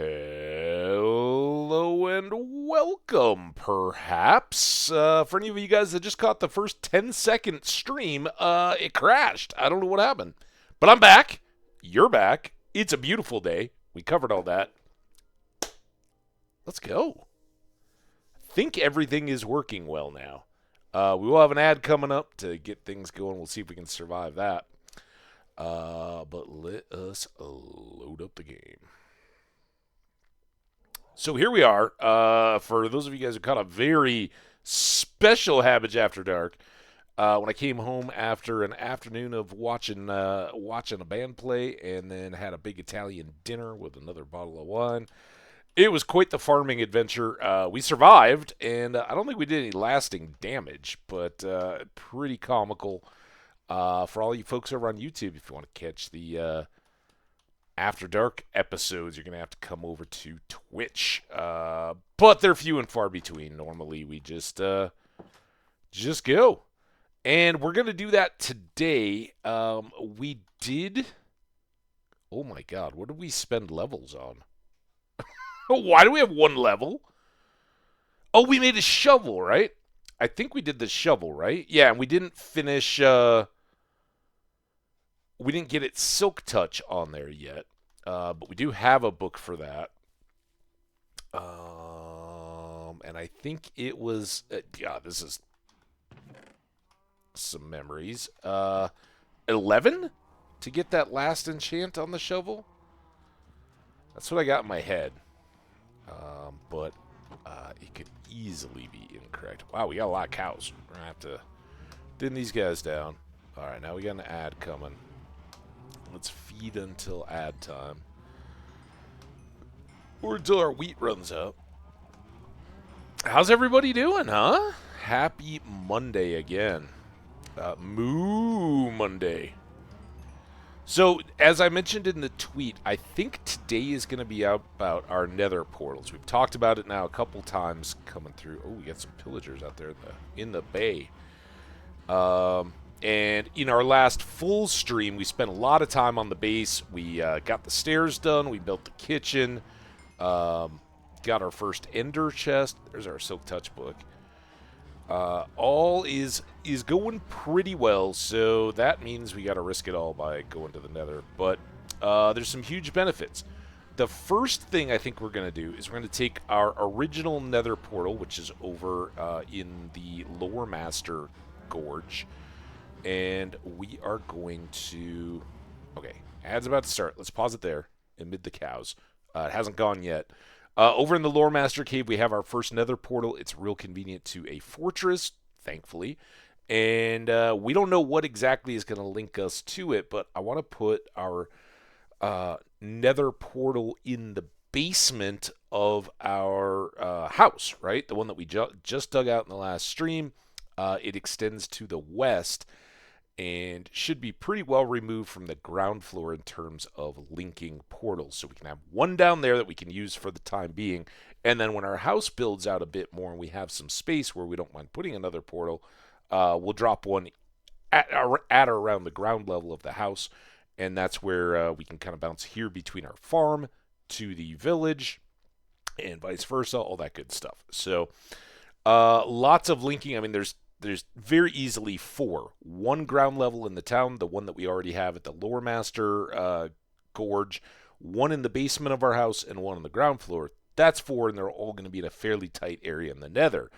Hello and welcome, perhaps. For any of you guys that just caught the first 10-second stream, it crashed. I don't know what happened. But I'm back. You're back. It's a beautiful day. We covered all that. Let's go. I think everything is working well now. We will have an ad coming up to get things going. We'll see if we can survive that. But let us load up the game. So here we are. For those of you guys who caught a very special Hambbage After Dark, when I came home after an afternoon of watching a band play, and then had a big Italian dinner with another bottle of wine. It was quite the farming adventure. We survived, and I don't think we did any lasting damage, but pretty comical. For all you folks over on YouTube, if you want to catch the After Dark episodes, you're going to have to come over to Twitch. But they're few and far between. Normally, we just go. And we're going to do that today. We did... Oh my god, what did we spend levels on? Why do we have one level? Oh, we made a shovel, right? I think we did the shovel, right? Yeah, and we didn't finish... we didn't get its Silk Touch on there yet. But we do have a book for that. And I think it was... yeah, this is some memories. 11? To get that last enchant on the shovel? That's what I got in my head. But it could easily be incorrect. Wow, we got a lot of cows. We're going to have to thin these guys down. Alright, now we got an ad coming. Let's feed until ad time. Or until our wheat runs out. How's everybody doing, huh? Happy Monday again. Moo Monday. So, as I mentioned in the tweet, I think today is going to be about our nether portals. We've talked about it now a couple times coming through. Oh, we got some pillagers out there in the bay. And in our last full stream, we spent a lot of time on the base. We got the stairs done. We built the kitchen. Got our first ender chest. There's our Silk Touch book. All is going pretty well, so that means we got to risk it all by going to the nether. But there's some huge benefits. The first thing I think we're going to do is we're going to take our original nether portal, which is over in the Lore Master Gorge, and we are going to... Okay, ad's about to start. Let's pause it there amid the cows. It hasn't gone yet. Over in the Lore Master Cave, we have our first nether portal. It's real convenient to a fortress, thankfully. And we don't know what exactly is going to link us to it, but I want to put our nether portal in the basement of our house, right? The one that we just dug out in the last stream. It extends to the west and should be pretty well removed from the ground floor in terms of linking portals. So we can have one down there that we can use for the time being. And then when our house builds out a bit more and we have some space where we don't mind putting another portal, we'll drop one at or around the ground level of the house. And that's where we can kind of bounce here between our farm to the village and vice versa, all that good stuff. So lots of linking. I mean, there's very easily four. One ground level in the town, the one that we already have at the Lore Master Gorge, one in the basement of our house, and one on the ground floor. That's four, and they're all going to be in a fairly tight area in the nether.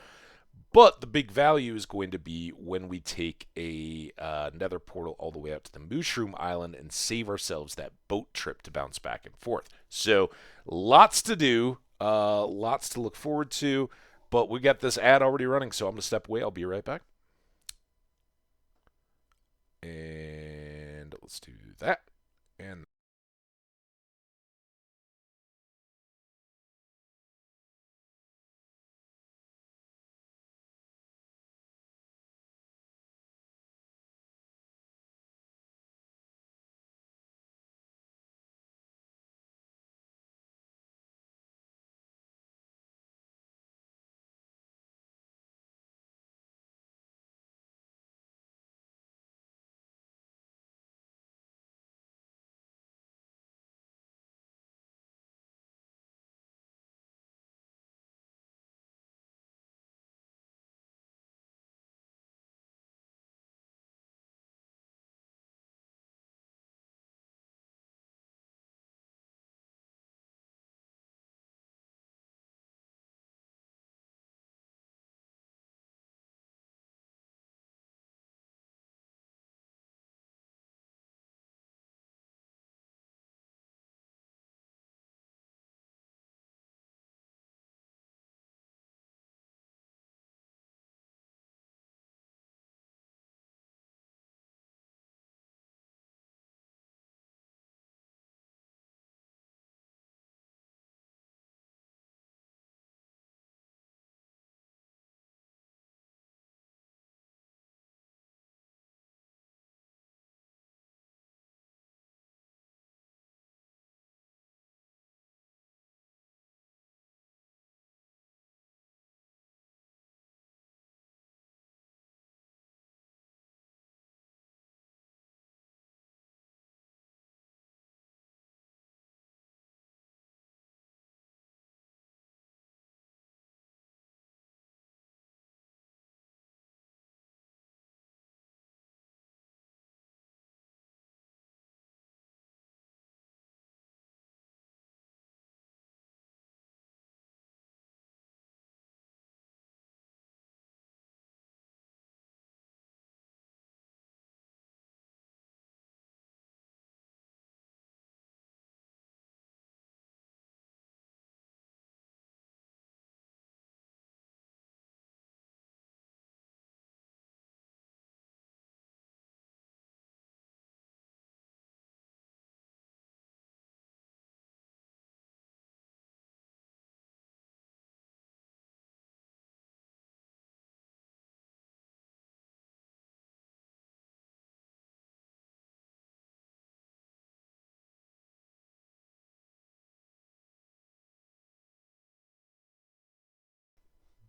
But the big value is going to be when we take a nether portal all the way out to the Mushroom Island and save ourselves that boat trip to bounce back and forth. So lots to do, lots to look forward to. But we got this ad already running, so I'm going to step away. I'll be right back. And let's do that. And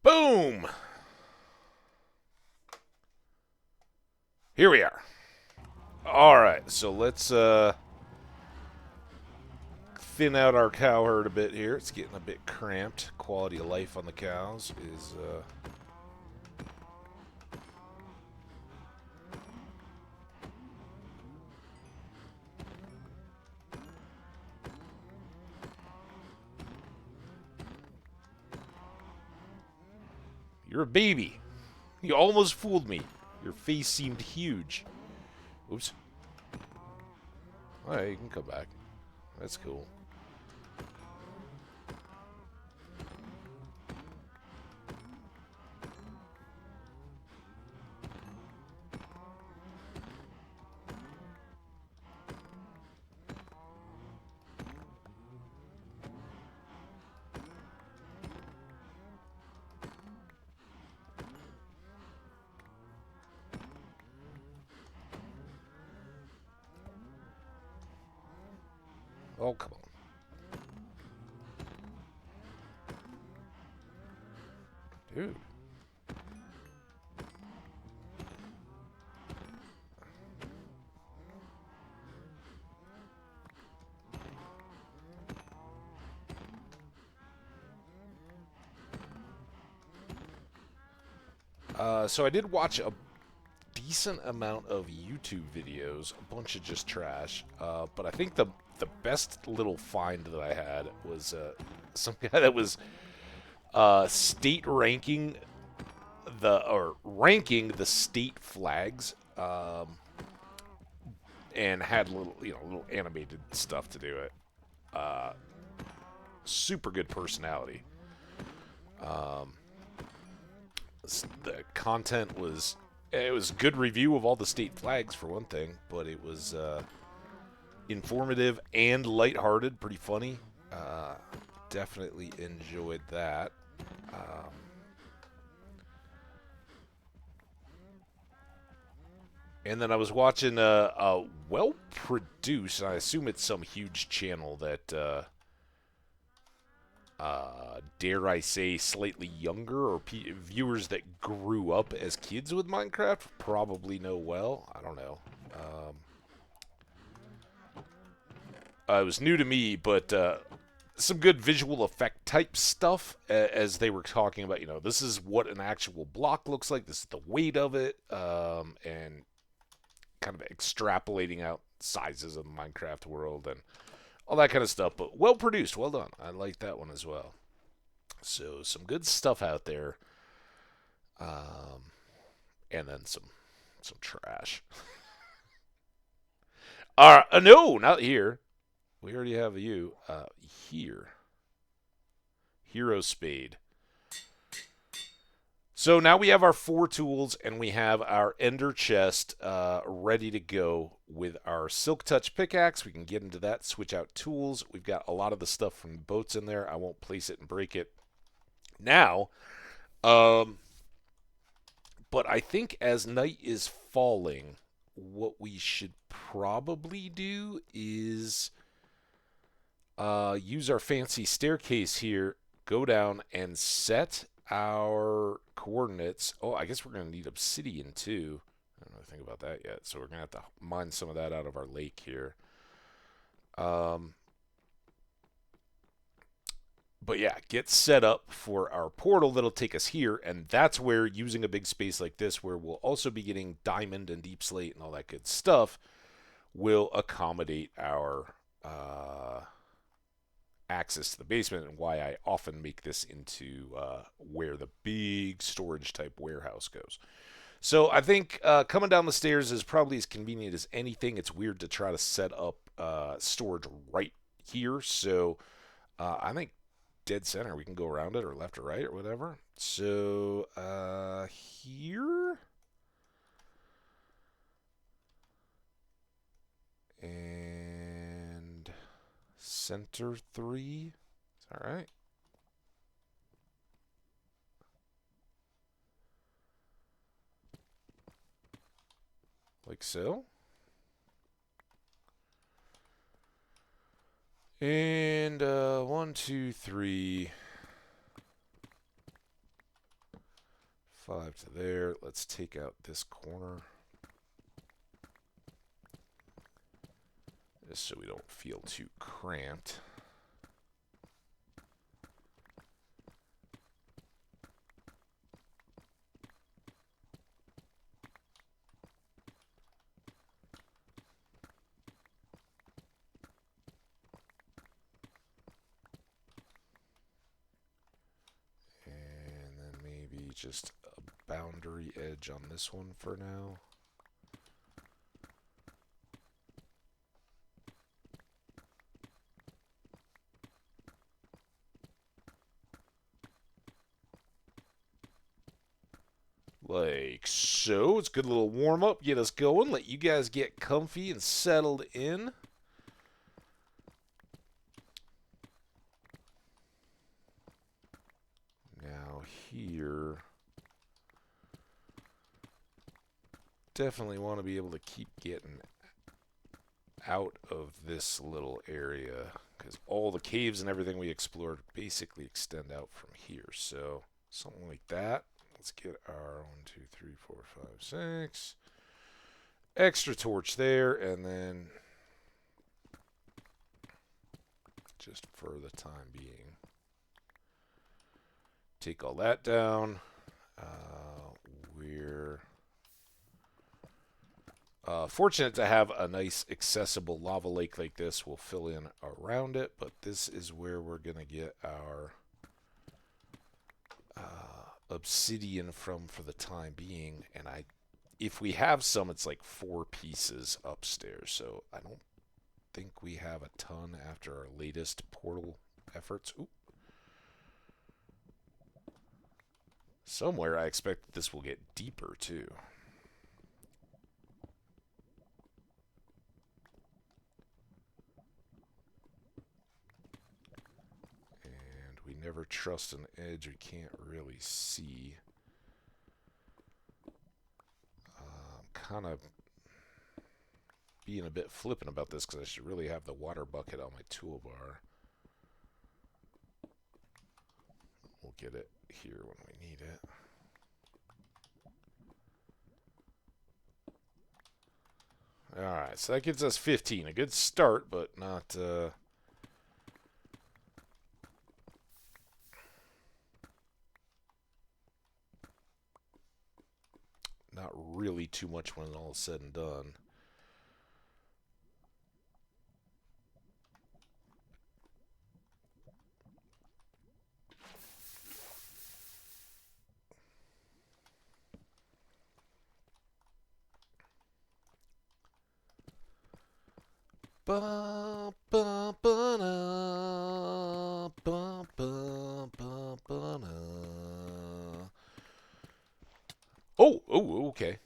Boom! Here we are. All right, so let's thin out our cow herd a bit here. It's getting a bit cramped. Quality of life on the cows is You're a baby. You almost fooled me. Your face seemed huge. Oops. Alright, you can come back. That's cool. Oh, come on. Dude. So I did watch a decent amount of YouTube videos, a bunch of just trash. But I think the best little find that I had was some guy that was state ranking ranking the state flags, and had little animated stuff to do it. Super good personality. The content was good review of all the state flags for one thing, but it was informative and lighthearted, pretty funny. Definitely enjoyed that. And then I was watching a well-produced, and I assume it's some huge channel that, dare I say, slightly younger, or viewers that grew up as kids with Minecraft probably know well. I don't know. It was new to me, but some good visual effect type stuff, as they were talking about, this is what an actual block looks like, this is the weight of it, and kind of extrapolating out sizes of the Minecraft world and all that kind of stuff. But well produced, well done. I like that one as well. So some good stuff out there, and then some trash. No, not here. We already have you. Here. Hero Spade. So now we have our 4 tools, and we have our ender chest ready to go with our Silk Touch pickaxe. We can get into that, switch out tools. We've got a lot of the stuff from boats in there. I won't place it and break it now. But I think as night is falling, what we should probably do is use our fancy staircase here, go down and set our coordinates. Oh, I guess we're going to need obsidian too. I don't really think about that yet, so we're going to have to mine some of that out of our lake here. But yeah, get set up for our portal that'll take us here, and that's where, using a big space like this, where we'll also be getting diamond and deep slate and all that good stuff, will accommodate our access to the basement, and why I often make this into where the big storage type warehouse goes. So I think coming down the stairs is probably as convenient as anything. It's weird to try to set up storage right here, so I think dead center, we can go around it, or left or right, or whatever. So here, and center 3. Is that right? Like so. And 1, 2, 3. 5 to there. Let's take out this corner. Just so we don't feel too cramped. And then maybe just a boundary edge on this one for now. Like so. It's a good little warm-up. Get us going. Let you guys get comfy and settled in. Now here, definitely want to be able to keep getting out of this little area because all the caves and everything we explored basically extend out from here. So something like that. Let's get our 1, 2, 3, 4, 5, 6 extra torch there, and then just for the time being, take all that down. We're fortunate to have a nice accessible lava lake like this. We'll fill in around it, but this is where we're going to get our obsidian from for the time being. And if we have some, it's like 4 pieces upstairs, so I don't think we have a ton after our latest portal efforts. Oop. Somewhere I expect that this will get deeper too. And we never trust an edge we can't really see. Kind of being a bit flippant about this because I should really have the water bucket on my toolbar. We'll get it here when we need it. Alright, so that gives us 15. A good start, but not... not really too much when all is said and done. Ba, ba, ba, na, ba, ba, ba, ba, na. Oh, okay.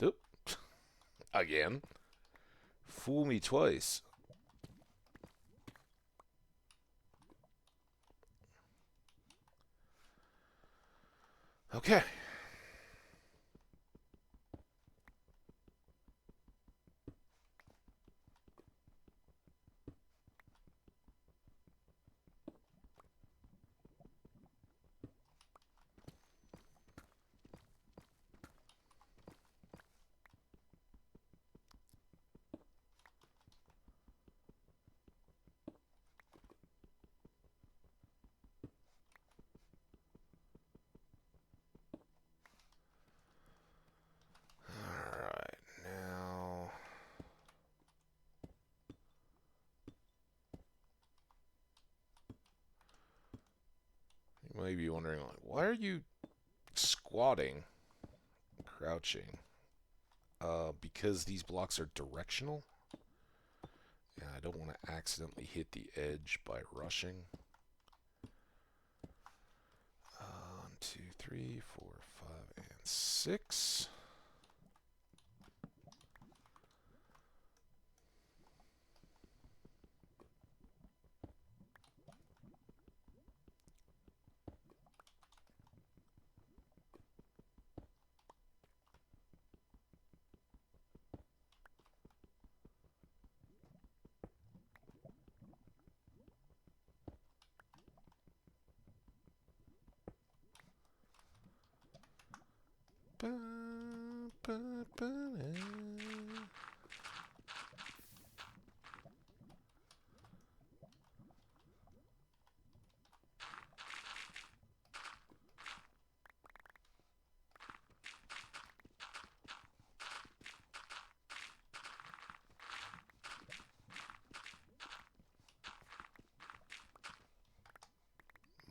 Oop. Again. Fool me twice. Okay. You might be wondering, like, why are you squatting, crouching? Because these blocks are directional, and I don't want to accidentally hit the edge by rushing. 1, 2, 3, 4, 5, and 6.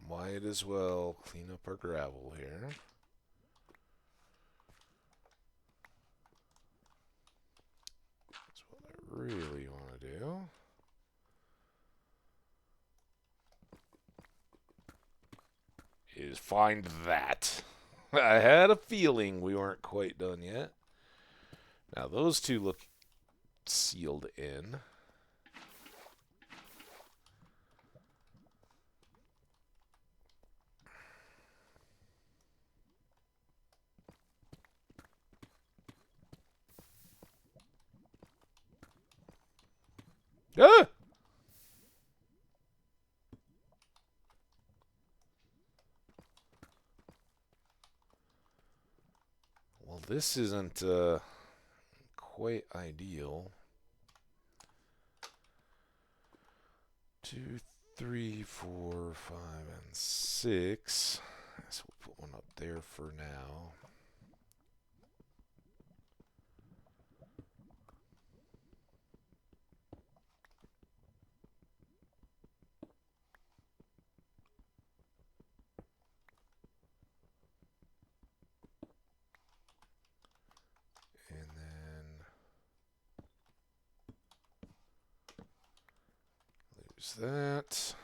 Might as well clean up our gravel here. That's what I really want to do. Is find that. I had a feeling we weren't quite done yet. Now those two look sealed in. Ah! Well, this isn't quite ideal. 2, 3, 4, 5, and 6. So we'll put one up there for now. And then lose that.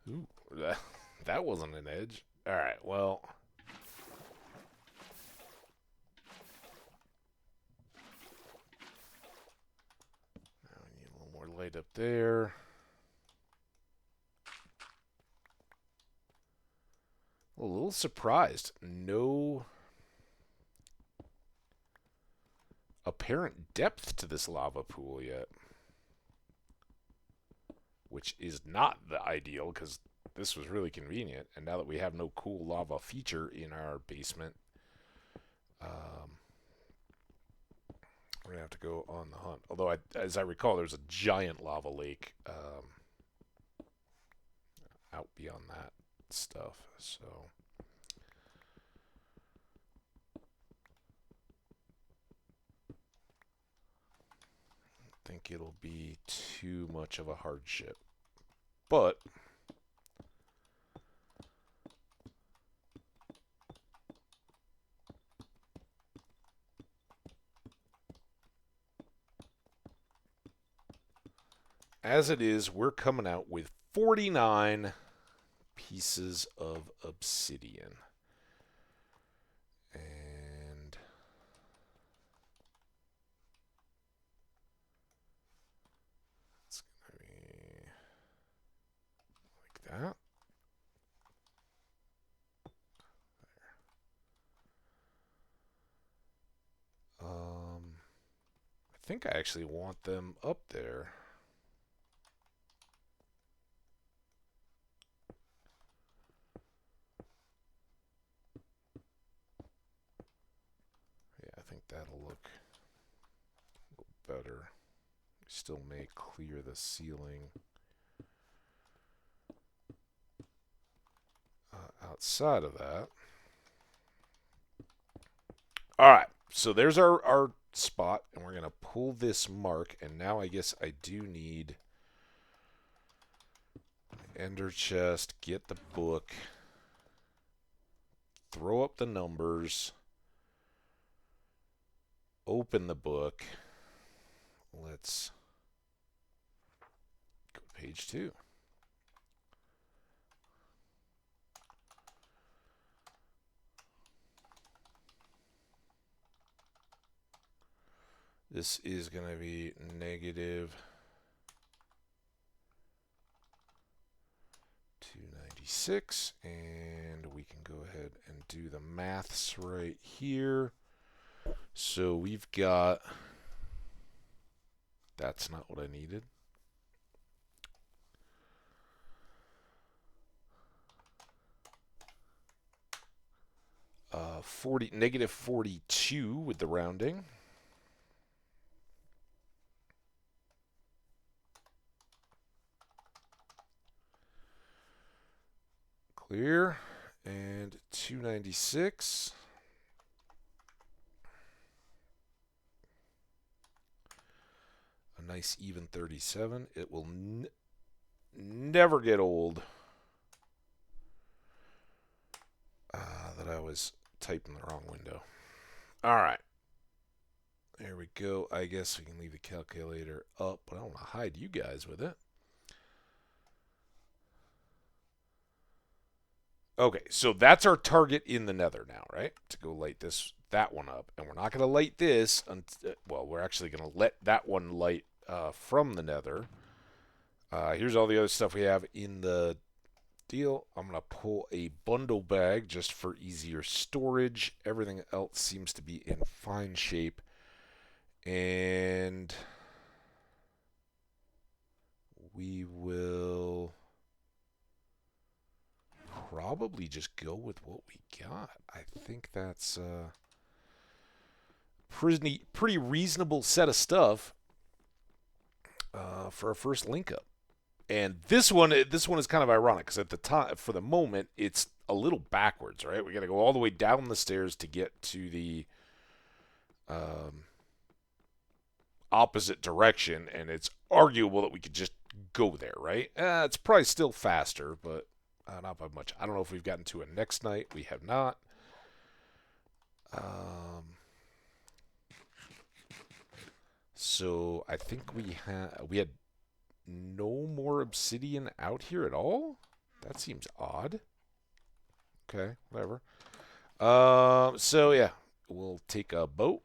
Ooh, that wasn't an edge. All right, well. Now we need a little more light up there. A little surprised. No apparent depth to this lava pool yet. Which is not the ideal, because this was really convenient. And now that we have no cool lava feature in our basement, we're going to have to go on the hunt. Although, as I recall, there's a giant lava lake out beyond that stuff. So I don't think it'll be too much of a hardship. But as it is, we're coming out with 49 pieces of obsidian. And it's going to be like that. There. I think I actually want them up there. I think that'll look better. Still may clear the ceiling outside of that. Alright, so there's our spot, and we're going to pull this mark, and now I guess I do need ender chest, get the book, throw up the numbers, open the book. Let's go to page 2. This is going to be negative 296, and we can go ahead and do the maths right here. So we've got That's not what I needed. Negative 42 with the rounding. Clear. And 296. A nice even 37. It will never get old that I was typing the wrong window. All right. There we go. I guess we can leave the calculator up, but I don't want to hide you guys with it. Okay, so that's our target in the nether now, right? To go light that one up. And we're not going to light this. Well, we're actually going to let that one light from the nether. Here's all the other stuff we have in the deal. I'm going to pull a bundle bag just for easier storage. Everything else seems to be in fine shape. And we will probably just go with what we got. I think that's pretty reasonable set of stuff for our first link up. And this one is kind of ironic because at the time, for the moment, it's a little backwards, right? We got to go all the way down the stairs to get to the opposite direction, and it's arguable that we could just go there, right? It's probably still faster, but not by much. I don't know if we've gotten to it next night. We have not. So I think we had no more obsidian out here at all. That seems odd. Okay, whatever. So yeah, we'll take a boat,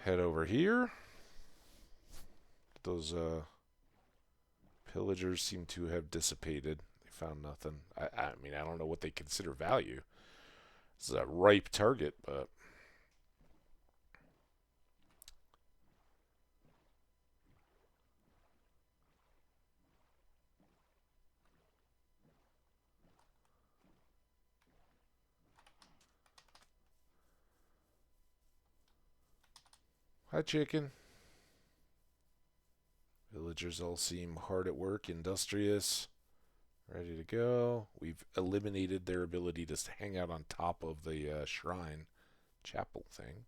head over here. Those pillagers seem to have dissipated. They found nothing. I mean, I don't know what they consider value. This is a ripe target, but hi, chicken. Villagers all seem hard at work, industrious, ready to go. We've eliminated their ability to hang out on top of the shrine chapel thing.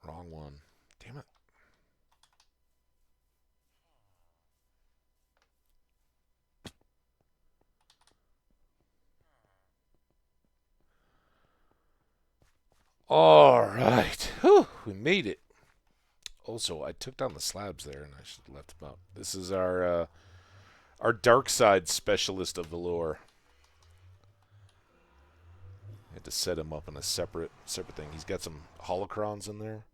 Wrong one. Damn it. All right. Whew, we made it. Also, I took down the slabs there, and I should have left them up. This is our dark side specialist of the lore. I had to set him up in a separate thing. He's got some holocrons in there.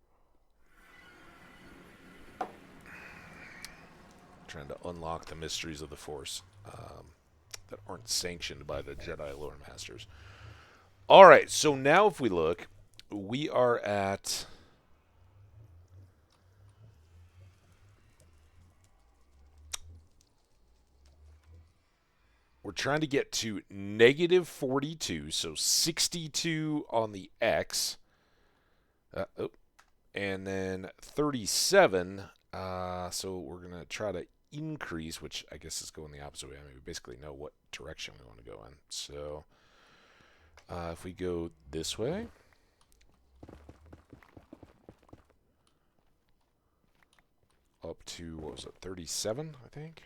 Trying to unlock the mysteries of the Force that aren't sanctioned by the Jedi lore masters. All right, so now if we look, we are at we're trying to get to negative 42, so 62 on the X, and then 37. So we're going to try to increase, which I guess is going the opposite way. I mean, we basically know what direction we want to go in. So if we go this way, up to, what was it, 37, I think?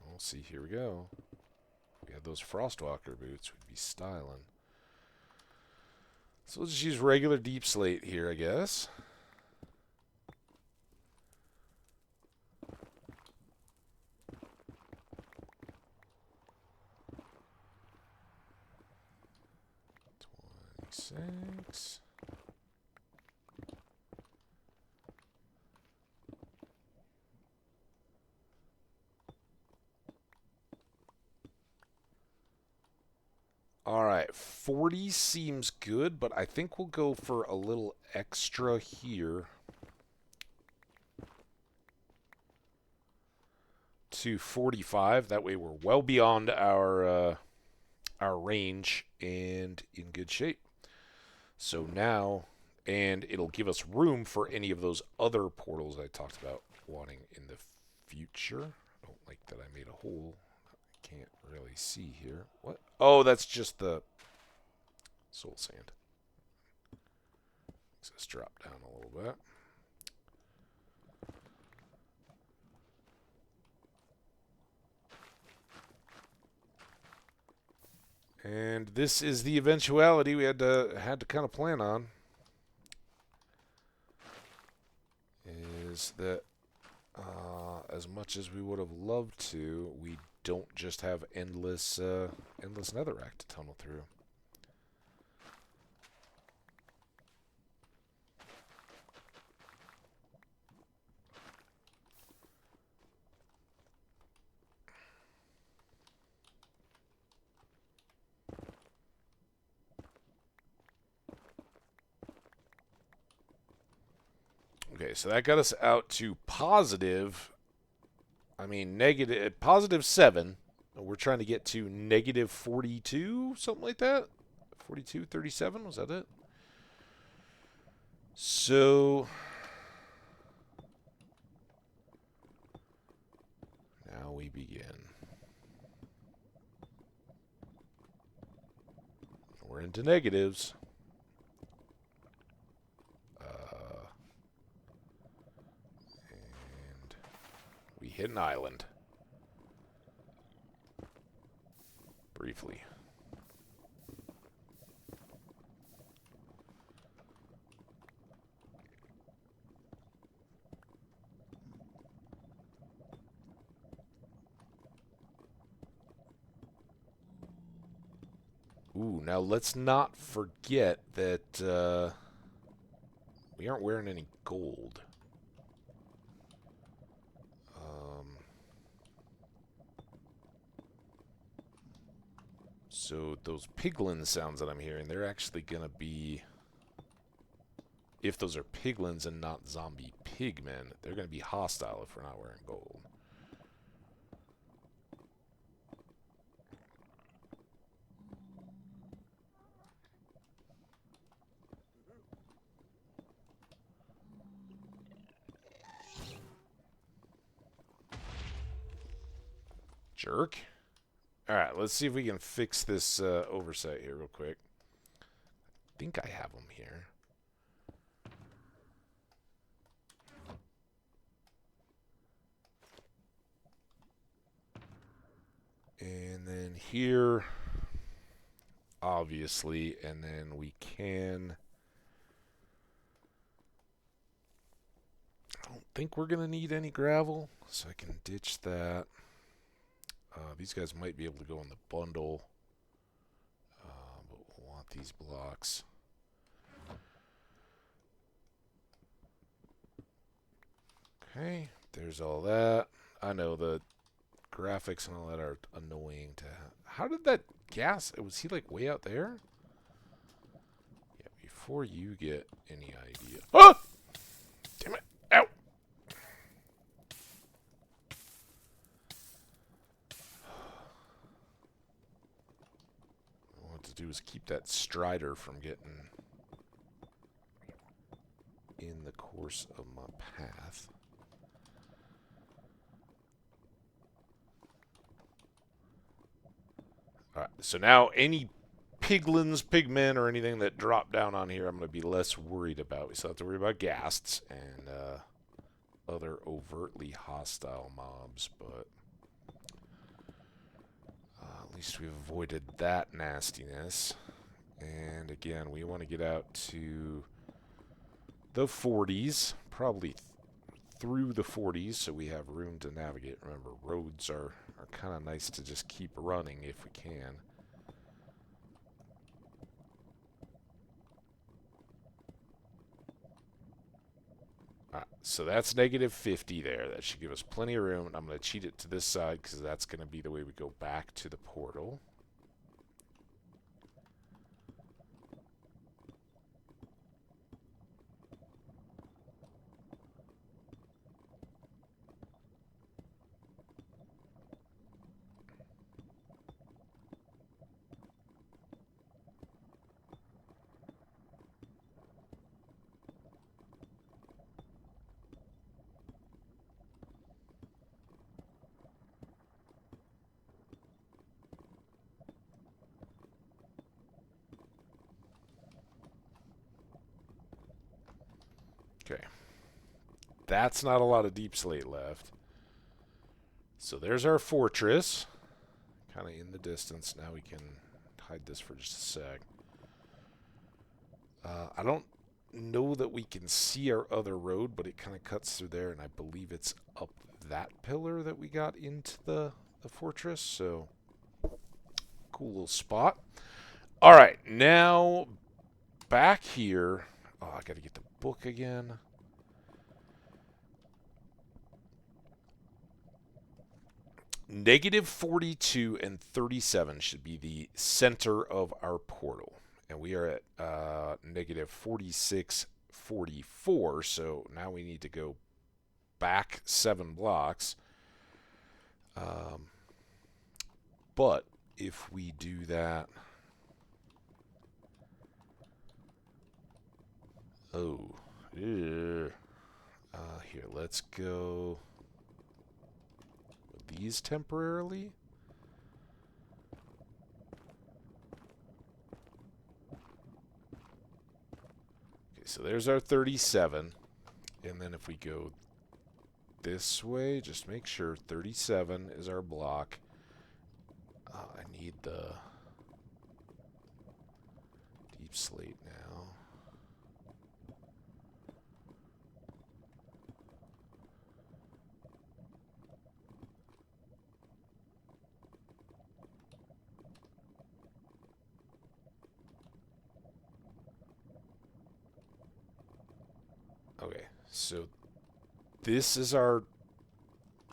We'll see. Here we go. We had those Frostwalker boots. We'd be styling. So we'll just use regular deep slate here, I guess. Six. All right, 40 seems good, but I think we'll go for a little extra here to 45. That way we're well beyond our range and in good shape. So now, and it'll give us room for any of those other portals I talked about wanting in the future. I don't like that I made a hole. I can't really see here. What? Oh, that's just the soul sand. Let's drop down a little bit. And this is the eventuality we had to kind of plan on. Is that as much as we would have loved to, we don't just have endless netherrack to tunnel through. Okay, so that got us out to positive. I mean, positive 7. We're trying to get to negative 42, something like that. 42, 37, was that it? So now we begin. We're into negatives. And we hit an island. Briefly. Ooh, now let's not forget that we aren't wearing any gold. So those piglin sounds that I'm hearing, they're actually going to be, if those are piglins and not zombie pigmen, they're going to be hostile if we're not wearing gold. Jerk. Alright, let's see if we can fix this oversight here real quick. I think I have them here. And then here, obviously, and then we can... I don't think we're going to need any gravel, so I can ditch that. These guys might be able to go in the bundle, but we'll want these blocks. Okay, there's all that. I know the graphics and all that are annoying to... How did that gas... Was he like way out there? Yeah, before you get any idea... Oh! Damn it! Ow! To do is keep that strider from getting in the course of my path. Alright, so now any piglins, pigmen, or anything that drop down on here, I'm going to be less worried about. We still have to worry about ghasts and other overtly hostile mobs, but at least we've avoided that nastiness. And again, we want to get out to the 40s, probably through the 40s, so we have room to navigate. Remember, roads are kind of nice to just keep running if we can. Alright, so that's negative 50 there. That should give us plenty of room. I'm going to cheat it to this side because that's going to be the way we go back to the portal. that's not a lot of deep slate left. So there's our fortress. Kind of in the distance. Now we can hide this for just a sec. I don't know that we can see our other road, but it kind of cuts through there, and I believe it's up that pillar that we got into the fortress. So cool little spot. All right, now back here. Oh, I got to get the book again. Negative 42 and 37 should be the center of our portal. And we are at negative 46, 44. So now we need to go back 7 blocks. But if we do that... Oh. Here, let's go... these temporarily. Okay, so there's our 37. And then if we go this way, just make sure 37 is our block. I need the deep slate now. Okay, so this is our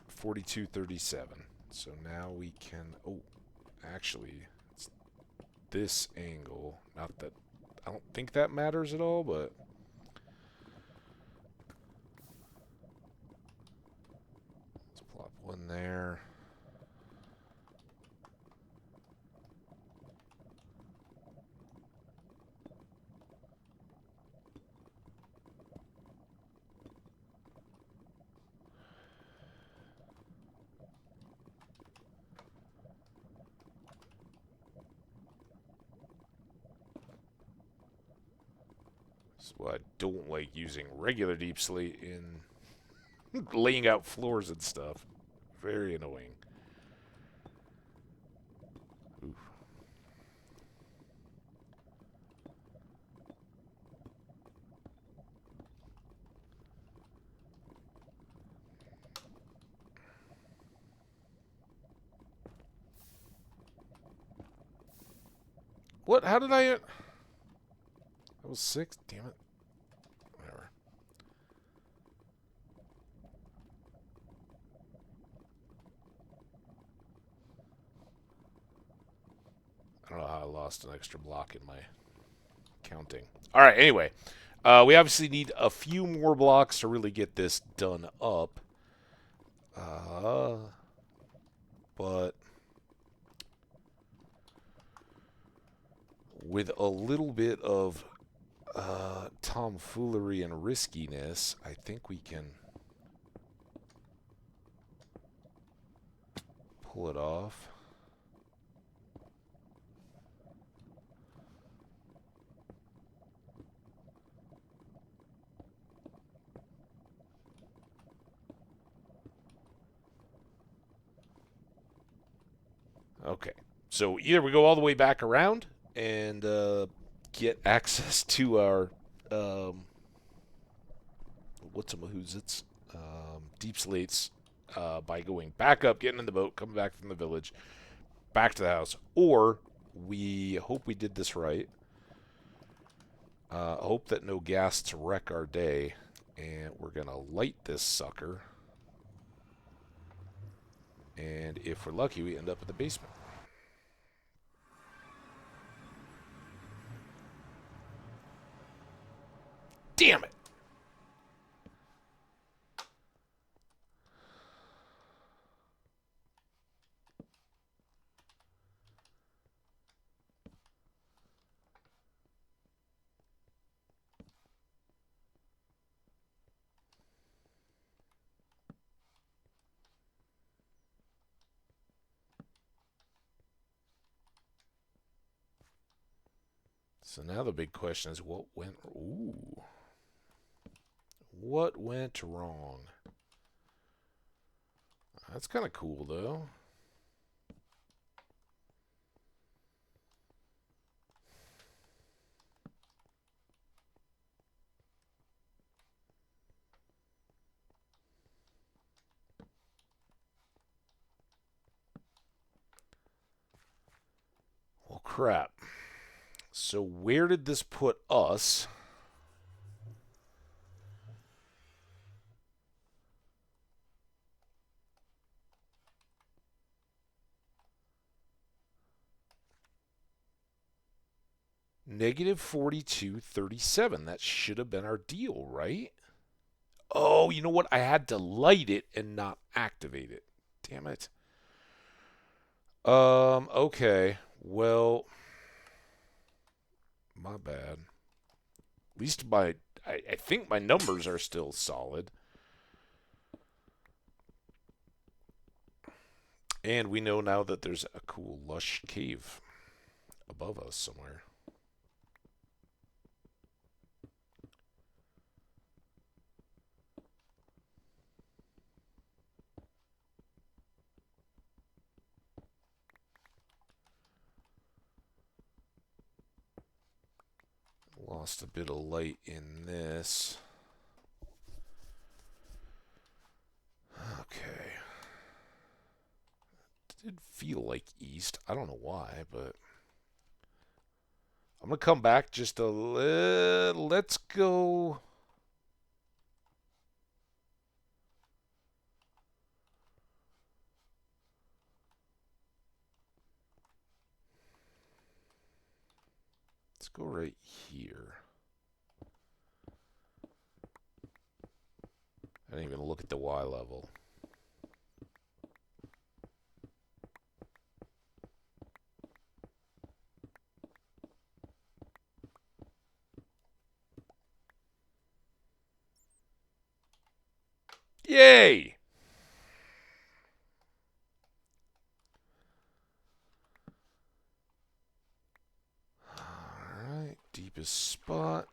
4237. So now we can... Oh, actually, it's this angle. Not that... I don't think that matters at all, but... Let's plop one there. Well, I don't like using regular deep slate in laying out floors and stuff. Very annoying. Oof. What? How did I... That was 6? Damn it. Whatever. I don't know how I lost an extra block in my counting. All right, anyway. We obviously need a few more blocks to really get this done up. But with a little bit of tomfoolery and riskiness, I think we can pull it off. Okay, so either we go all the way back around and get access to our what's-a-mahoozits, deep slates by going back up, getting in the boat, coming back from the village, back to the house, or we hope we did this right. Hope that no ghasts wreck our day, and we're gonna light this sucker. And if we're lucky, we end up in the basement. Damn it! So now the big question is what went... Ooh. What went wrong? That's kind of cool, though. Well, crap. So where did this put us? Negative 42.37. That should have been our deal, right? Oh, you know what? I had to light it and not activate it. Damn it. Okay. Well, my bad. At least I think my numbers are still solid. And we know now that there's a cool lush cave above us somewhere. Lost a bit of light in this. Okay. Did feel like east. I don't know why, but I'm going to come back just a little. Let's go. Let's go right here. I didn't even look at the Y level. Yay! Alright, deepest spot.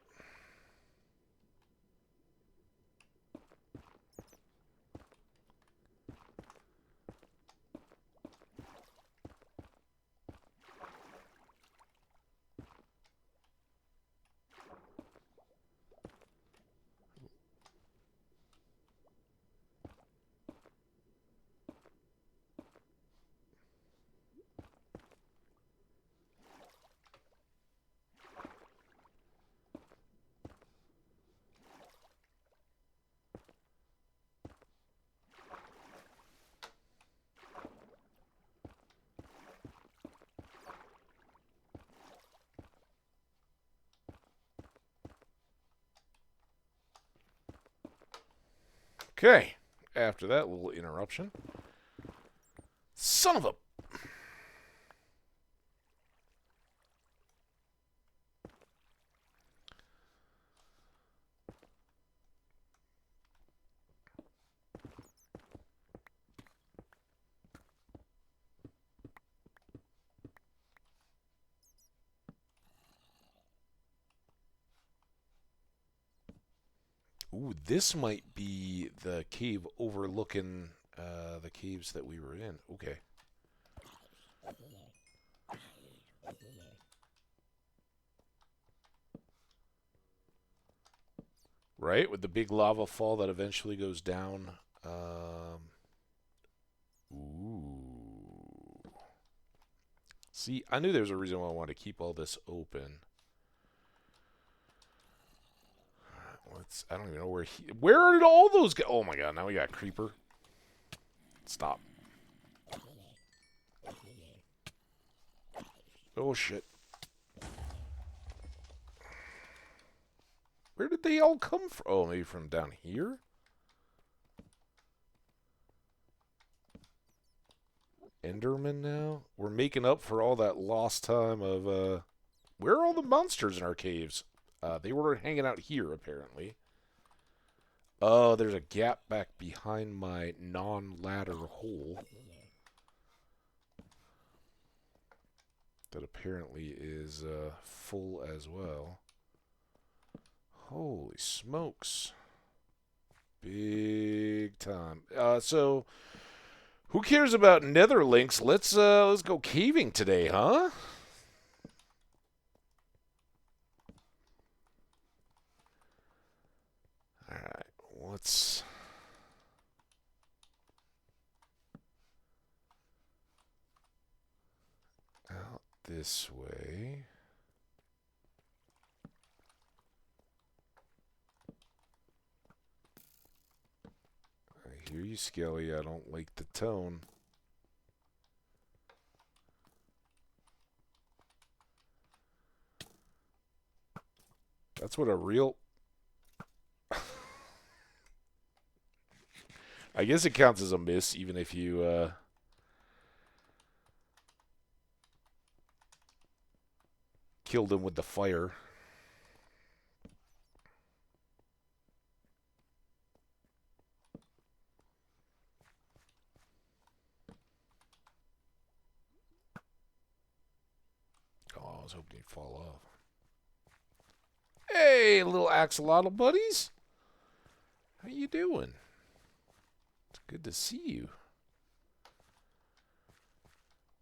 Okay, after that little interruption. Son of a... Ooh, this might be the cave overlooking the caves that we were in. Okay. Right, with the big lava fall that eventually goes down. Ooh. See, I knew there was a reason why I wanted to keep all this open. I don't even know where did all those go? Oh my god, now we got creeper. Stop. Oh shit. Where did they all come from? Oh, maybe from down here? Enderman now? We're making up for all that lost time of, where are all the monsters in our caves? They were hanging out here, apparently. Oh, there's a gap back behind my non-ladder hole. That apparently is full as well. Holy smokes. Big time. So who cares about nether links? Let's go caving today, huh? All right. What's out this way? I hear you, Skelly. I don't like the tone. That's what a real... I guess it counts as a miss, even if you killed him with the fire. Oh, I was hoping he'd fall off. Hey, little axolotl buddies. How you doing? It's good to see you.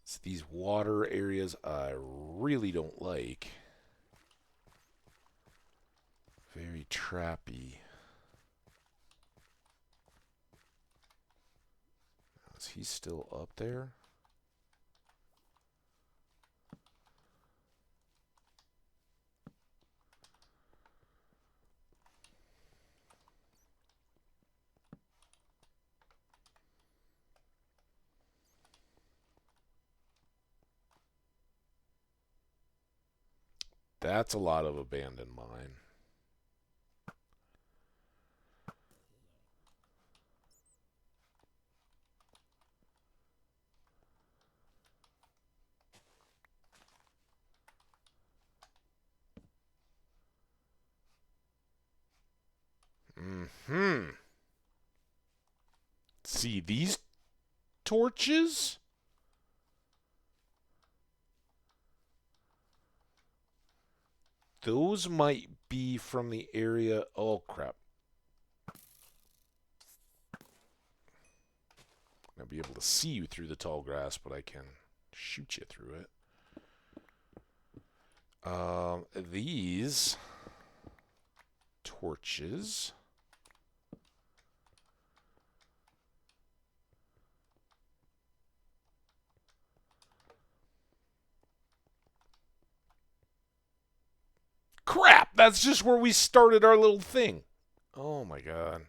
It's these water areas I really don't like. Very trappy. Is he still up there? That's a lot of abandoned mine. See these torches? Those might be from the area. Oh, crap. I'll be able to see you through the tall grass, but I can shoot you through it. These torches. Crap! That's just where we started our little thing. Oh my god.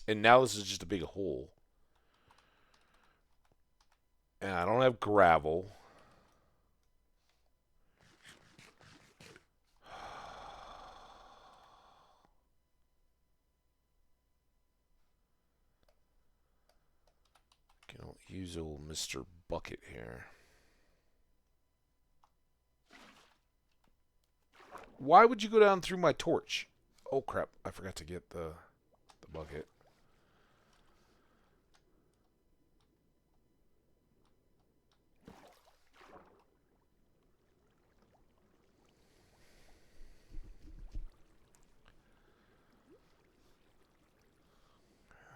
And now this is just a big hole. And I don't have gravel. Can't use old Mr. Bucket here. Why would you go down through my torch? Oh crap, I forgot to get the bucket.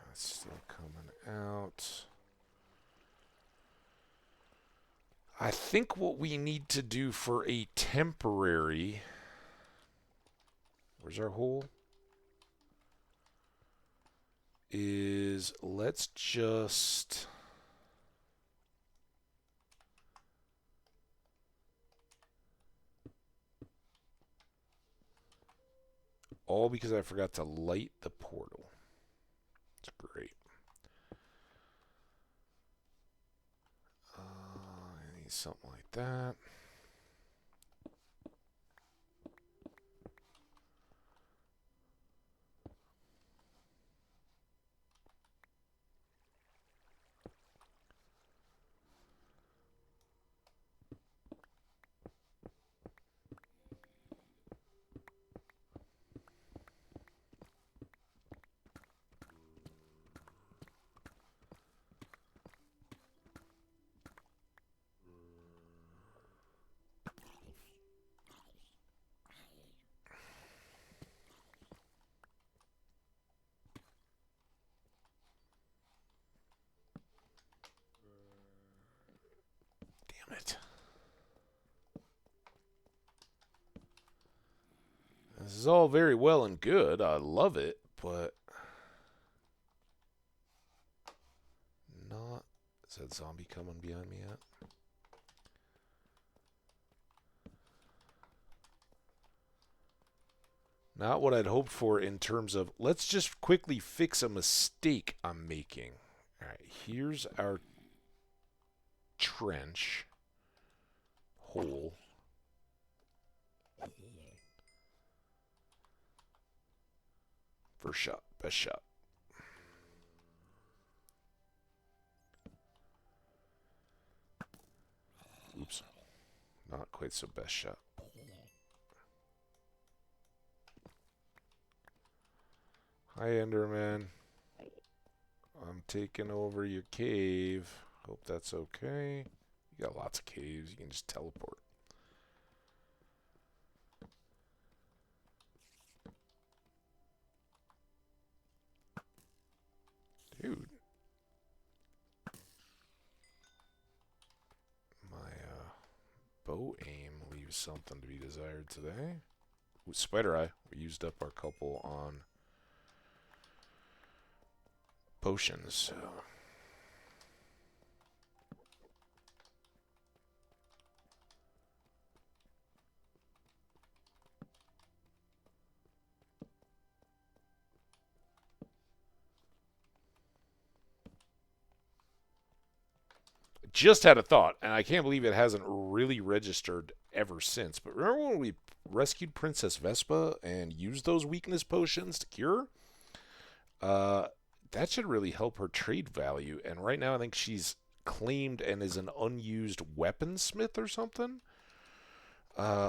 That's still coming out. I think what we need to do for a temporary... Where's our hole? Is let's just... All because I forgot to light the portal. It's great. I need something like that. is all very well and good. I love it, but not... Is that zombie coming behind me yet? Not what I'd hoped for in terms of, let's just quickly fix a mistake I'm making. All right, here's our trench hole. First shot, best shot. Oops, not quite so best shot. Hi, Enderman. I'm taking over your cave. Hope that's okay. You got lots of caves. You can just teleport. Dude. My bow aim leaves something to be desired today. Ooh, spider eye. We used up our couple on potions, so... Just had a thought, and I can't believe it hasn't really registered ever since. But remember when we rescued Princess Vespa and used those weakness potions to cure? That should really help her trade value. And right now I think she's claimed and is an unused weaponsmith or something.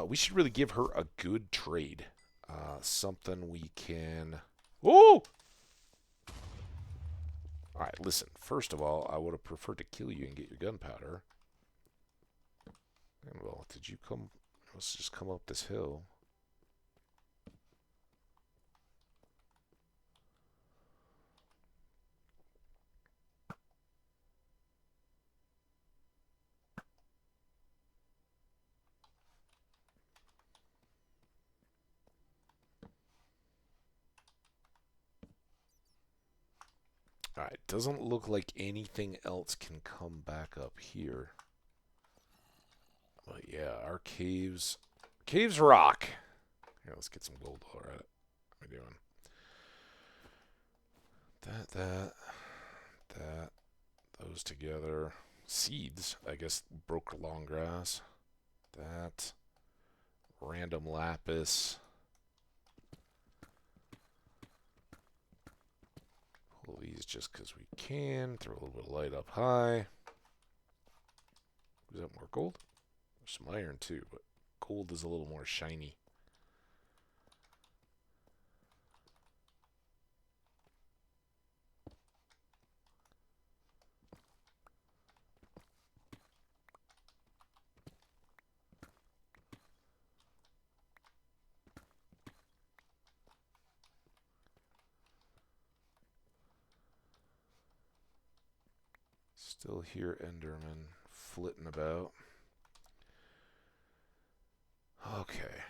We should really give her a good trade. Something we can... Oh! Alright, listen. First of all, I would have preferred to kill you and get your gunpowder. And well, did you come... Let's just come up this hill. Alright, doesn't look like anything else can come back up here. But yeah, our caves... Caves rock! Here, let's get some gold while we're at it. What are we doing? That. Those together. Seeds, I guess, broke long grass. That. Random lapis. Pull these just because we can. Throw a little bit of light up high. Is that more gold? There's some iron too, but gold is a little more shiny. Still hear Enderman flitting about. Okay,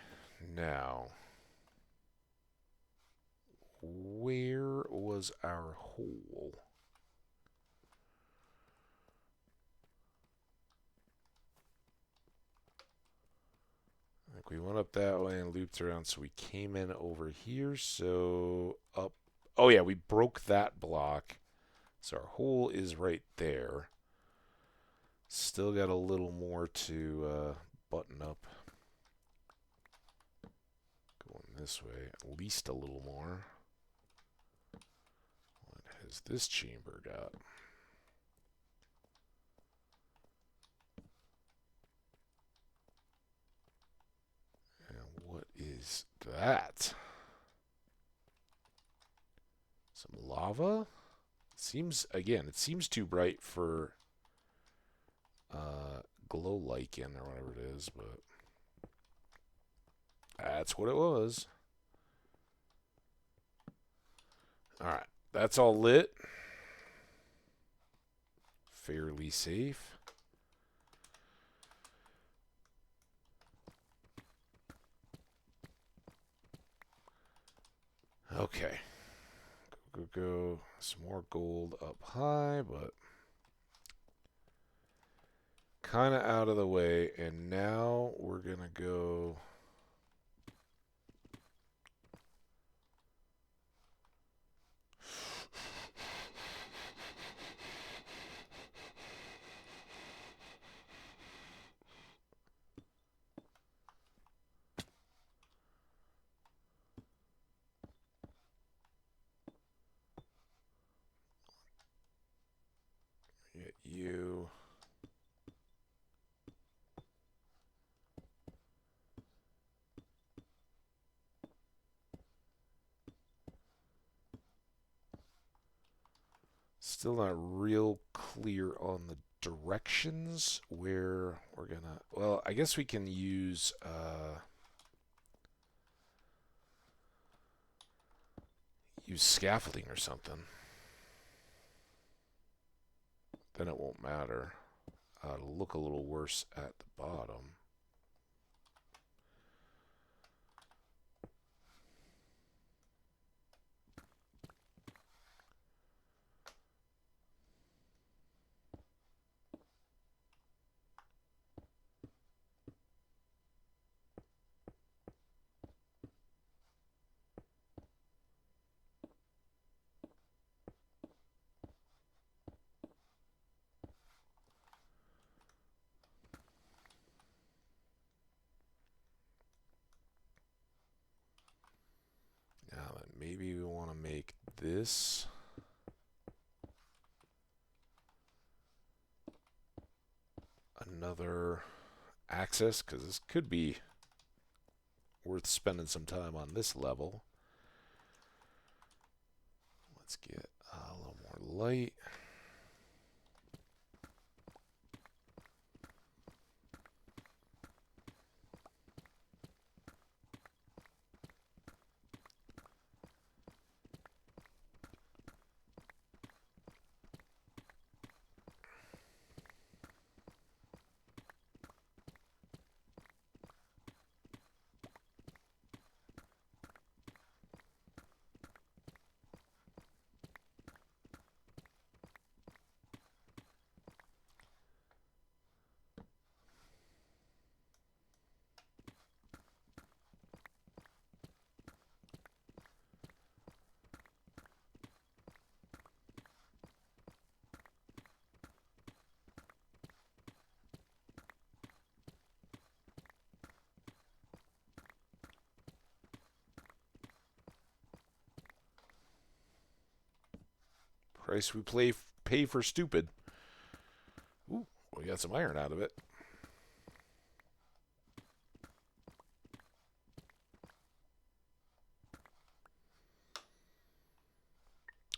now, where was our hole? I think we went up that way and looped around, so we came in over here, so up. Oh yeah, we broke that block. So our hole is right there. Still got a little more to button up. Going this way, at least a little more. What has this chamber got? And what is that? Some lava? Seems, again, it seems too bright for glow lichen or whatever it is, but that's what it was. Alright, that's all lit. Fairly safe. Okay. Go. Some more gold up high, but kind of out of the way. And now we're going to go... Get you. Still not real clear on the directions where we're gonna. Well, I guess we can use scaffolding or something. Then it won't matter. It'll look a little worse at the bottom. Now then, maybe we want to make this another axis, because this could be worth spending some time on this level. Let's get a little more light. Price we pay for stupid. Ooh, we got some iron out of it.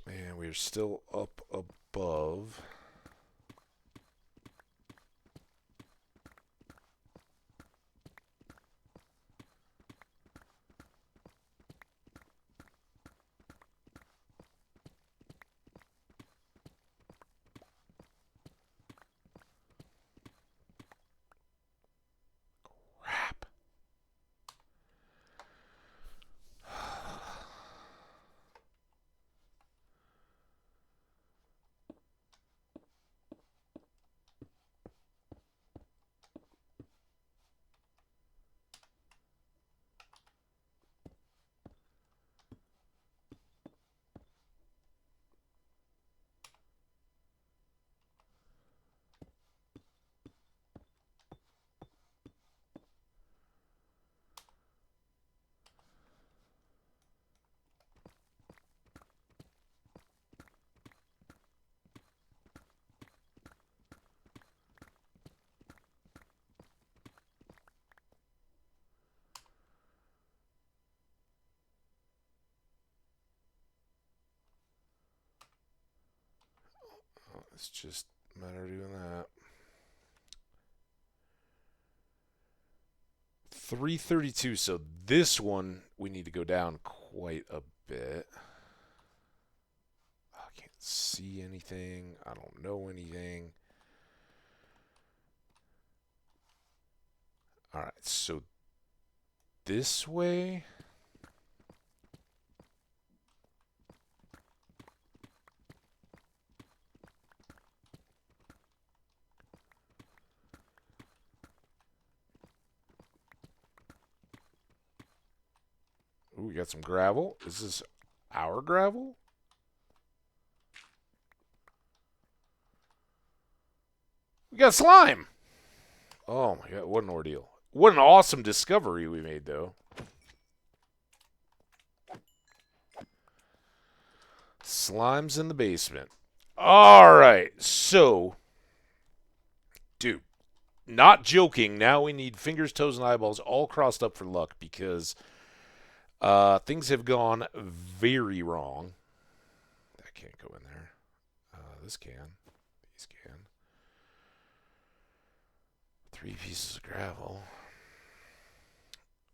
And we're still up above. Crap. It's just a matter of doing that. 332. So this one we need to go down quite a bit. I can't see anything. I don't know anything. All right. So this way. Ooh, we got some gravel. Is this our gravel? We got slime. Oh my god, what an ordeal. What an awesome discovery we made, though. Slime's in the basement. Alright, so, dude, not joking, now we need fingers, toes, and eyeballs all crossed up for luck because things have gone very wrong. That can't go in there. This can. These can. 3 pieces of gravel.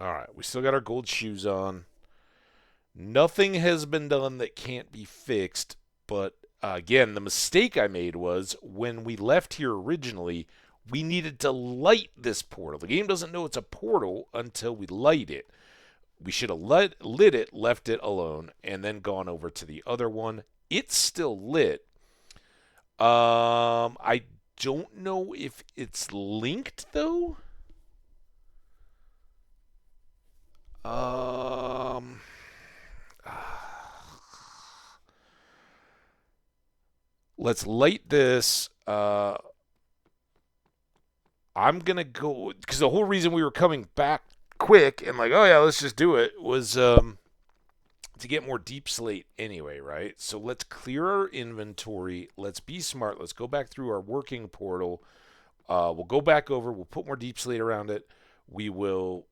Alright, we still got our gold shoes on. Nothing has been done that can't be fixed, but again, the mistake I made was when we left here originally, we needed to light this portal. The game doesn't know it's a portal until we light it. We should have lit it, left it alone, and then gone over to the other one. It's still lit. I don't know if it's linked, though. Let's light this. I'm going to go, because the whole reason we were coming back quick and like, oh yeah, let's just do it, was to get more deep slate anyway, right? So let's clear our inventory. Let's be smart. Let's go back through our working portal. We'll go back over. We'll put more deep slate around it. We will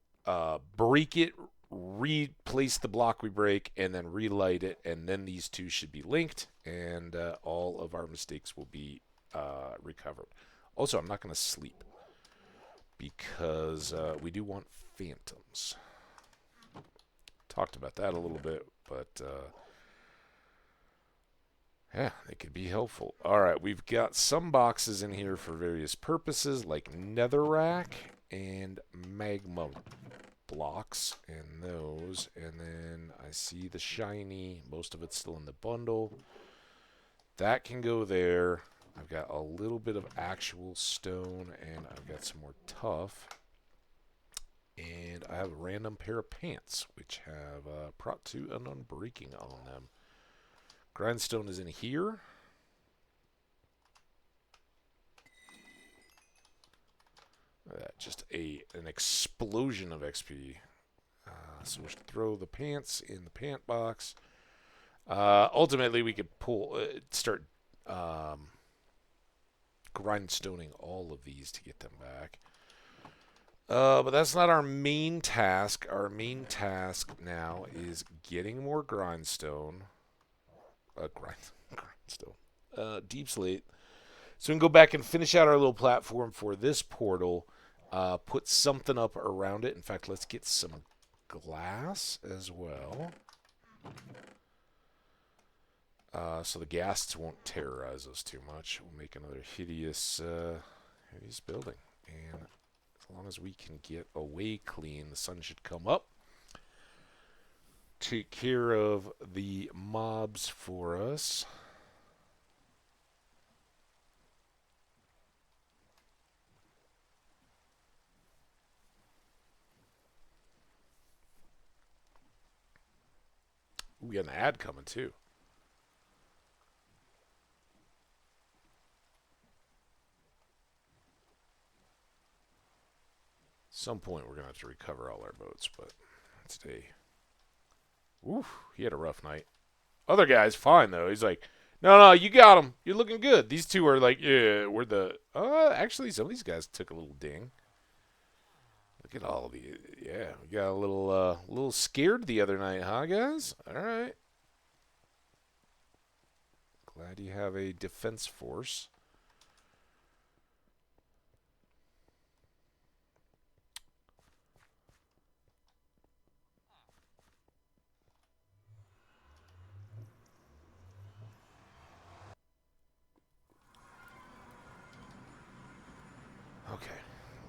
break it, replace the block we break, and then relight it. And then these two should be linked, and all of our mistakes will be recovered. Also, I'm not going to sleep because we do want phantoms. Talked about that a little bit, but yeah, they could be helpful. All right, we've got some boxes in here for various purposes, like netherrack and magma blocks, and those. And then I see the shiny. Most of it's still in the bundle. That can go there. I've got a little bit of actual stone, and I've got some more tough. And I have a random pair of pants, which have Prot 2 and Unbreaking on them. Grindstone is in here. Just an explosion of XP. So we'll throw the pants in the pant box. Ultimately, we could start grindstoning all of these to get them back. But that's not our main task. Our main task now is getting more grindstone. Grindstone. Deep slate. So we can go back and finish out our little platform for this portal. Put something up around it. In fact, let's get some glass as well. So the ghasts won't terrorize us too much. We'll make another hideous building. And as long as we can get away clean, the sun should come up. Take care of the mobs for us. We got an ad coming too. Some point we're going to have to recover all our boats, but today, oof, he had a rough night. Other guy's fine, though. He's like, no, you got him. You're looking good. These two are like, yeah, we're the... actually, some of these guys took a little ding. Look at all of the... Yeah, we got a little scared the other night, huh, guys? All right. Glad you have a defense force. Okay,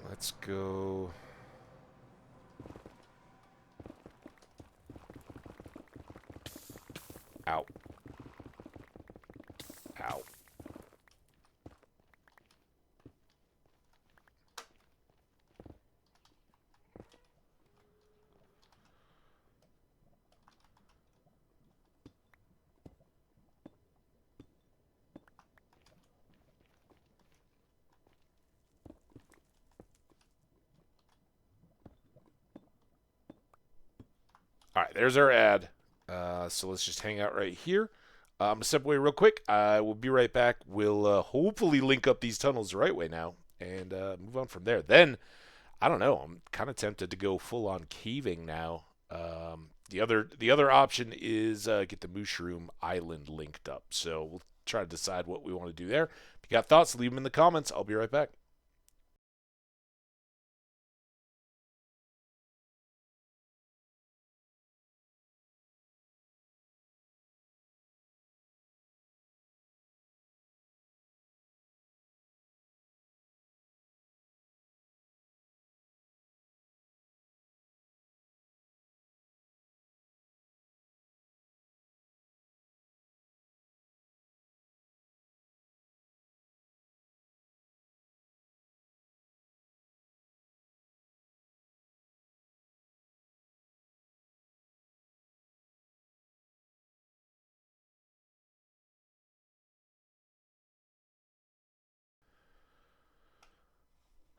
let's go. Ow. Ow. All right, there's our ad. So let's just hang out right here. I'm going to step away real quick. I will be right back. We'll hopefully link up these tunnels the right way now and move on from there. Then, I don't know. I'm kind of tempted to go full on caving now. The other option is get the Mushroom Island linked up. So we'll try to decide what we want to do there. If you got thoughts, leave them in the comments. I'll be right back.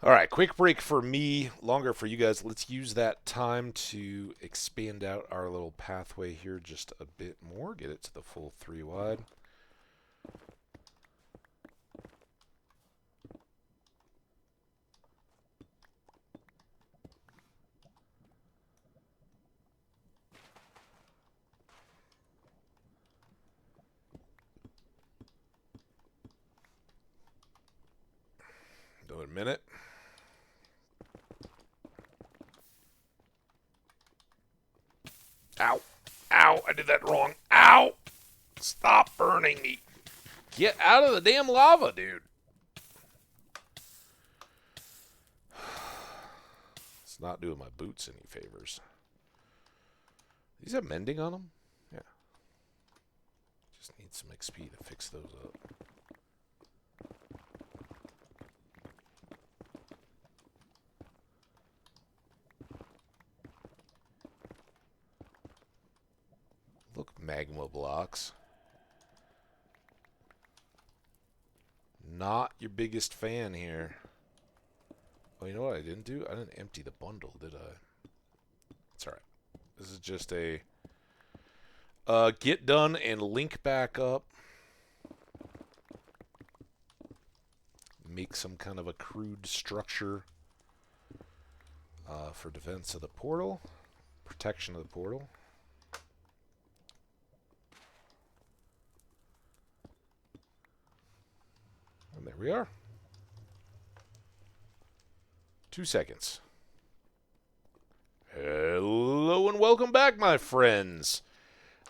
All right, quick break for me, longer for you guys. Let's use that time to expand out our little pathway here just a bit more. Get it to the full 3 wide. Another minute. Ow. Ow, I did that wrong. Ow! Stop burning me. Get out of the damn lava, dude. It's not doing my boots any favors. These have mending on them? Yeah. Just need some XP to fix those up. Look, magma blocks. Not your biggest fan here. Oh, you know what I didn't do? I didn't empty the bundle, did I? It's alright. This is just a get done and link back up. Make some kind of a crude structure for defense of the portal. Protection of the portal. And there we are. 2 seconds. Hello and welcome back, my friends.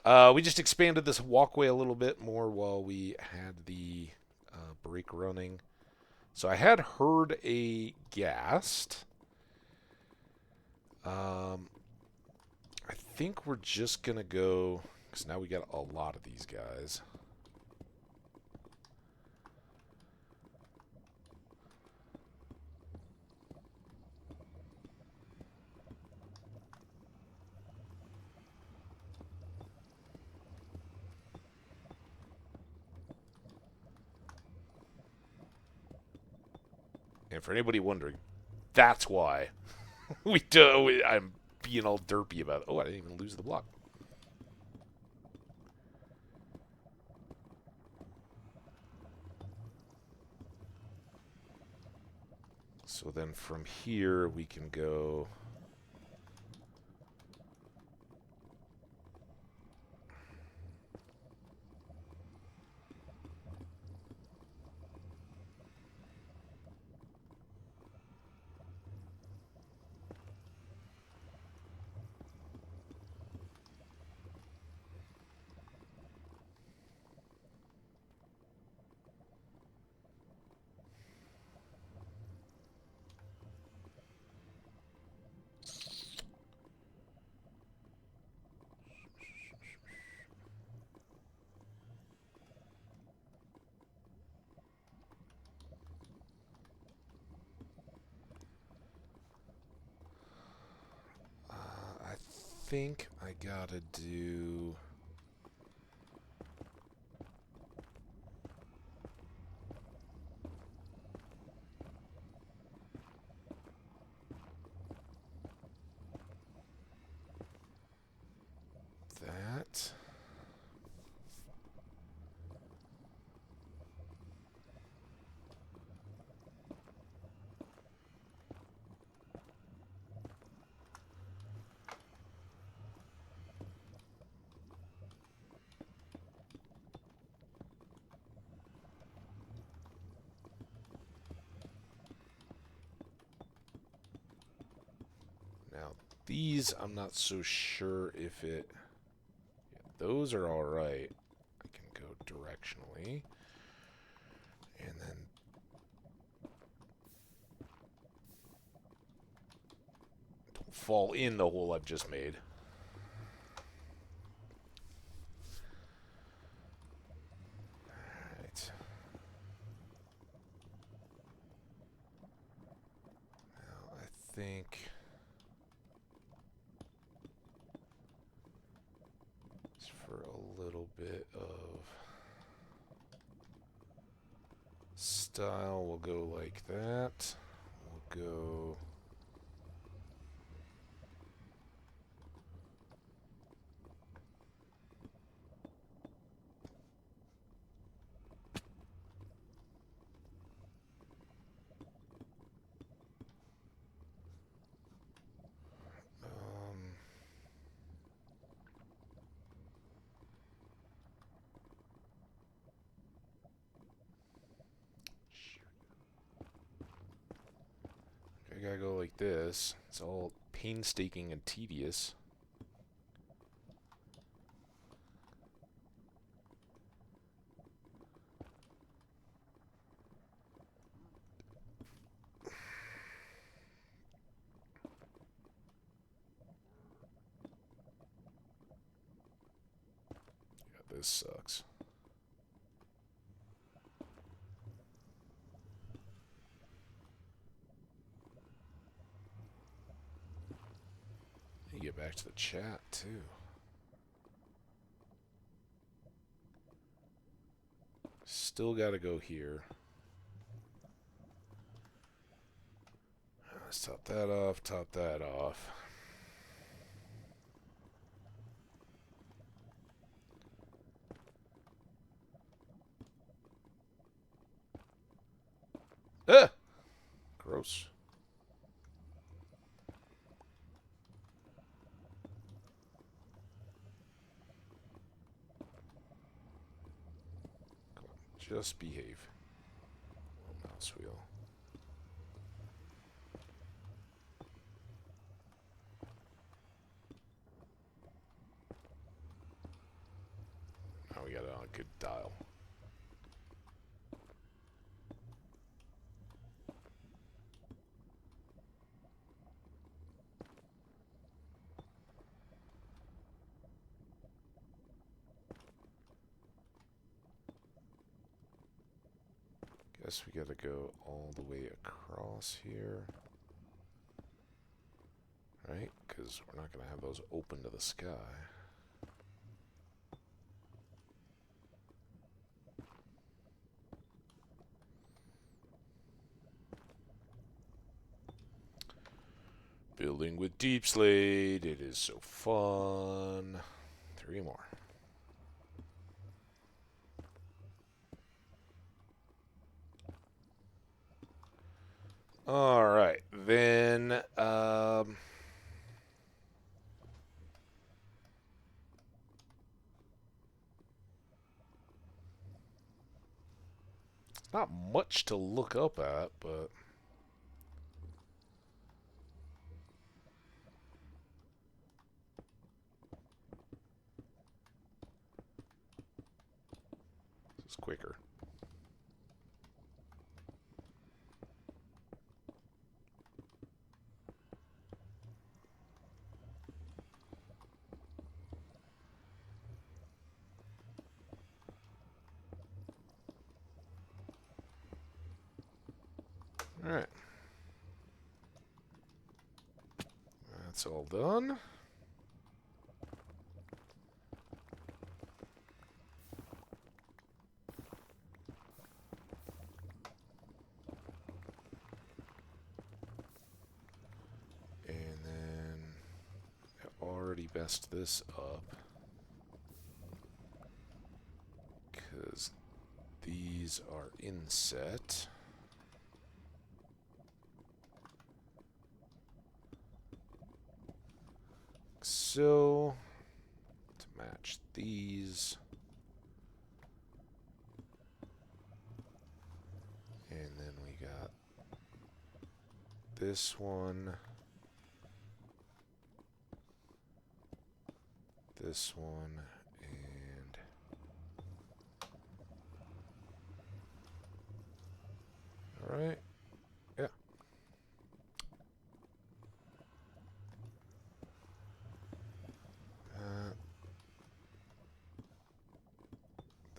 We just expanded this walkway a little bit more while we had the break running. So I had heard a ghast. I think we're just going to go, because now we got a lot of these guys. And for anybody wondering, that's why I'm being all derpy about it. Oh, I didn't even lose the block. So then from here we can go. I think I gotta do. These, I'm not so sure if it... Yeah, those are alright. I can go directionally. And then... Don't fall in the hole I've just made. Alright. Now, I think... for a little bit of style, we'll go like that. We'll go I gotta go like this. It's all painstaking and tedious. Yeah, this sucks. You get back to the chat, too. Still gotta go here. Let's top that off, top that off. Ah! Gross. Come on, just behave. Little mouse wheel. Now we got it on a good dial. Guess we gotta go all the way across here. Right? Because we're not gonna have those open to the sky. Building with deep slate. It is so fun. 3 more. All right, then not much to look up at, but this is quicker. All right. That's all done. And then I already messed this up because these are inset. So, to match these, and then we got this one, this one, and all right, yeah.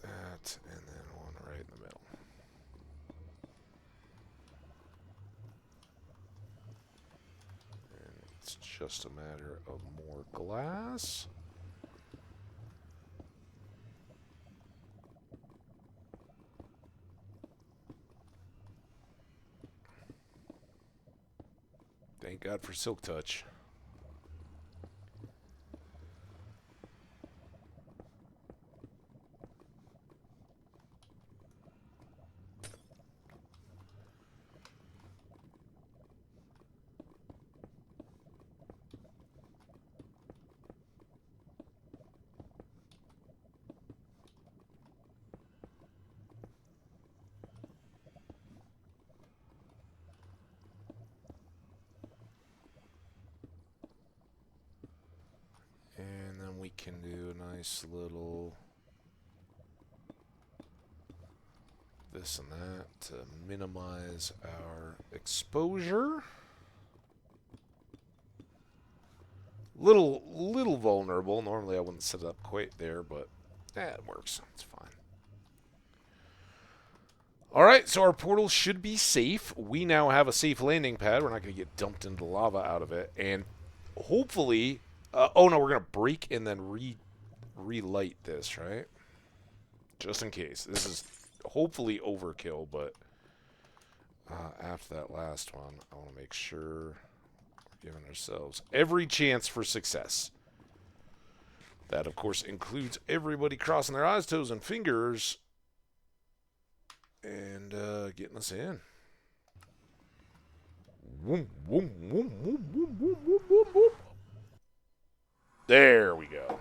That, and then one right in the middle. And it's just a matter of more glass. Thank God for Silk Touch. And then we can do a nice little this and that to minimize our exposure. Little vulnerable. Normally I wouldn't set it up quite there, but it works. It's fine. All right, so our portal should be safe. We now have a safe landing pad. We're not going to get dumped into lava out of it, and hopefully, oh no, we're going to break and then relight this, right? Just in case. This is hopefully overkill, but after that last one, I want to make sure we're giving ourselves every chance for success. That, of course, includes everybody crossing their eyes, toes, and fingers and getting us in. There we go.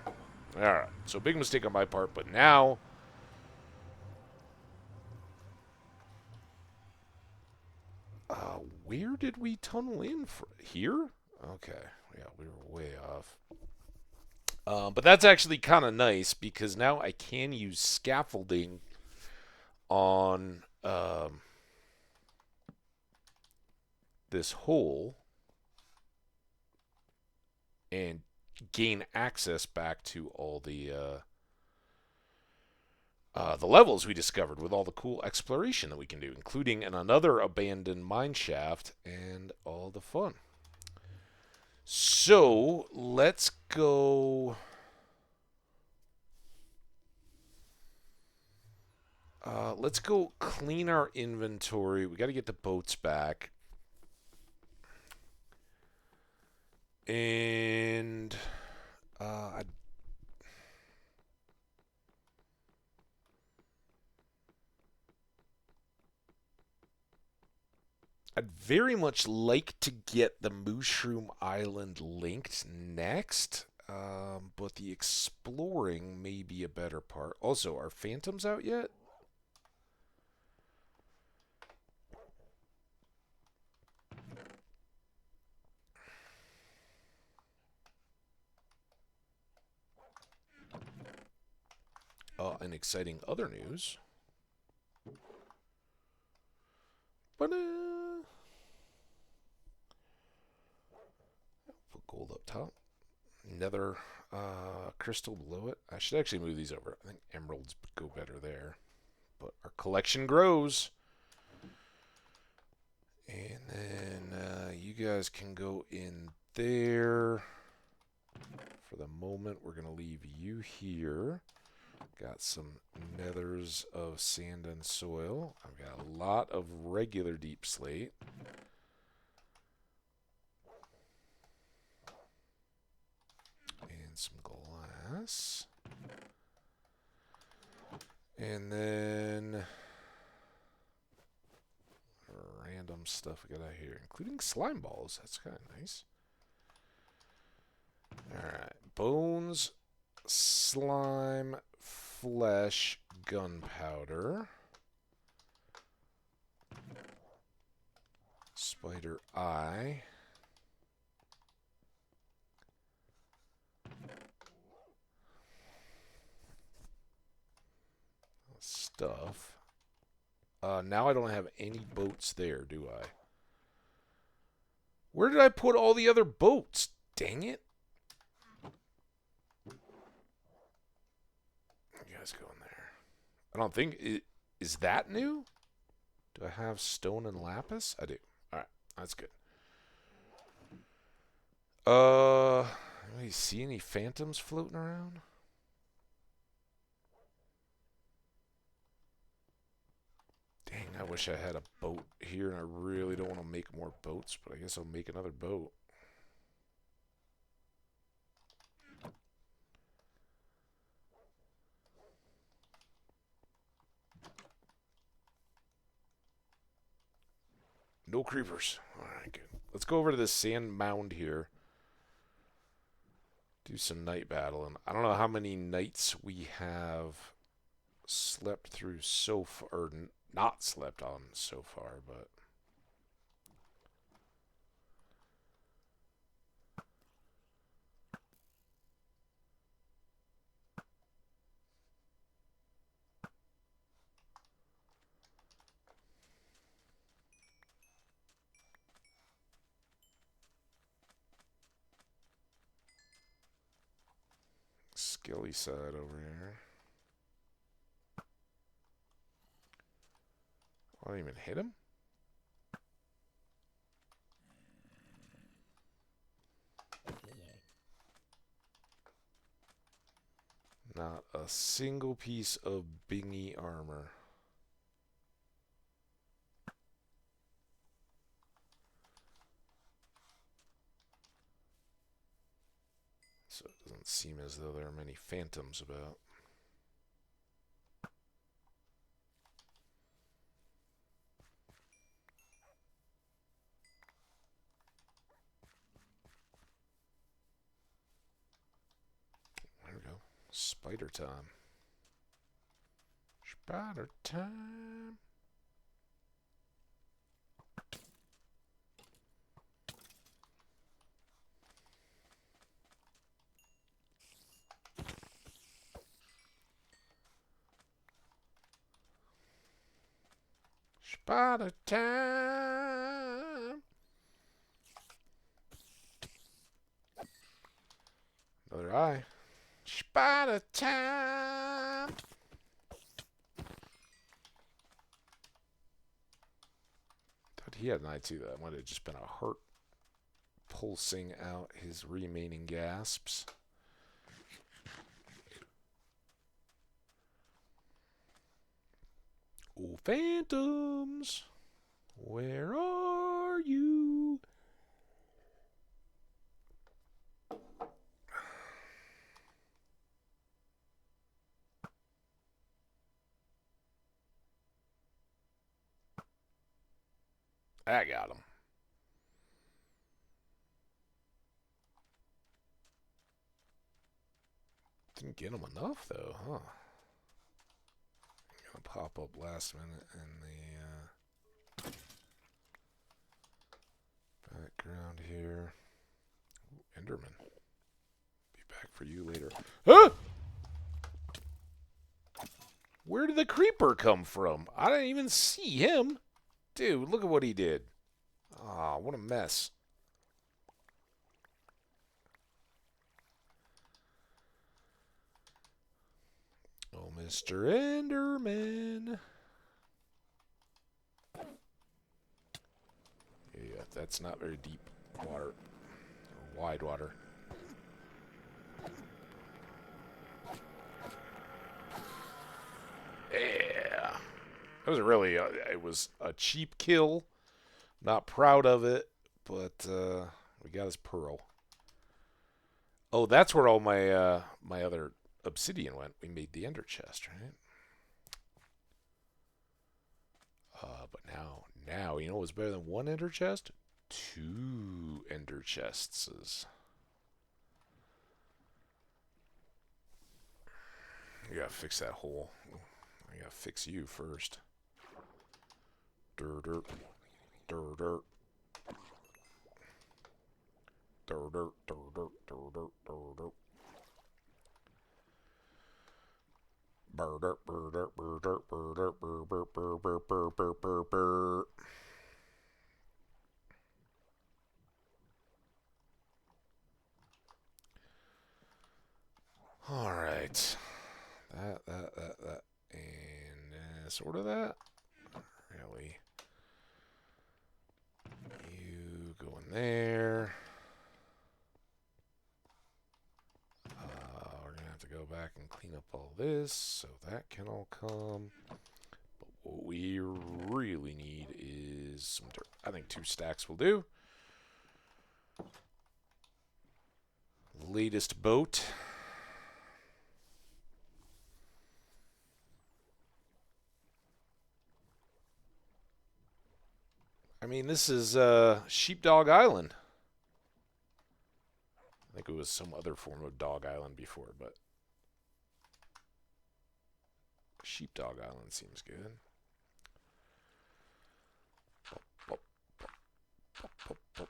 All right. So big mistake on my part, but now where did we tunnel in? Here? Okay. Yeah, we were way off. But that's actually kind of nice because now I can use scaffolding on this hole and gain access back to all the levels we discovered with all the cool exploration that we can do, including another abandoned mine shaft and all the fun. So let's go. Let's go clean our inventory. We got to get the boats back. And I'd very much like to get the Mushroom Island linked next, but the exploring may be a better part. Also, are Phantoms out yet? And exciting other news. Put gold up top. Nether crystal below it. I should actually move these over. I think emeralds go better there. But our collection grows. And then you guys can go in there. For the moment, we're going to leave you here. Got some nethers of sand and soil. I've got a lot of regular deep slate. And some glass. And then random stuff we got out here, including slime balls. That's kind of nice. Alright. Bones, slime, flesh, gunpowder, spider eye, stuff. Now I don't have any boats there, do I? Where did I put all the other boats? Dang it. You guys go in there. I don't think... Is that new? Do I have stone and lapis? I do. Alright, that's good. Do you see any phantoms floating around? Dang, I wish I had a boat here, and I really don't want to make more boats, but I guess I'll make another boat. No creepers. Alright, good. Let's go over to this sand mound here. Do some night battling. I don't know how many nights we have slept through so far, or not slept on so far, but... Skilly side over here. I don't even hit him. Not a single piece of bingy armor. So it doesn't seem as though there are many phantoms about. There we go. Spider time. Spider time. Spider time. Another eye. Spider time. Thought he had an eye too. That might have just been a heart pulsing out his remaining gasps. Oh, phantoms, where are you? I got him. Didn't get him enough though, huh? Gonna pop up last minute in the background here. Ooh, Enderman. Be back for you later. Huh? Where did the creeper come from? I didn't even see him. Dude, look at what he did. Ah, what a mess. Oh, Mr. Enderman. Yeah, that's not very deep water. Or wide water. Yeah. That was really, it was a cheap kill. Not proud of it, but we got his pearl. Oh, that's where all my my other obsidian went. We made the ender chest, right? But now, you know what's better than one ender chest? 2 ender chests. I gotta fix that hole. I gotta fix you first. Dirt, dirt, dirt, dirt. Dirt, dirt, dirt, dirt, dirt, dirt, dirt, dirt. Burr, dirt, burr, dirt, burr, dirt, burr, Burr, burr, burr, burr, burr, burr, burr. All right. That. And sort of that. Really. You go in there. We're going to have to go back and clean up all this, so that can all come. But what we really need is some dirt. I think 2 stacks will do. Latest boat. I mean, this is Sheepdog Island. I think it was some other form of Dog Island before, but Sheepdog Island seems good. Pop, pop, pop, pop.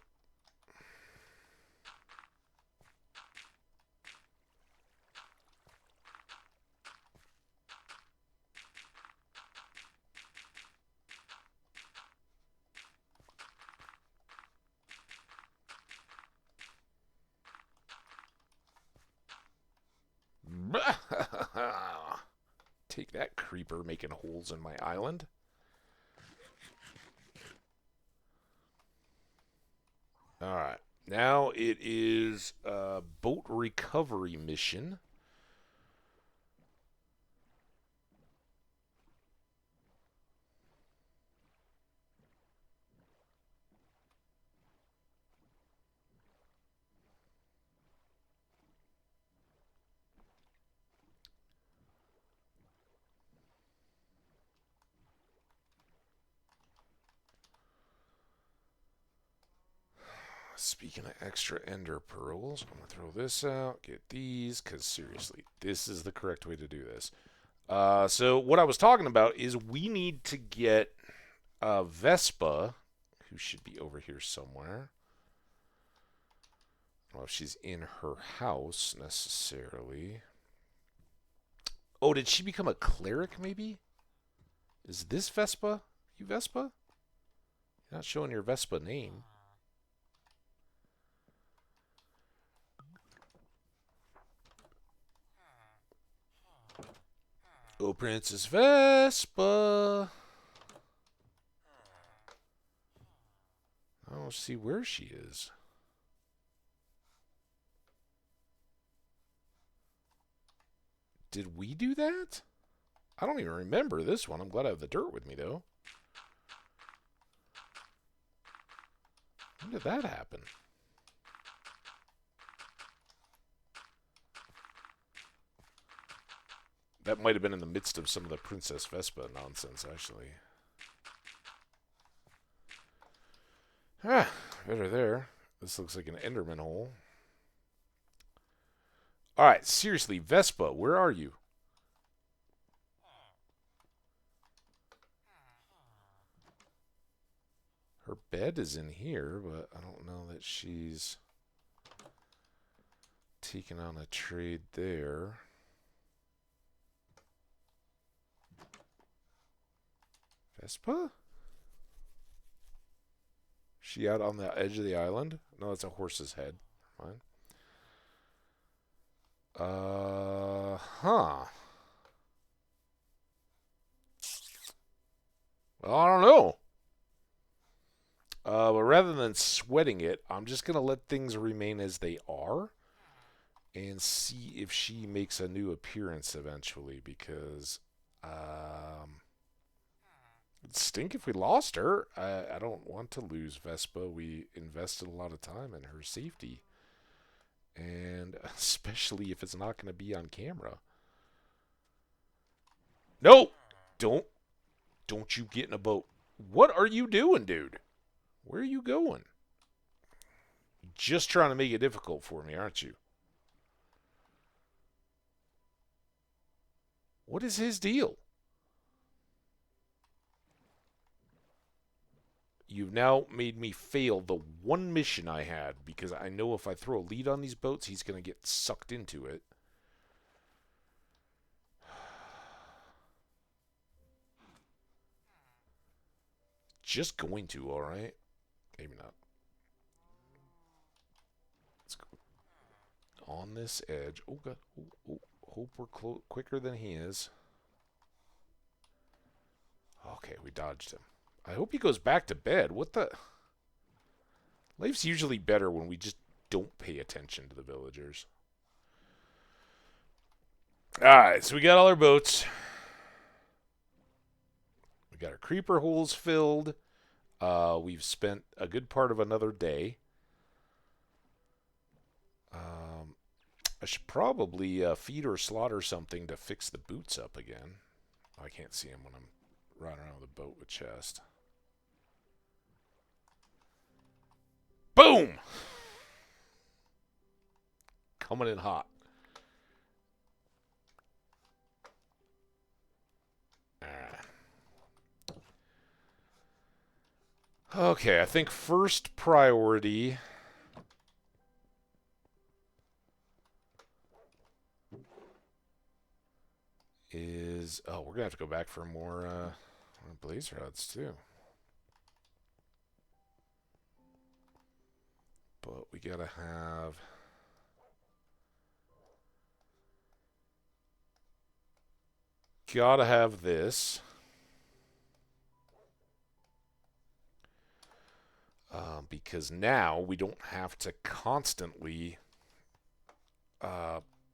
Take that, creeper making holes in my island. Alright. Now it is a boat recovery mission. Speaking of extra ender pearls, I'm going to throw this out, get these, because seriously, this is the correct way to do this. So what I was talking about is we need to get Vespa, who should be over here somewhere. I don't know if she's in her house necessarily. Oh, did she become a cleric maybe? Is this Vespa? You Vespa? You're not showing your Vespa name. Oh, Princess Vespa. I don't see where she is. Did we do that? I don't even remember this one. I'm glad I have the dirt with me, though. When did that happen? That might have been in the midst of some of the Princess Vespa nonsense, actually. Ah, better there. This looks like an Enderman hole. Alright, seriously, Vespa, where are you? Her bed is in here, but I don't know that she's taking on a trade there. Vespa? She out on the edge of the island? No, that's a horse's head. Fine. Huh. Well, I don't know. But rather than sweating it, I'm just going to let things remain as they are and see if she makes a new appearance eventually, because it'd stink if we lost her. I don't want to lose Vespa. We invested a lot of time in her safety, and especially if it's not going to be on camera. No! Don't you get in a boat. What are you doing, dude? Where are you going? Just trying to make it difficult for me, aren't you? What is his deal? You've now made me fail the one mission I had, because I know if I throw a lead on these boats, he's going to get sucked into it. just going to, all right? Maybe not. Let's go on this edge. Oh, God. Oh, hope we're quicker than he is. Okay, we dodged him. I hope he goes back to bed. What the? Life's usually better when we just don't pay attention to the villagers. Alright, so we got all our boats. We got our creeper holes filled. We've spent a good part of another day. I should probably feed or slaughter something to fix the boots up again. Oh, I can't see him when I'm riding around with a boat with chest. Boom! Coming in hot. Okay, I think first priority is... Oh, we're going to have to go back for more blaze rods, too. But we got to have... Gotta have this. Because now we don't have to constantly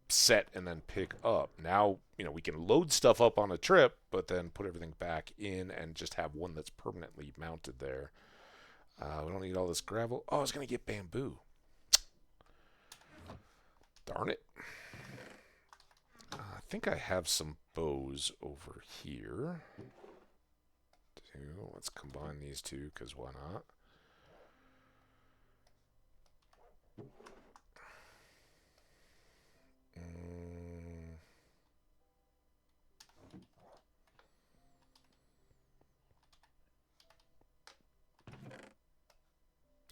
set and then pick up. Now, you know, we can load stuff up on a trip, but then put everything back in and just have one that's permanently mounted there. We don't need all this gravel. Oh, I was going to get bamboo. Darn it. I think I have some bows over here. Let's combine these two, because why not?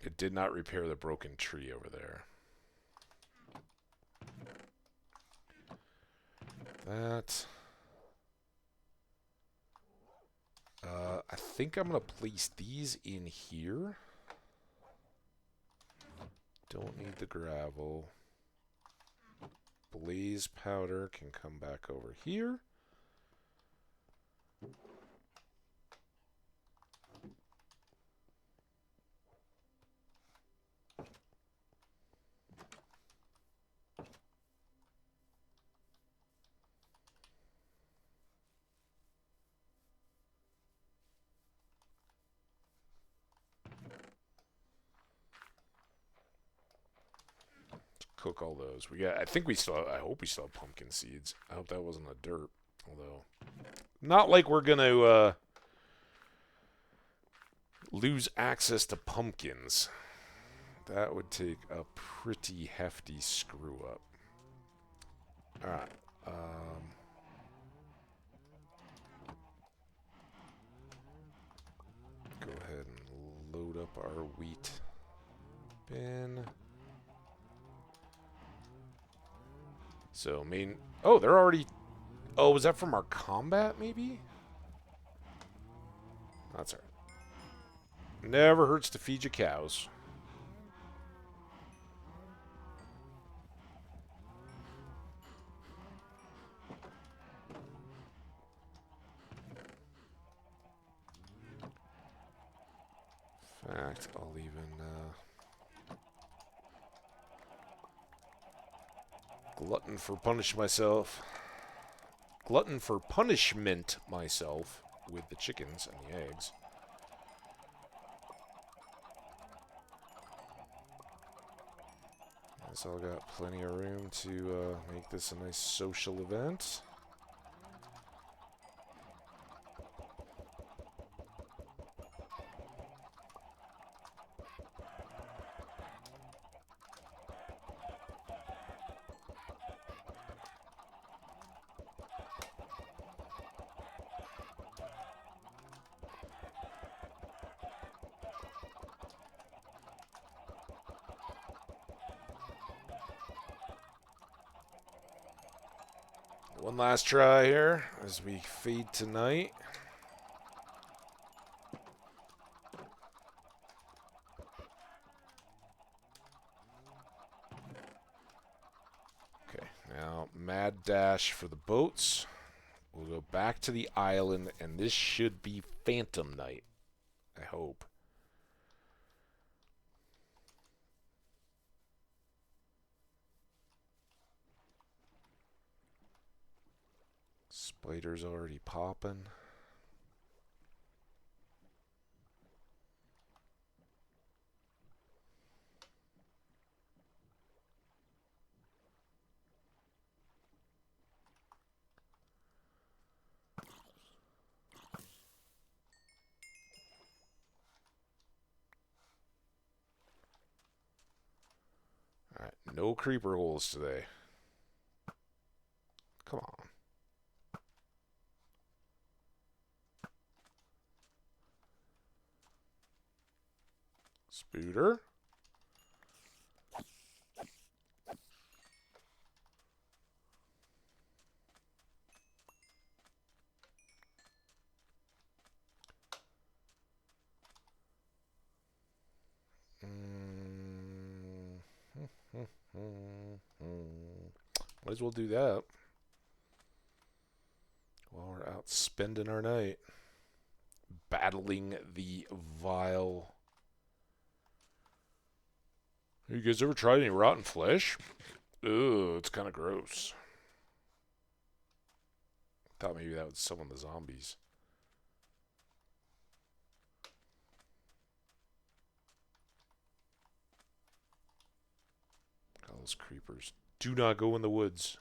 It did not repair the broken tree over there. That. I think I'm going to place these in here. Don't need the gravel. Blaze powder can come back over here. Cook all those. We got. I think we still. I hope we still have pumpkin seeds. I hope that wasn't a dirt. Although, not like we're gonna lose access to pumpkins. That would take a pretty hefty screw up. All right. Go ahead and load up our wheat bin. So, main... Oh, they're already... Oh, was that from our combat, maybe? That's all right. Never hurts to feed your cows. In fact, I'll even... Glutton for punishment myself with the chickens and the eggs. Guess I'll got plenty of room to make this a nice social event. One last try here as we feed tonight. Now, mad dash for the boats. We'll go back to the island, and this should be Phantom Night. I hope. Spider's already popping. Alright, no creeper holes today. Come on. Spooter. Might as well do that while we're out spending our night battling the vile. You guys ever tried any rotten flesh? Ugh, it's kind of gross. Thought maybe that would summon the zombies. All those creepers. Do not go in the woods.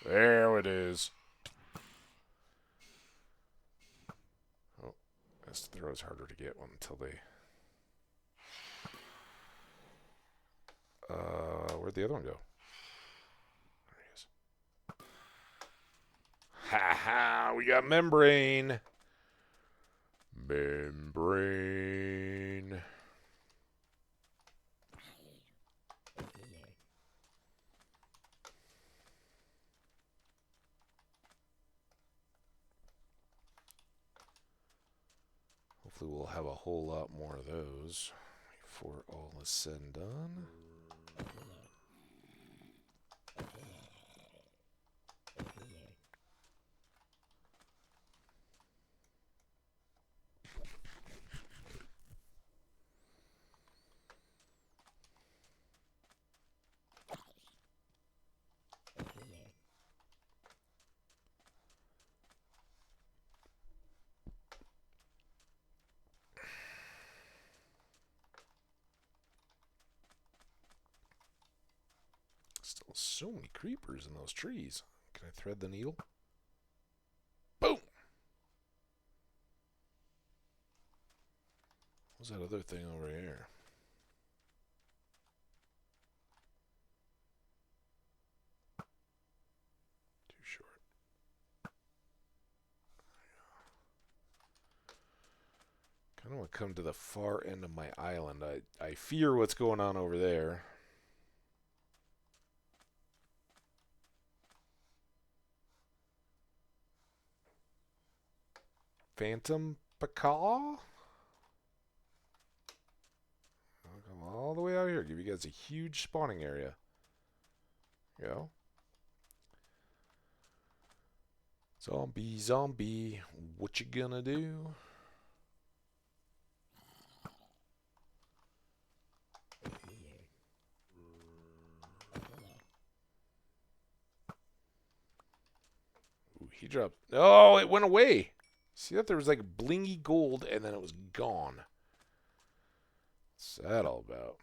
There it is. Oh, this throw is harder to get one until they... where'd the other one go? There he is. Ha ha! We got membrane. Membrane. Hopefully we'll have a whole lot more of those before all is said and done. Still so many creepers in those trees. Can I thread the needle? Boom! What's that other thing over here? Too short. Kind of want to come to the far end of my island. I fear what's going on over there. Phantom Pacaw? I'll come all the way out here. Give you guys a huge spawning area. Go. Zombie, zombie. What you gonna do? Ooh, he dropped. Oh, it went away. See that? There was like blingy gold and then it was gone. What's that all about?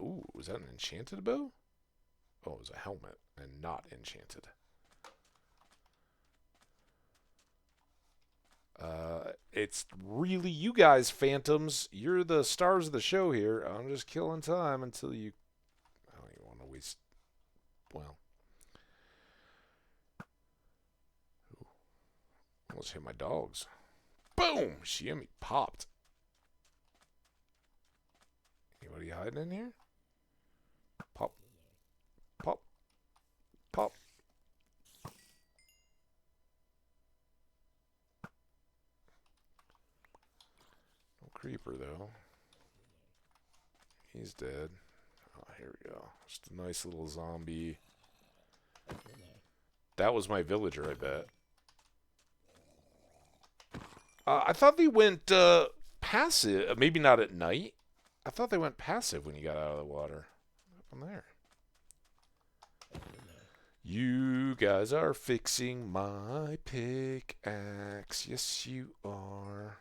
Ooh, was that an enchanted bow? Oh, it was a helmet and not enchanted. It's really you guys, Phantoms. You're the stars of the show here. I'm just killing time until you... I don't even want to waste... Well... Ooh. Almost hit my dogs. Boom! Shimmy popped. Are you hiding in here? Pop. Pop. Pop. No creeper, though. He's dead. Oh, here we go. Just a nice little zombie. That was my villager, I bet. I thought they went passive. Maybe not at night. I thought they went passive when you got out of the water. What happened there? You guys are fixing my pickaxe. Yes, you are.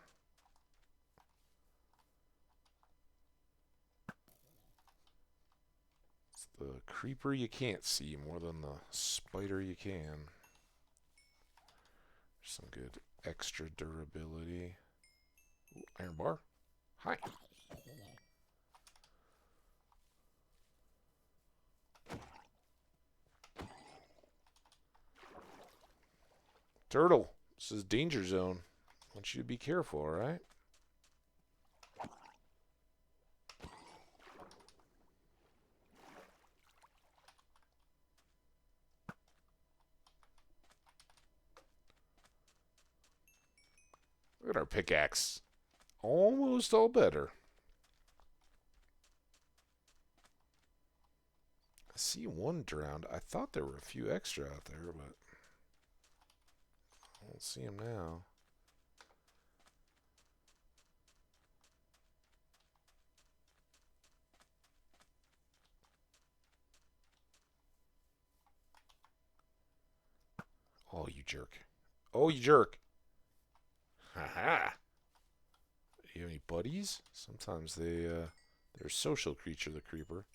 It's the creeper you can't see more than the spider you can. Some good extra durability. Ooh, iron bar. Hi. Turtle, this is danger zone. I want you to be careful, alright? Look at our pickaxe. Almost all better. I see one drowned. I thought there were a few extra out there, but I don't see them now. Oh, you jerk. Oh, you jerk. Haha. Do you have any buddies? Sometimes they're a social creature, the creeper.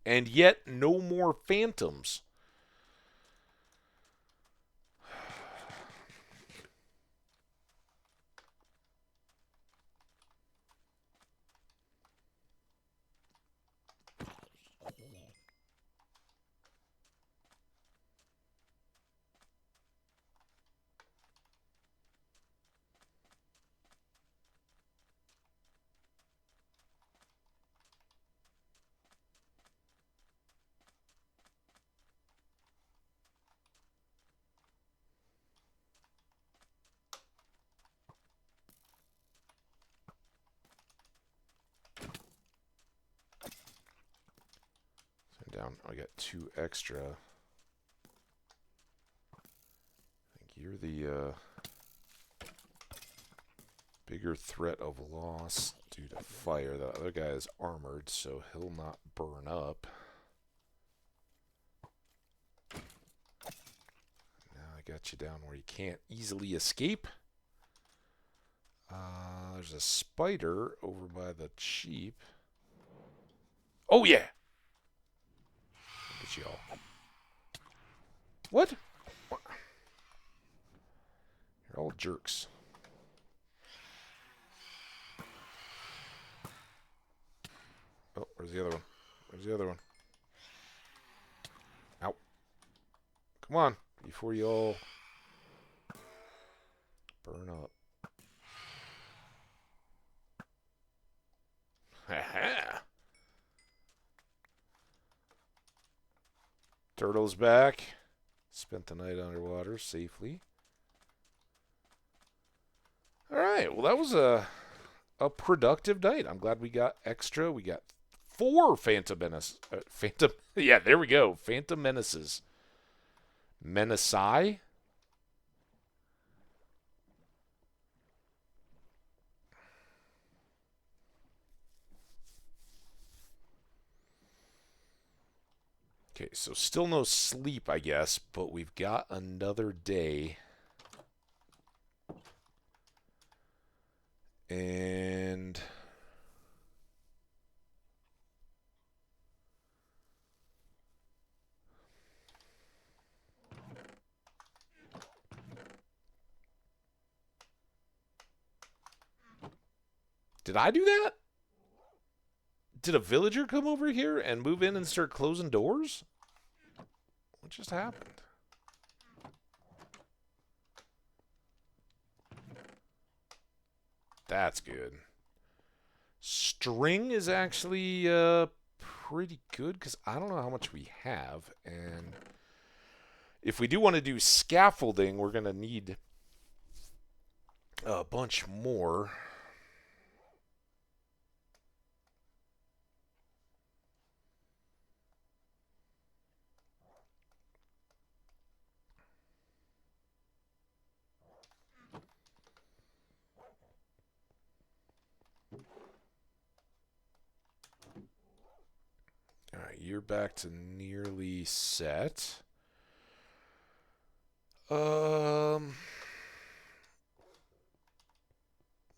And yet, no more phantoms. Down. I got 2 extra. I think you're the bigger threat of loss due to fire. The other guy is armored, so he'll not burn up. Now I got you down where you can't easily escape. There's a spider over by the sheep. Oh, yeah! Look at y'all. What? You're all jerks. Oh, where's the other one? Where's the other one? Ow. Come on, before you all burn up. Ha-ha! Turtle's back. Spent the night underwater safely. Alright, well that was a productive night. I'm glad we got extra. We got 4 Phantom Menace. Yeah, there we go. Phantom Menaces. Menacai? Okay, so still no sleep, I guess, but we've got another day. And did I do that? Did a villager come over here and move in and start closing doors? What just happened? That's good. String is actually pretty good because I don't know how much we have. And if we do want to do scaffolding, we're going to need a bunch more. All right, you're back to nearly set.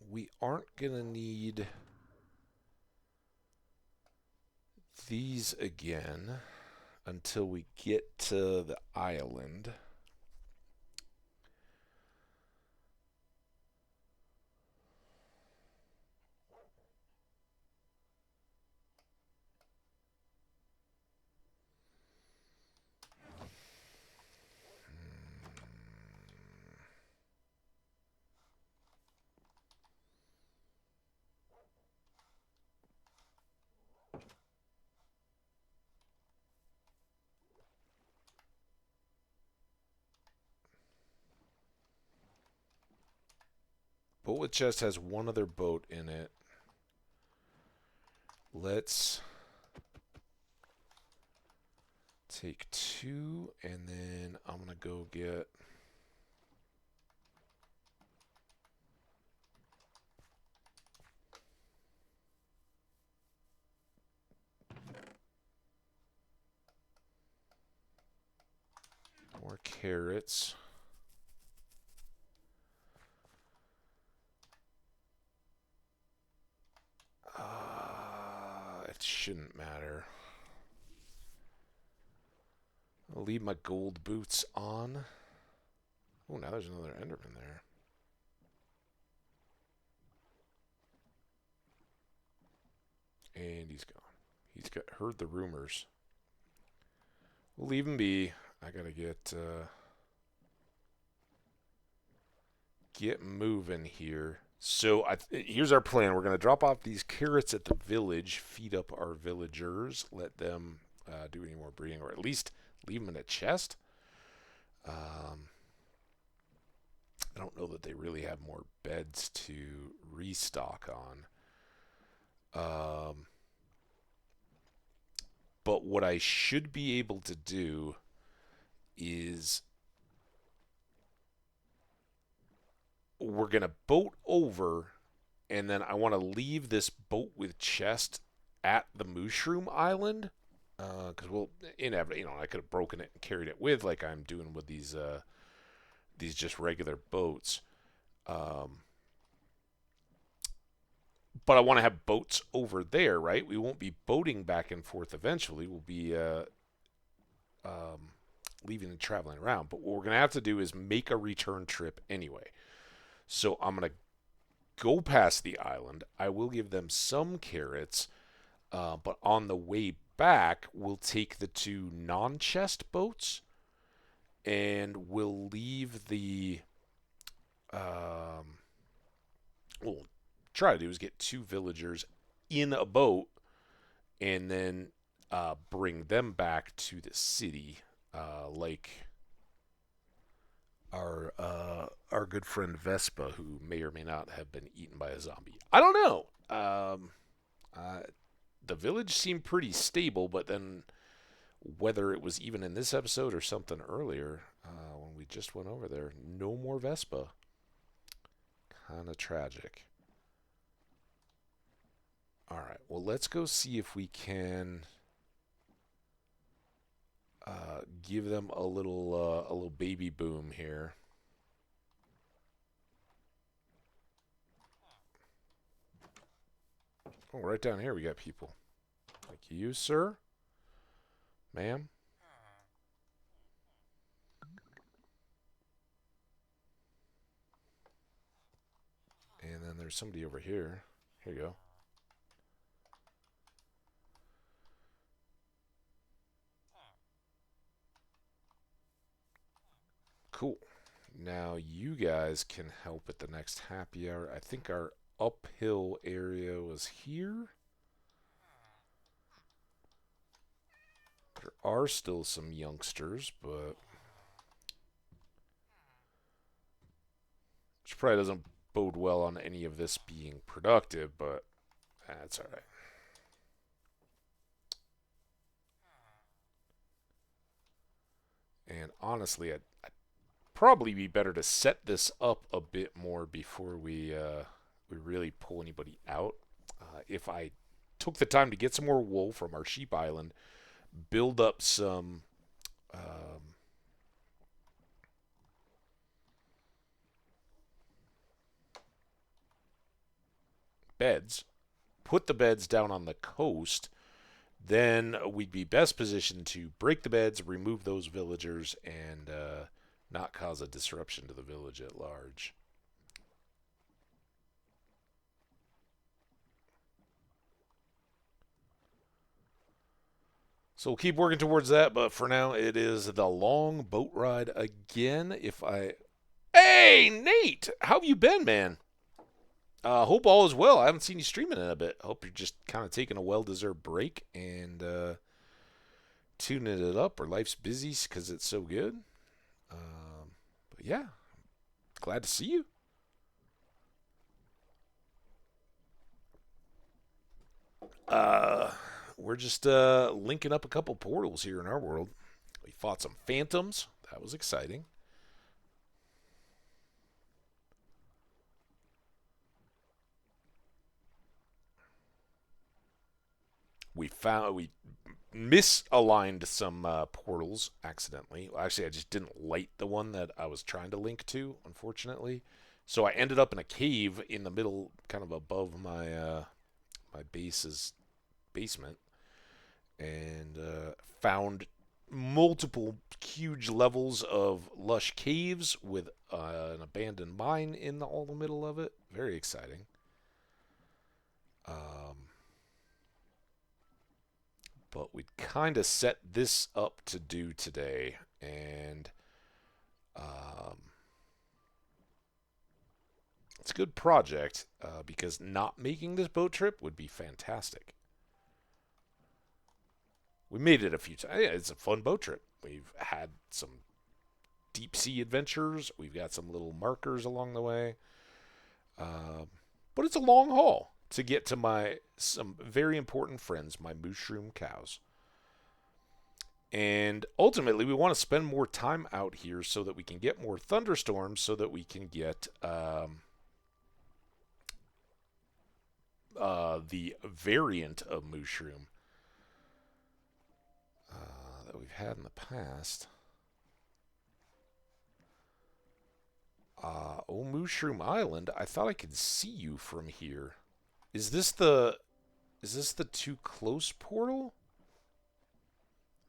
We aren't gonna need these again until we get to the island. Boat with chest has one other boat in it. Let's take 2, and then I'm going to go get... more carrots. It shouldn't matter. I'll leave my gold boots on. Oh, now there's another Enderman there. And he's gone. He's heard the rumors. We'll leave him be. I gotta get moving here. So here's our plan. We're gonna drop off these carrots at the village, feed up our villagers, let them do any more breeding, or at least leave them in a chest. I don't know that they really have more beds to restock on. But what I should be able to do is we're going to boat over, and then I want to leave this boat with chest at the Mushroom Island. Because we'll inevitably, I could have broken it and carried it with, like I'm doing with these just regular boats. But I want to have boats over there, right? We won't be boating back and forth eventually. We'll be leaving and traveling around. But what we're going to have to do is make a return trip anyway. So I'm going to go past the island. I will give them some carrots. But on the way back, we'll take the 2 non-chest boats. And we'll leave the... we'll try to do is get 2 villagers in a boat and then bring them back to the city, like our good friend Vespa, who may or may not have been eaten by a zombie. I don't know. The village seemed pretty stable, but then whether it was even in this episode or something earlier, when we just went over there, no more Vespa. Kind of tragic. All right. Well, let's go see if we can give them a little baby boom here. Oh, right down here we got people. Like you, sir, ma'am. And then there's somebody over here. Here you go. Cool. Now you guys can help at the next happy hour. I think our uphill area was here. There are still some youngsters, but which probably doesn't bode well on any of this being productive, but that's all right. And honestly, I'd probably be better to set this up a bit more before we really pull anybody out. If I took the time to get some more wool from our sheep island, build up some beds, put the beds down on the coast, then we'd be best positioned to break the beds, remove those villagers, and not cause a disruption to the village at large. So we'll keep working towards that, but for now it is the long boat ride again. Hey, Nate! How have you been, man? Hope all is well. I haven't seen you streaming in a bit. Hope you're just kind of taking a well-deserved break and tuning it up, or life's busy because it's so good. But yeah, glad to see you. Uh, we're just linking up a couple portals here in our world. We fought some phantoms. That was exciting. We misaligned some portals accidentally. Well, actually, I just didn't light the one that I was trying to link to, unfortunately. So I ended up in a cave in the middle, kind of above my base's basement, and found multiple huge levels of lush caves with an abandoned mine in all the middle of it. Very exciting. Um, but we'd kind of set this up to do today, and it's a good project because not making this boat trip would be fantastic. We made it a few times. It's a fun boat trip. We've had some deep sea adventures. We've got some little markers along the way. But it's a long haul to get to some very important friends, my mushroom cows. And ultimately, we want to spend more time out here so that we can get more thunderstorms, so that we can get the variant of mushroom that we've had in the past. Mushroom Island. I thought I could see you from here. Is this the too close portal?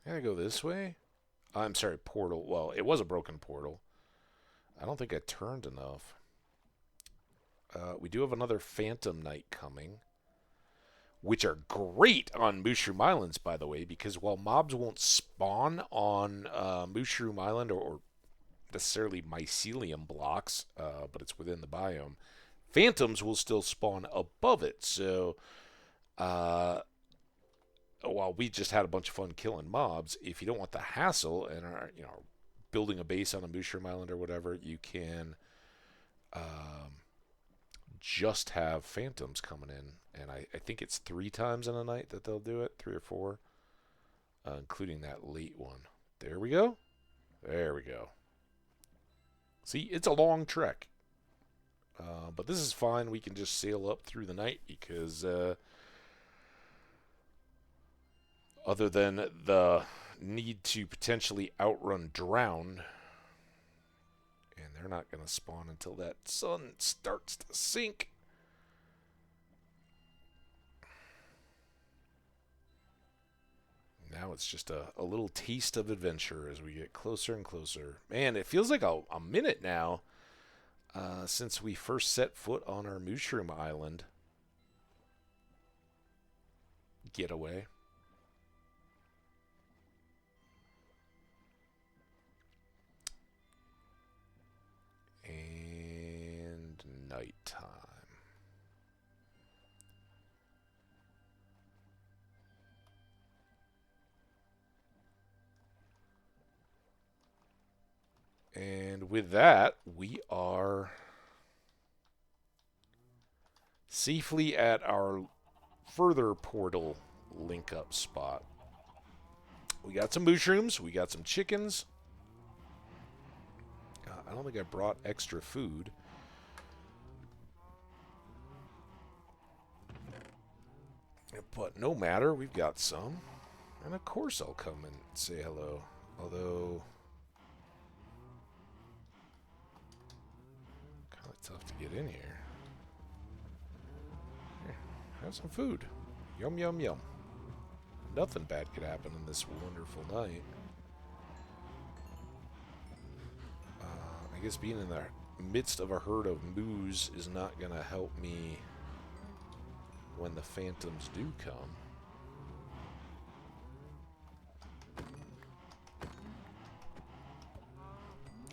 I gotta go this way. I'm sorry, portal. Well, it was a broken portal. I don't think I turned enough. We do have another Phantom Night coming, which are great on Mushroom Islands, by the way, because while mobs won't spawn on Mushroom Island or necessarily mycelium blocks, but it's within the biome, phantoms will still spawn above it. So, while we just had a bunch of fun killing mobs, if you don't want the hassle and are building a base on a Mushroom Island or whatever, you can just have phantoms coming in, and I think it's 3 times in a night that they'll do it, 3 or 4, including that late one. There we go. There we go. See, it's a long trek, but this is fine. We can just sail up through the night because other than the need to potentially outrun drown, and they're not going to spawn until that sun starts to sink. Now it's just a little taste of adventure as we get closer and closer. Man, it feels like a minute now since we first set foot on our Mushroom Island getaway. nighttime. And with that, we are safely at our further portal link up spot. We got some mushrooms, we got some chickens. I don't think I brought extra food. But no matter, we've got some. And of course I'll come and say hello. Although, kind of tough to get in here. Here, have some food. Yum, yum, yum. Nothing bad could happen in this wonderful night. I guess being in the midst of a herd of moose is not going to help me when the phantoms do come.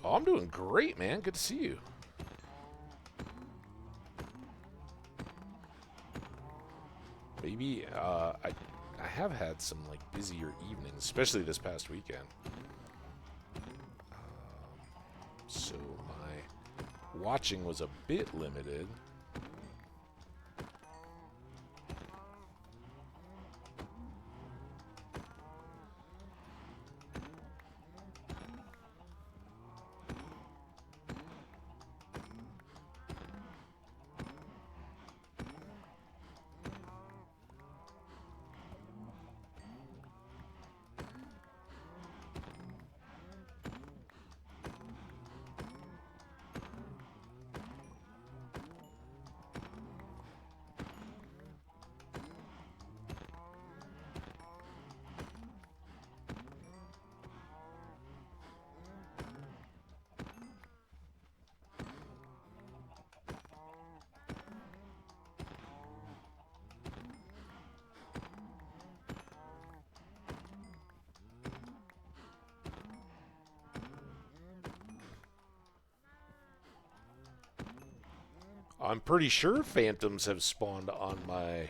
Oh, I'm doing great, man. Good to see you. Maybe, I have had some, like, busier evenings, especially this past weekend. So my watching was a bit limited. I'm pretty sure phantoms have spawned on my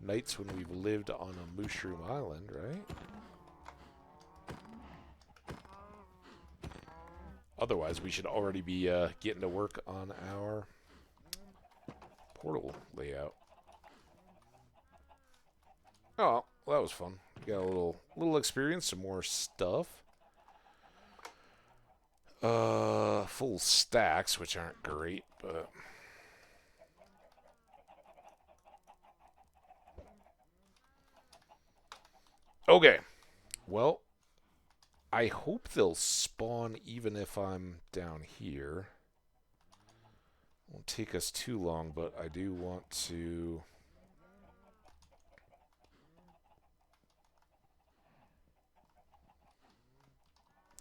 nights when we've lived on a mushroom island, right? Otherwise, we should already be getting to work on our portal layout. Oh, well, that was fun. We got a little experience, some more stuff. Full stacks, which aren't great, but okay. Well, I hope they'll spawn even if I'm down here. Won't take us too long, but I do want to.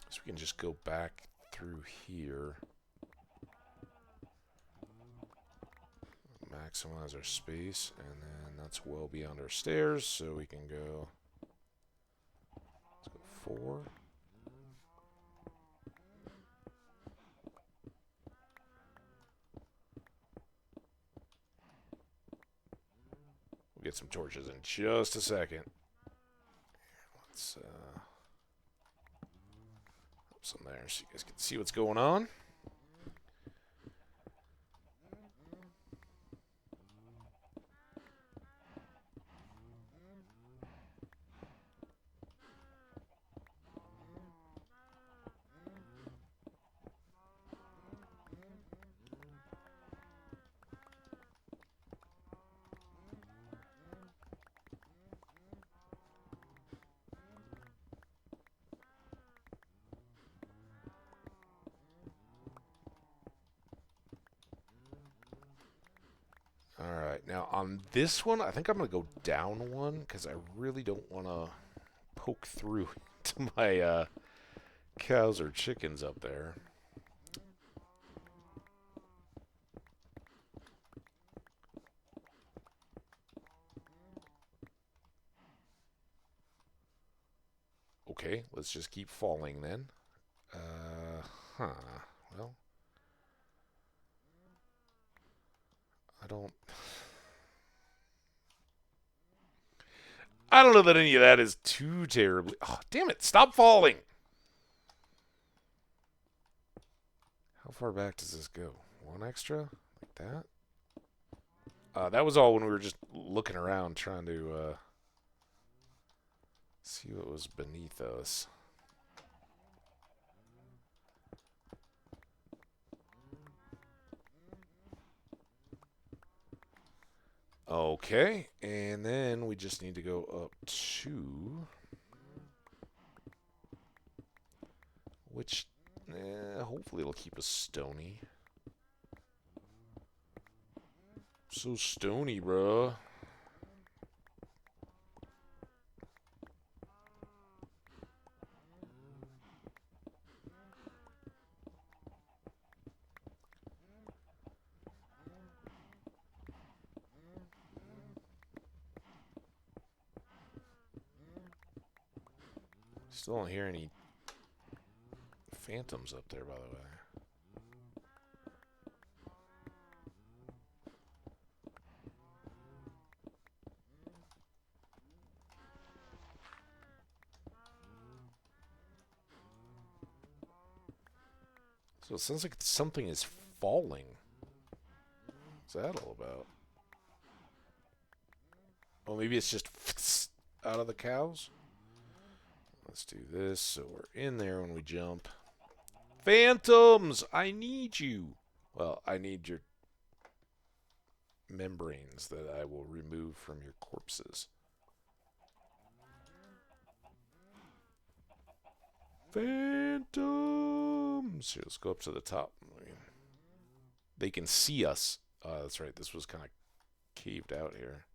So we can just go back through here. Maximize our space, and then that's well beyond our stairs, so we can go. Let's go 4. We'll get some torches in just a second. Let's put some there so you guys can see what's going on. Alright, now on this one, I think I'm going to go down one, because I really don't want to poke through to my cows or chickens up there. Okay, let's just keep falling then. Well. I don't... I don't know that any of that is too terribly... Oh, damn it. Stop falling. How far back does this go? One extra? Like that? That was all when we were just looking around trying to see what was beneath us. Okay, and then we just need to go up to... Which, hopefully it'll keep us stony. So stony, bruh. Still don't hear any phantoms up there, by the way. So it sounds like something is falling. What's that all about? Oh, maybe it's just out of the cows? Let's do this so we're in there when we jump. Phantoms! I need you. Well, I need your membranes that I will remove from your corpses. Phantoms! Here, let's go up to the top. They can see us. That's right. This was kind of caved out here.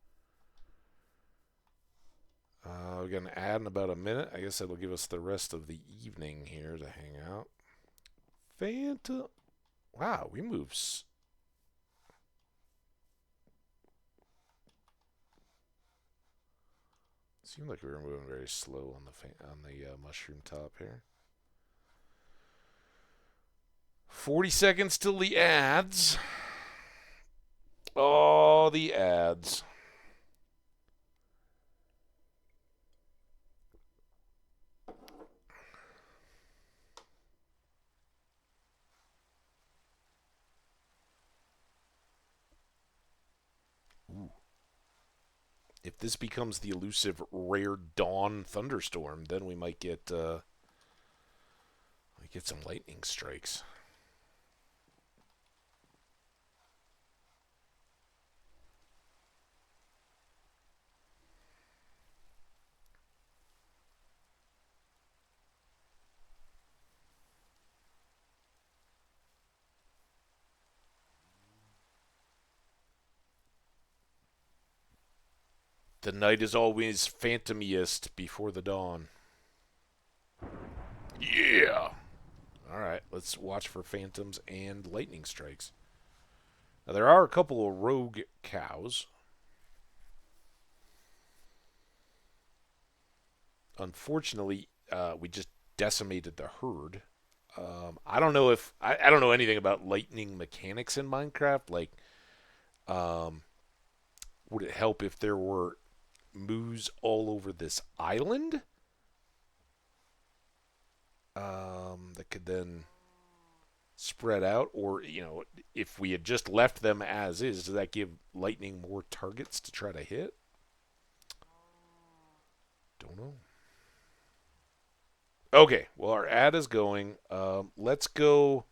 We're going to add in about a minute. I guess that'll give us the rest of the evening here to hang out. Phantom. Wow, we move. Seemed like we were moving very slow on the mushroom top here. 40 seconds till the ads. Oh, the ads. Ooh. If this becomes the elusive rare dawn thunderstorm, then we might get some lightning strikes. The night is always phantomiest before the dawn. Yeah! Alright, let's watch for phantoms and lightning strikes. Now, there are a couple of rogue cows. Unfortunately, we just decimated the herd. I don't know if... I don't know anything about lightning mechanics in Minecraft. Like, would it help if there were moose all over this island that could then spread out, or if we had just left them as is, does that give lightning more targets to try to hit? Don't know. Okay, well, our ad is going. Let's go.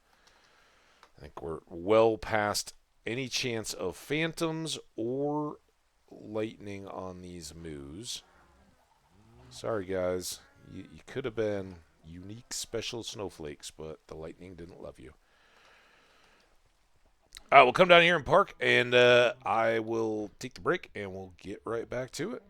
I think we're well past any chance of phantoms or lightning on these moos. Sorry, guys. You could have been unique special snowflakes, but the lightning didn't love you. We'll come down here and park, and I will take the break, and we'll get right back to it.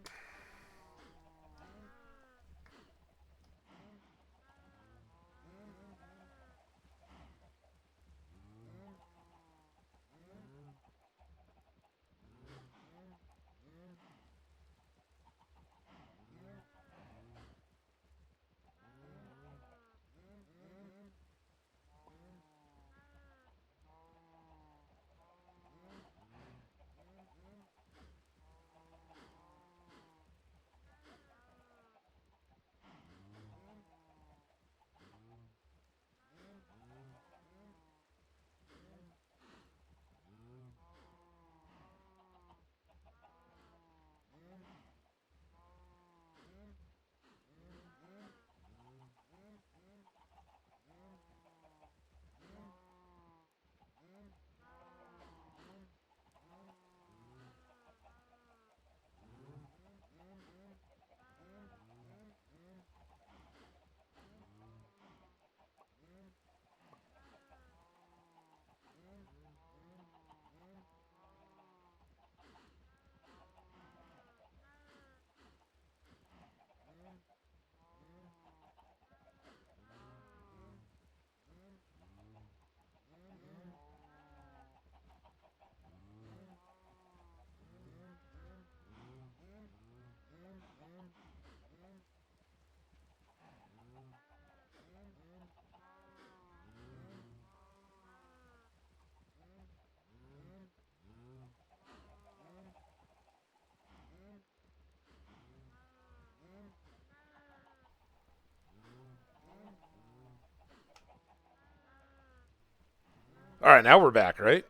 All right, now we're back, right?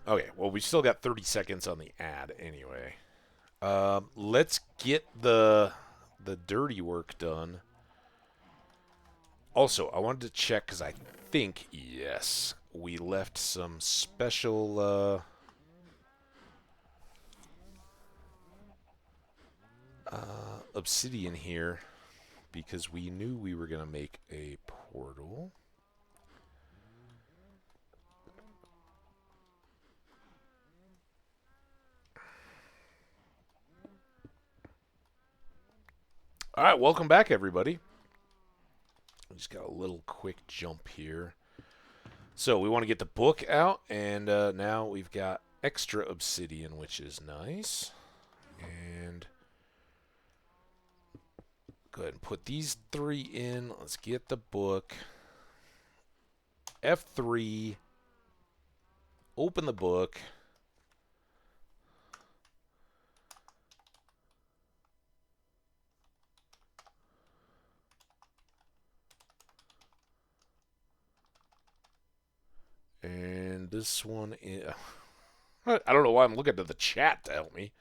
Okay, well, we still got 30 seconds on the ad anyway. Let's get the dirty work done. Also, I wanted to check because I think, yes, we left some special obsidian here because we knew we were going to make a portal. All right, welcome back, everybody. We just got a little quick jump here. So we want to get the book out, and now we've got extra obsidian, which is nice. And go ahead and put these 3 in. Let's get the book. F3. Open the book. And this one is... I don't know why I'm looking to the chat to help me.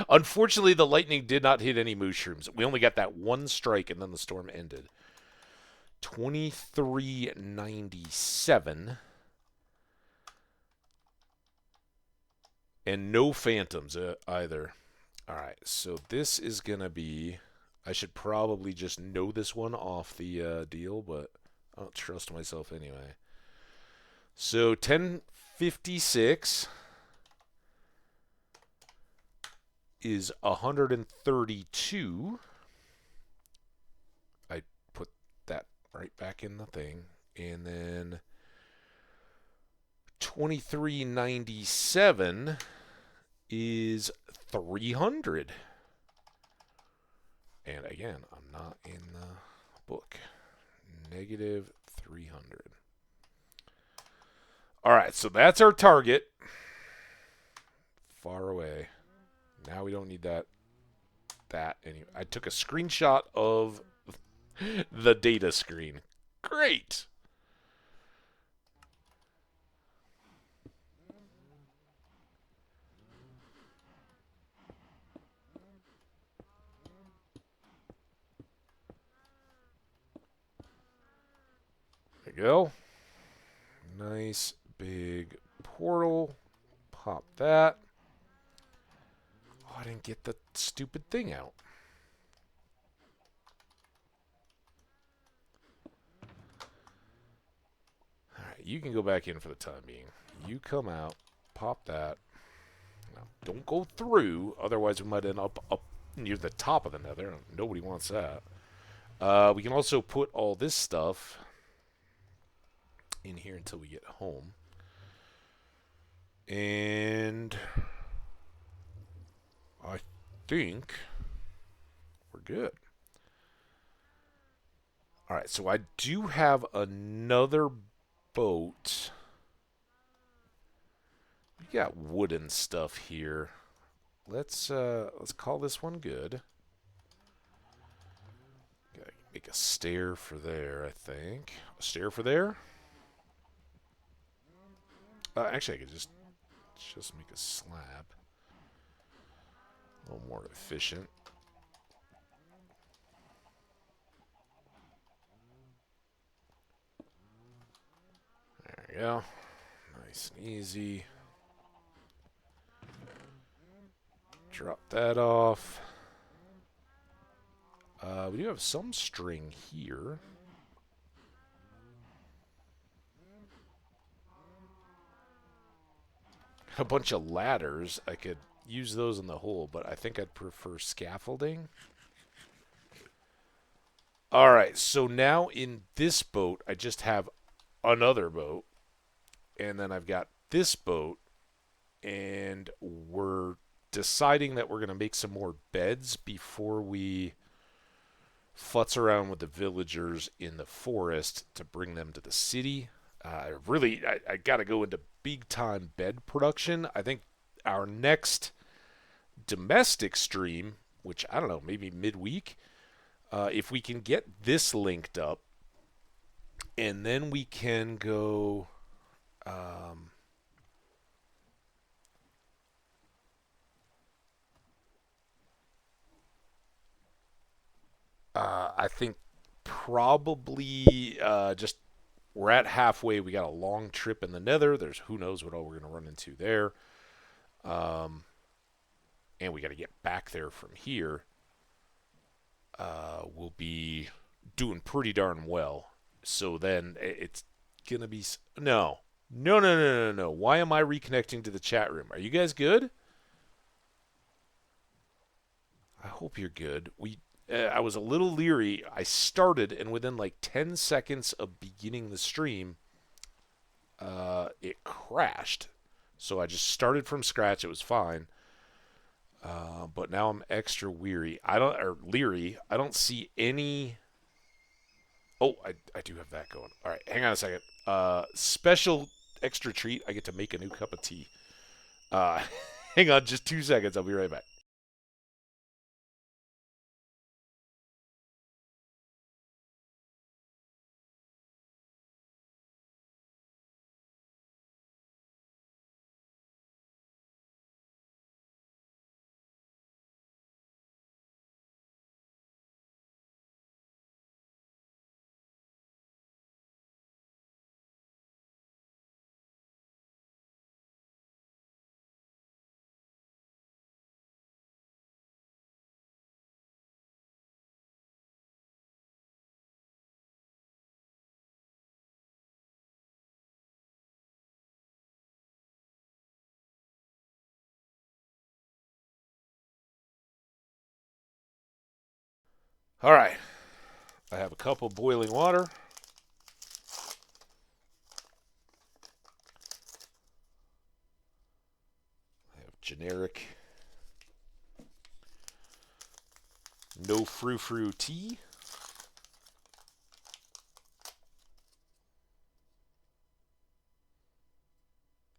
Unfortunately, the lightning did not hit any mushrooms. We only got that one strike, and then the storm ended. 2397. And no phantoms either. All right, so this is going to be... I should probably just know this one off the deal, but I don't trust myself anyway. So 1056 is 132. I put that right back in the thing. And then 2397 is 300. And again, I'm not in the book. Negative 300. All right, so that's our target. Far away. Now we don't need that anyway. I took a screenshot of the data screen. Great. There you go. Nice big portal. Pop that. Oh, I didn't get the stupid thing out. Alright, you can go back in for the time being. You come out. Pop that. Now, don't go through, otherwise we might end up near the top of the nether. Nobody wants that. We can also put all this stuff in here until we get home. And I think we're good. Alright, so I do have another boat. We got wooden stuff here. Let's call this one good. Gotta make a stair for there, I think. A stair for there? Actually, I could just make a slab. A little more efficient. There we go. Nice and easy. Drop that off. We do have some string here. A bunch of ladders. I could use those in the hole, but I think I'd prefer scaffolding. Alright, so now in this boat, I just have another boat. And then I've got this boat. And we're deciding that we're going to make some more beds before we futz around with the villagers in the forest to bring them to the city. I got to go into big time bed production. I think our next domestic stream, which I don't know, maybe midweek, if we can get this linked up, and then we can go. Um, I think probably just we're at halfway. We got a long trip in the Nether. There's who knows what all we're going to run into there. Um, and we got to get back there from here. We'll be doing pretty darn well. So then it's going to be. No. No, no, no, no, no. Why am I reconnecting to the chat room? Are you guys good? I hope you're good. I was a little leery. I started, and within like 10 seconds of beginning the stream, it crashed. So I just started from scratch. It was fine. But now I'm extra weary. Leery. I don't see any. Oh, I do have that going. All right, hang on a second. Special extra treat. I get to make a new cup of tea. Uh, hang on, just 2 seconds. I'll be right back. All right. I have a cup of boiling water. I have generic no frou-frou tea.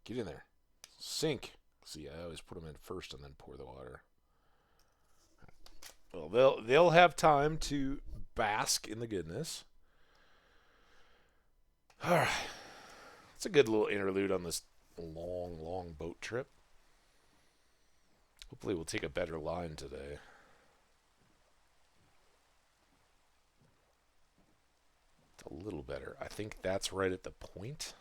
Get in there. Sink. See, I always put them in first and then pour the water. Well, they'll have time to bask in the goodness. All right. It's a good little interlude on this long, long boat trip. Hopefully we'll take a better line today. It's a little better. I think that's right at the point.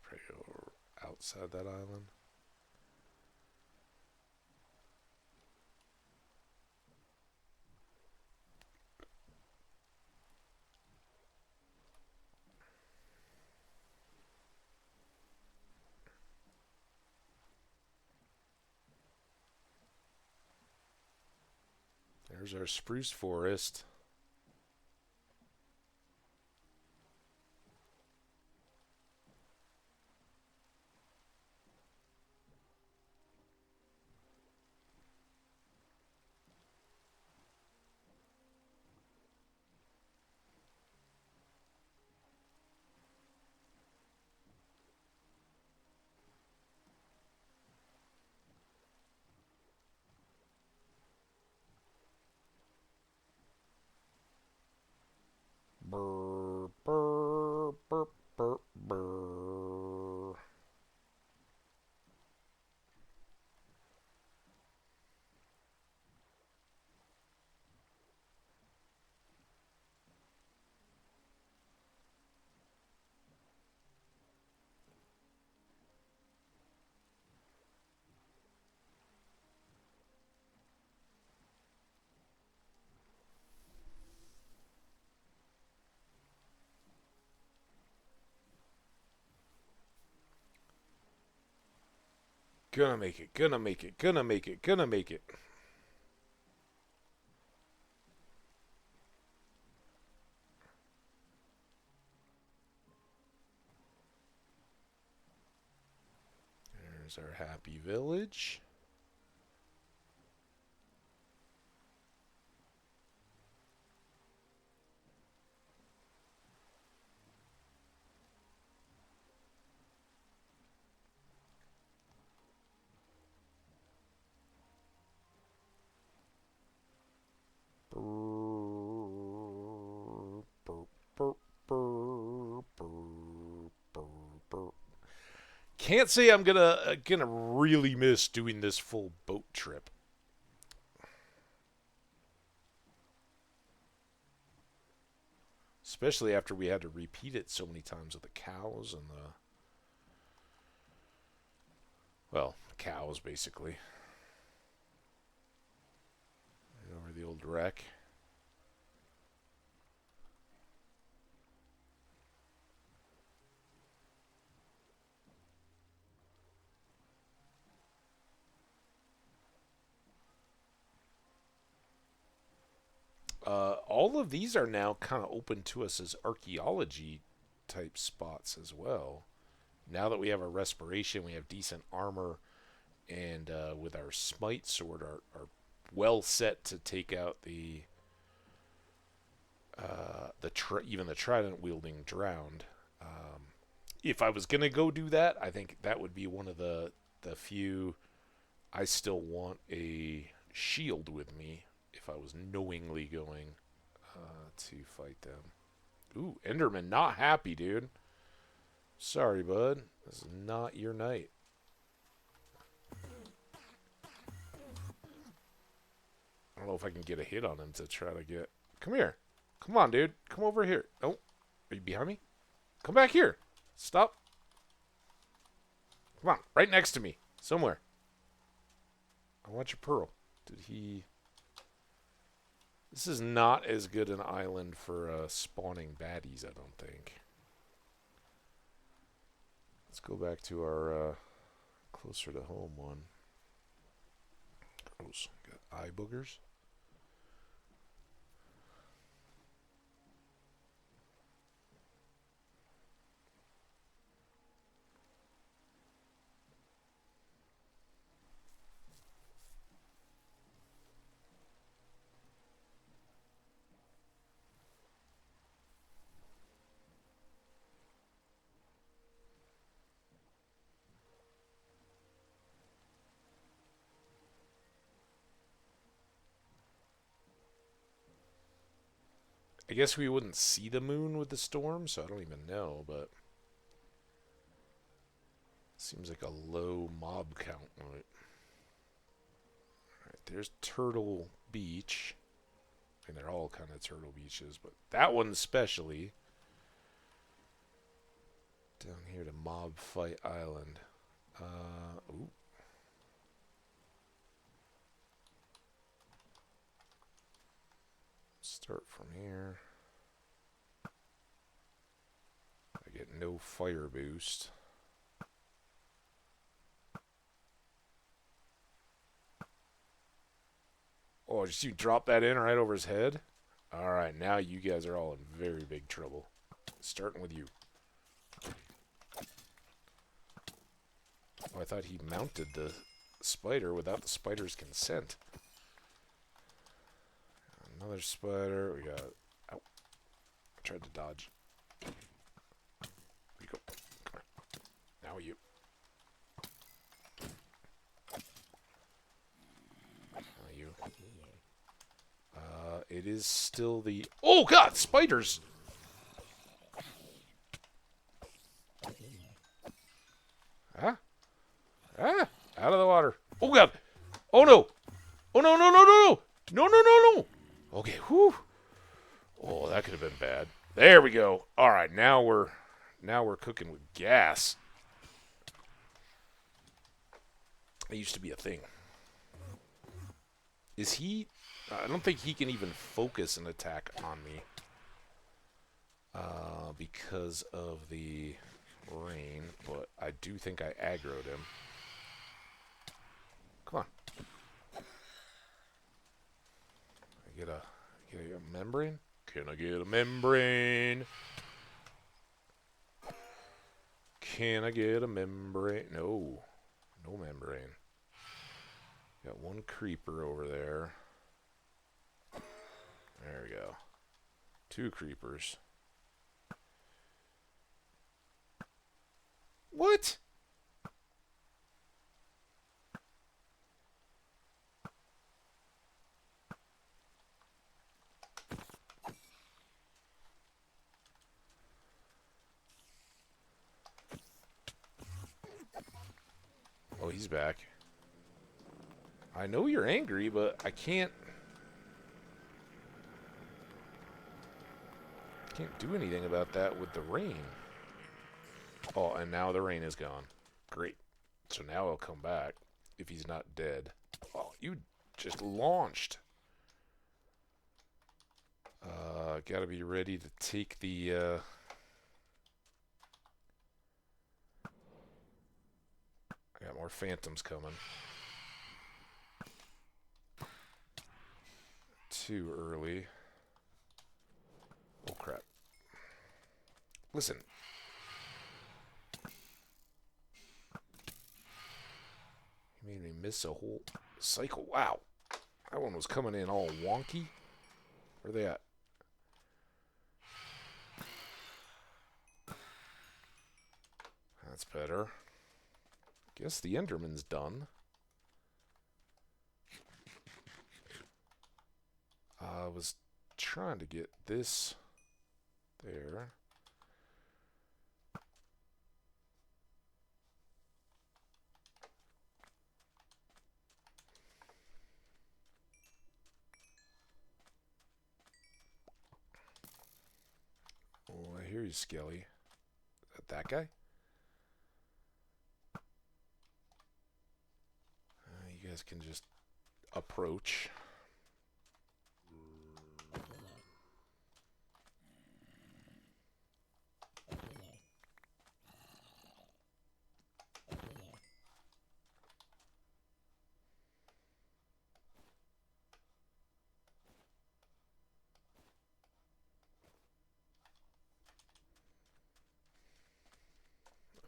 Pray over outside that island. There's our spruce forest. Brr, brr, brr, brr, brr. Gonna make it, gonna make it, gonna make it, gonna make it. There's our happy village. can't say I'm gonna really miss doing this full boat trip. Especially after we had to repeat it so many times with the cows and the, well, cows basically. Right over the old wreck. All of these are now kind of open to us as archaeology type spots as well. Now that we have our respiration, we have decent armor, and with our smite sword, are well set to take out even the trident wielding drowned. If I was gonna go do that, I think that would be one of the few. I still want a shield with me if I was knowingly going to fight them. Ooh, Enderman, not happy, dude. Sorry, bud. This is not your night. I don't know if I can get a hit on him to try to get... Come here. Come on, dude. Come over here. Oh, are you behind me? Come back here. Stop. Come on, right next to me. Somewhere. I want your pearl. Did he... This is not as good an island for spawning baddies, I don't think. Let's go back to our closer to home one. Gross. Got eye boogers. I guess we wouldn't see the moon with the storm, so I don't even know, but seems like a low mob count. Right, there's Turtle Beach. And they're all kind of turtle beaches, but that one especially. Down here to Mob Fight Island. Ooh. Start from here. I get no fire boost. Oh, just you drop that in right over his head? Alright, now you guys are all in very big trouble. Starting with you. Oh, I thought he mounted the spider without the spider's consent. Another spider. We got... Ow. I tried to dodge. Here you go. Come here. Now you. Now you. It is still the... Oh, God! Spiders! Huh? Ah! Out of the water. Oh, God! Oh, no! Oh, no, no, no, no, no! No, no, no, no! Okay, whew. Oh, that could have been bad. There we go. All right, now we're cooking with gas. That used to be a thing. Is he... I don't think he can even focus an attack on me. Because of the rain, but I do think I aggroed him. Come on. Get a membrane? Can I get a membrane? Can I get a membrane? No. No membrane. Got one creeper over there. There we go. Two creepers. What? Oh, he's back. I know you're angry, but I can't do anything about that with the rain. Oh, and now the rain is gone. Great. So now he'll come back if he's not dead. Oh, you just launched. Gotta be ready to take the, I got more phantoms coming. Too early. Oh, crap. Listen. You made me miss a whole cycle. Wow. That one was coming in all wonky. Where are they at? That's better. Guess the Enderman's done. I was trying to get this there. Oh, I hear you, Skelly. Is that guy? You guys can just approach. I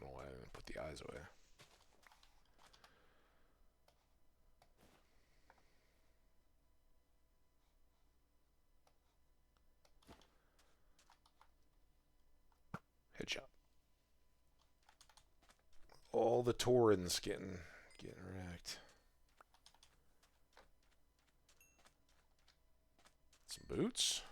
don't know why I didn't put the eyes away. Headshot. All the Taurens getting wrecked. Some boots.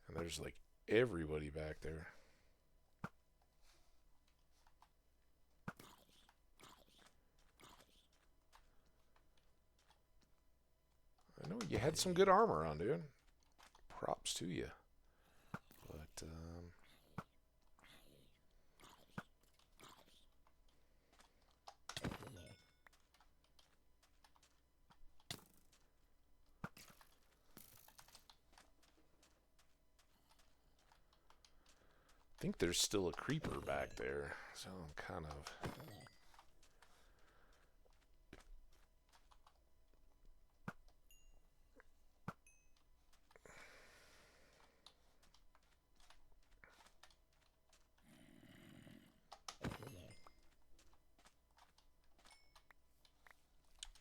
And there's like everybody back there. I know you had some good armor on, dude. Props to you. But, I think there's still a creeper back there, so I'm kind of...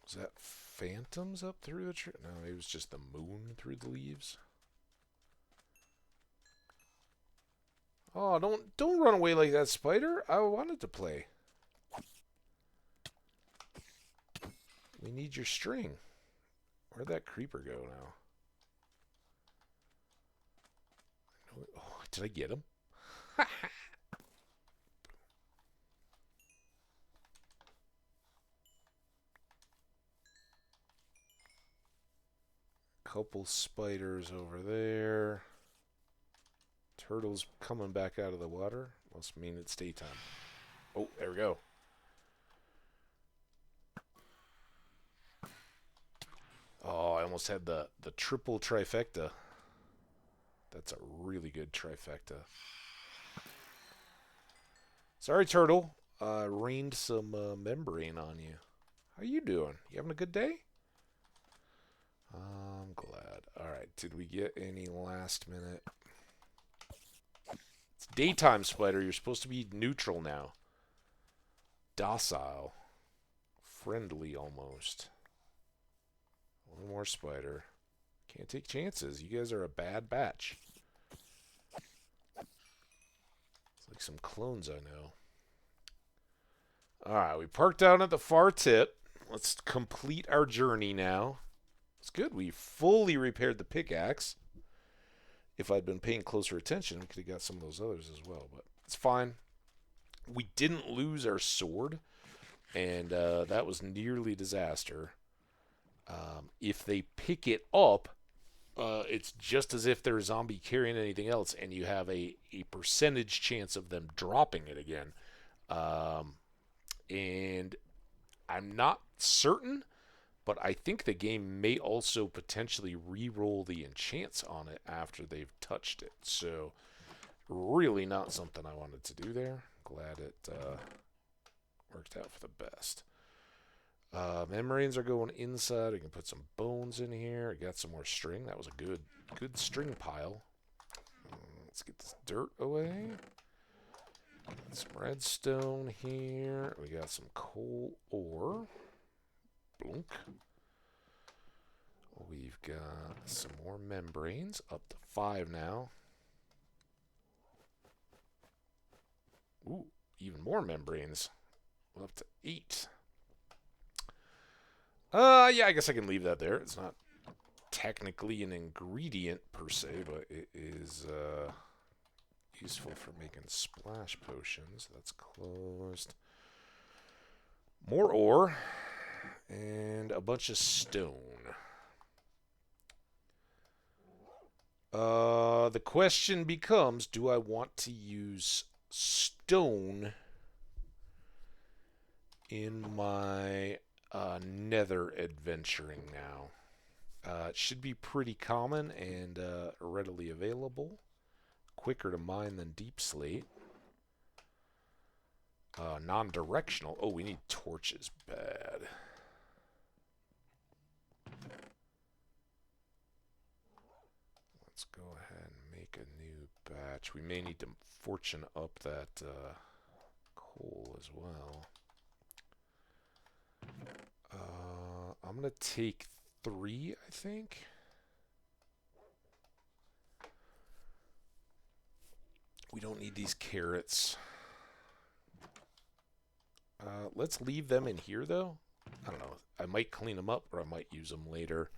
Was that phantoms up through the tree? No, it was just the moon through the leaves. Oh, don't run away like that, spider. I wanted to play. We need your string. Where'd that creeper go now? Oh, did I get him? Couple spiders over there. Turtle's coming back out of the water. Must mean it's daytime. Oh, there we go. Oh, I almost had the triple trifecta. That's a really good trifecta. Sorry, Turtle. Rained some membrane on you. How you doing? You having a good day? I'm glad. Alright, did we get any last minute? It's daytime, Spider. You're supposed to be neutral now. Docile. Friendly, almost. One more spider. Can't take chances. You guys are a bad batch. It's like some clones I know. Alright, we parked down at the far tip. Let's complete our journey now. It's good. We fully repaired the pickaxe. If I'd been paying closer attention, we could have got some of those others as well, but it's fine. We didn't lose our sword, and that was nearly a disaster. If they pick it up, it's just as if they're a zombie carrying anything else, and you have a percentage chance of them dropping it again. And I'm not certain, but I think the game may also potentially re-roll the enchants on it after they've touched it. So, really not something I wanted to do there. Glad it worked out for the best. Membranes are going inside. We can put some bones in here. I got some more string. That was a good string pile. Let's get this dirt away. Some redstone here. We got some coal ore. Blunk. We've got some more membranes. Up to 5 now. Ooh, even more membranes. Up to 8. Yeah, I guess I can leave that there. It's not technically an ingredient per se, but it is useful for making splash potions. That's closed. More ore and a bunch of stone. The question becomes, do I want to use stone in my nether adventuring now? It should be pretty common and readily available. Quicker to mine than deep slate. Non-directional. Oh, we need torches. Bad. Let's go ahead and make a new batch. We may need to fortune up that coal as well. I'm going to take 3, I think. We don't need these carrots. Let's leave them in here, though. I don't know. I might clean them up, or I might use them later.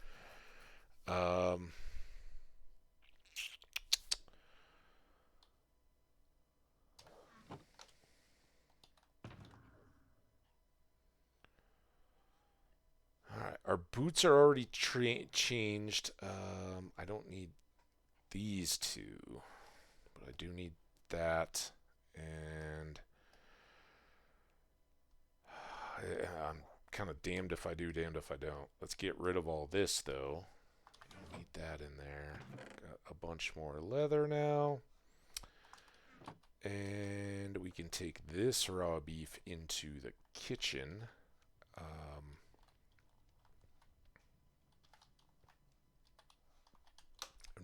Alright, our boots are already changed. I don't need these two, but I do need that, and I'm kind of damned if I do, damned if I don't. Let's get rid of all this, though. Don't need that in there. Got a bunch more leather now. And we can take this raw beef into the kitchen.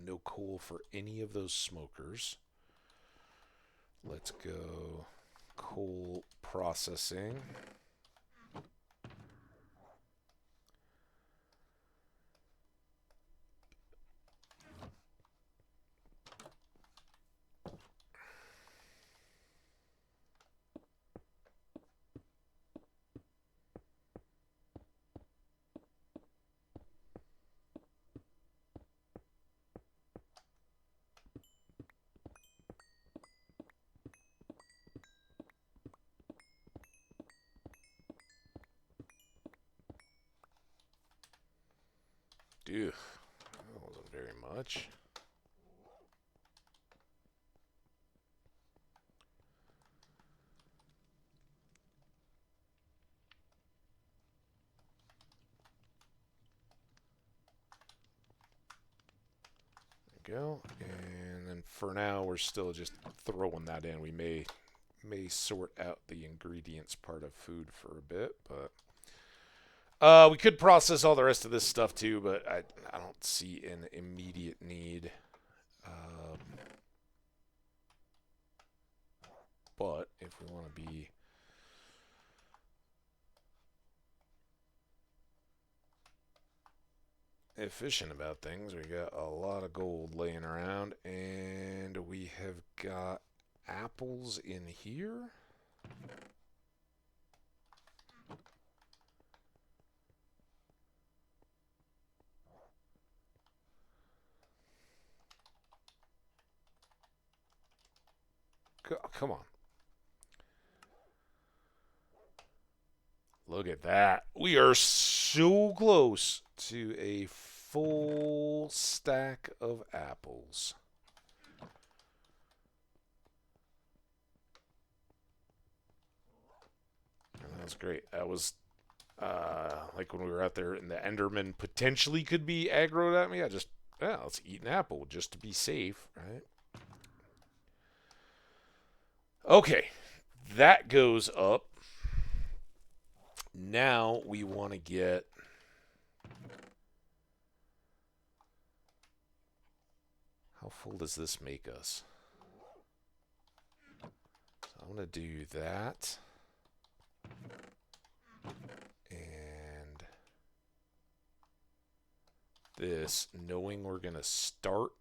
No coal for any of those smokers. Let's go coal processing. Dude, that wasn't very much. There we go. And then for now, we're still just throwing that in. We may sort out the ingredients part of food for a bit, but we could process all the rest of this stuff too, but I don't see an immediate need. But if we want to be efficient about things, we got a lot of gold laying around, and we have got apples in here. Come on. Look at that. We are so close to a full stack of apples. That was great. That was like when we were out there and the Enderman potentially could be aggroed at me. Let's eat an apple just to be safe, right? Okay, that goes up. Now we want to get... How full does this make us? So I'm going to do that. And this, knowing we're going to start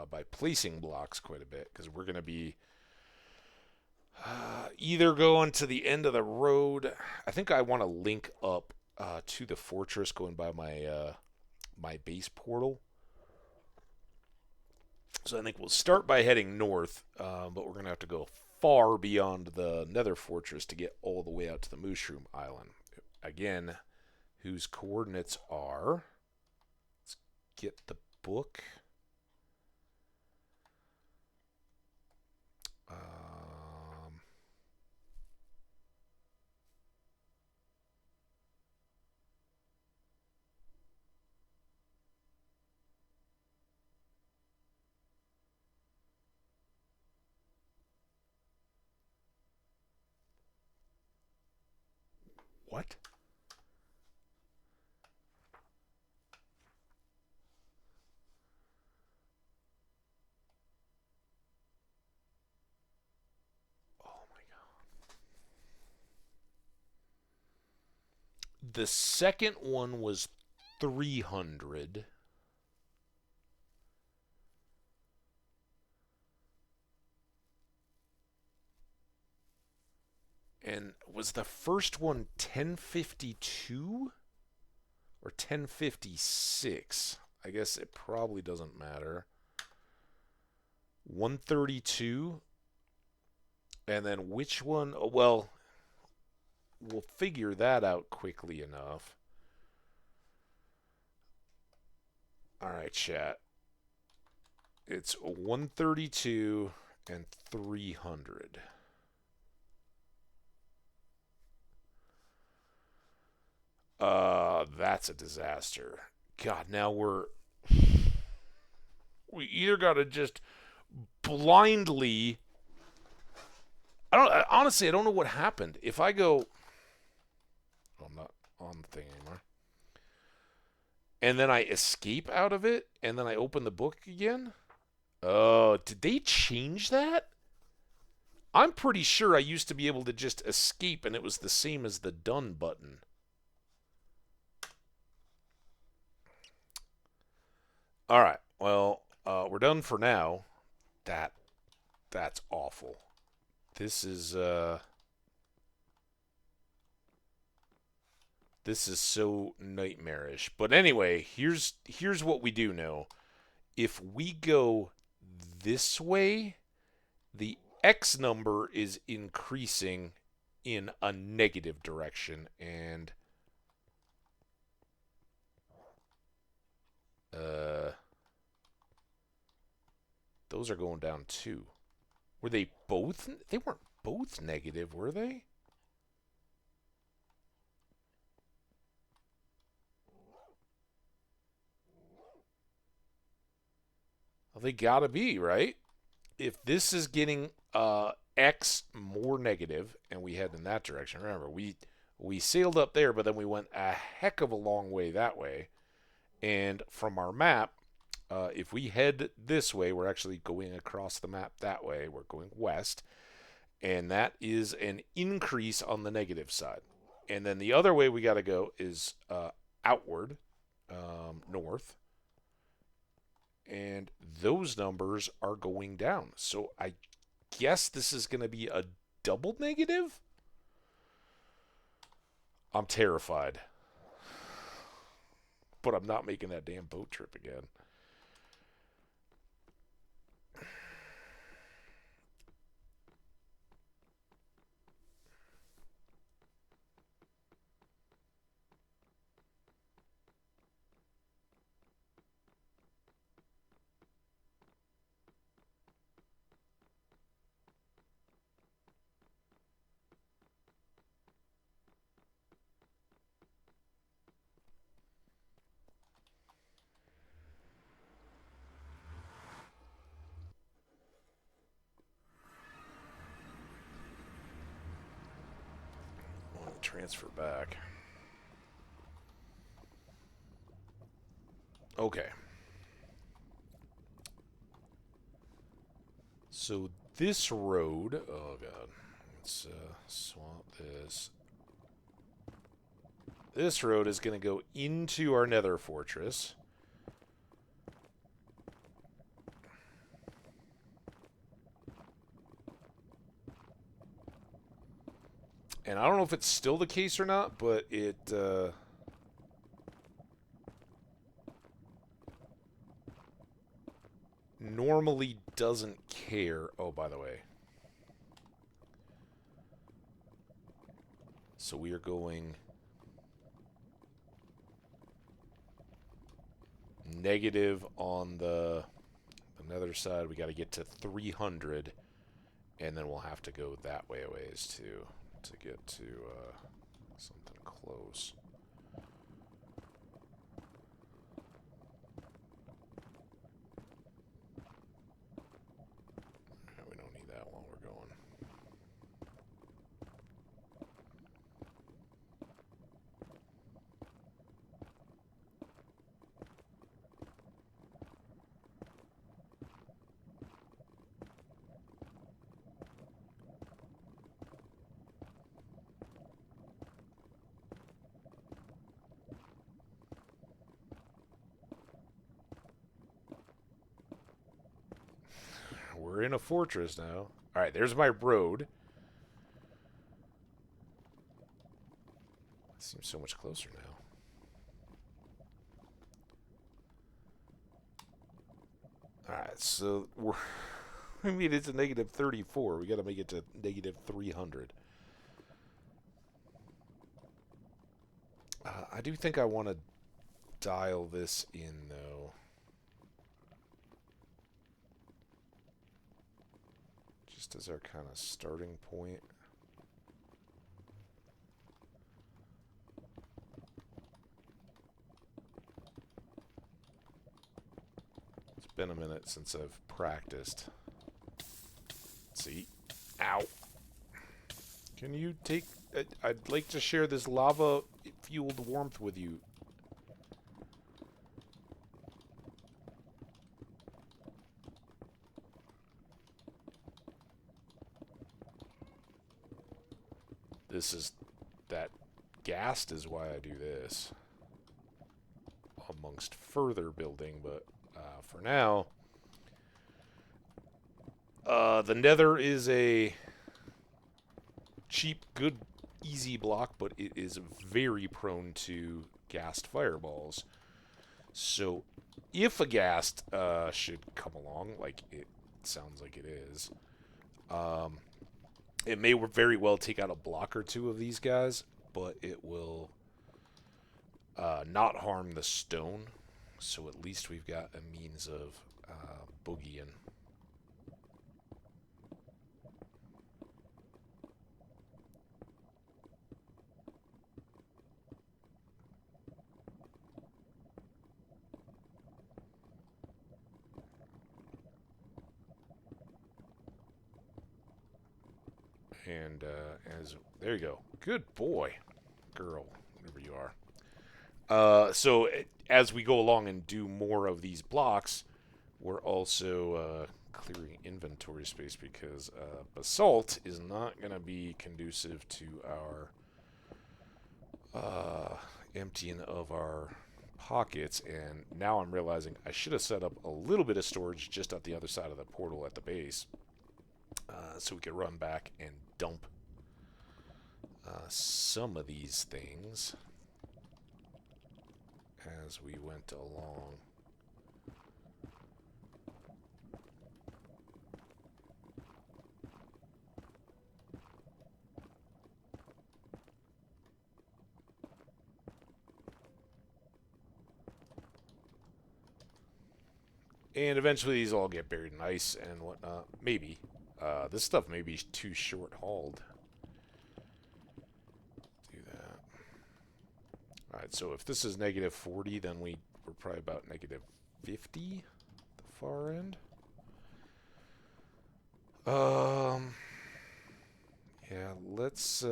by placing blocks quite a bit, because we're going to be either going to the end of the road. I think I want to link up to the fortress going by my my base portal. So I think we'll start by heading north, but we're going to have to go far beyond the nether fortress to get all the way out to the Mushroom Island. Again, whose coordinates are... Let's get the book. What? Oh my god. The second one was 300. And was the first one 1052 or 1056? I guess it probably doesn't matter. 132. And then which one? Well, we'll figure that out quickly enough. All right, chat. It's 132 and 300. That's a disaster. God, now we either gotta just blindly... honestly, I don't know what happened. If I go... Oh, I'm not on the thing anymore. And then I escape out of it, and then I open the book again? Oh, did they change that? I'm pretty sure I used to be able to just escape, and it was the same as the done button. All right. Well, we're done for now. That's awful. This is so nightmarish. But anyway, here's what we do know. If we go this way, the X number is increasing in a negative direction, and those are going down too. Were they both? They weren't both negative, were they? Well, they gotta be, right? If this is getting X more negative, and we head in that direction. Remember, we sailed up there, but then we went a heck of a long way that way. And from our map, if we head this way, we're actually going across the map that way. We're going west. And that is an increase on the negative side. And then the other way we got to go is outward, north. And those numbers are going down. So I guess this is going to be a double negative? I'm terrified. But I'm not making that damn boat trip again. transfer back. Okay. So this road... Oh, God. Let's swap this. This road is going to go into our nether fortress. And I don't know if it's still the case or not, but it... normally doesn't care. Oh, by the way. So we are going negative on the nether side. We got to get to 300, and then we'll have to go that way a ways to get to something close. We don't need that while we're going. We're in a fortress now. Alright, there's my road. Seems so much closer now. Alright, so we're... we made it to negative 34. We gotta make it to negative 300. I do think I want to dial this in, though. Just as our kind of starting point. It's been a minute since I've practiced. See? Ow. Can you take... I'd like to share this lava-fueled warmth with you. This is... that ghast is why I do this. Amongst further building, but for now... the nether is a cheap, good, easy block, but it is very prone to ghast fireballs. So if a ghast should come along, like it sounds like it is, it may very well take out a block or two of these guys, but it will not harm the stone. So at least we've got a means of boogieing. And there you go. Good boy. Girl. Whatever you are. So as we go along and do more of these blocks, we're also clearing inventory space because basalt is not going to be conducive to our emptying of our pockets. And now I'm realizing I should have set up a little bit of storage just at the other side of the portal at the base. So we could run back and dump some of these things as we went along. And eventually these all get buried in ice and whatnot. Maybe. This stuff may be too short-hauled. Do that. Alright, so if this is negative 40, then we're probably about negative 50 at the far end. Yeah, let's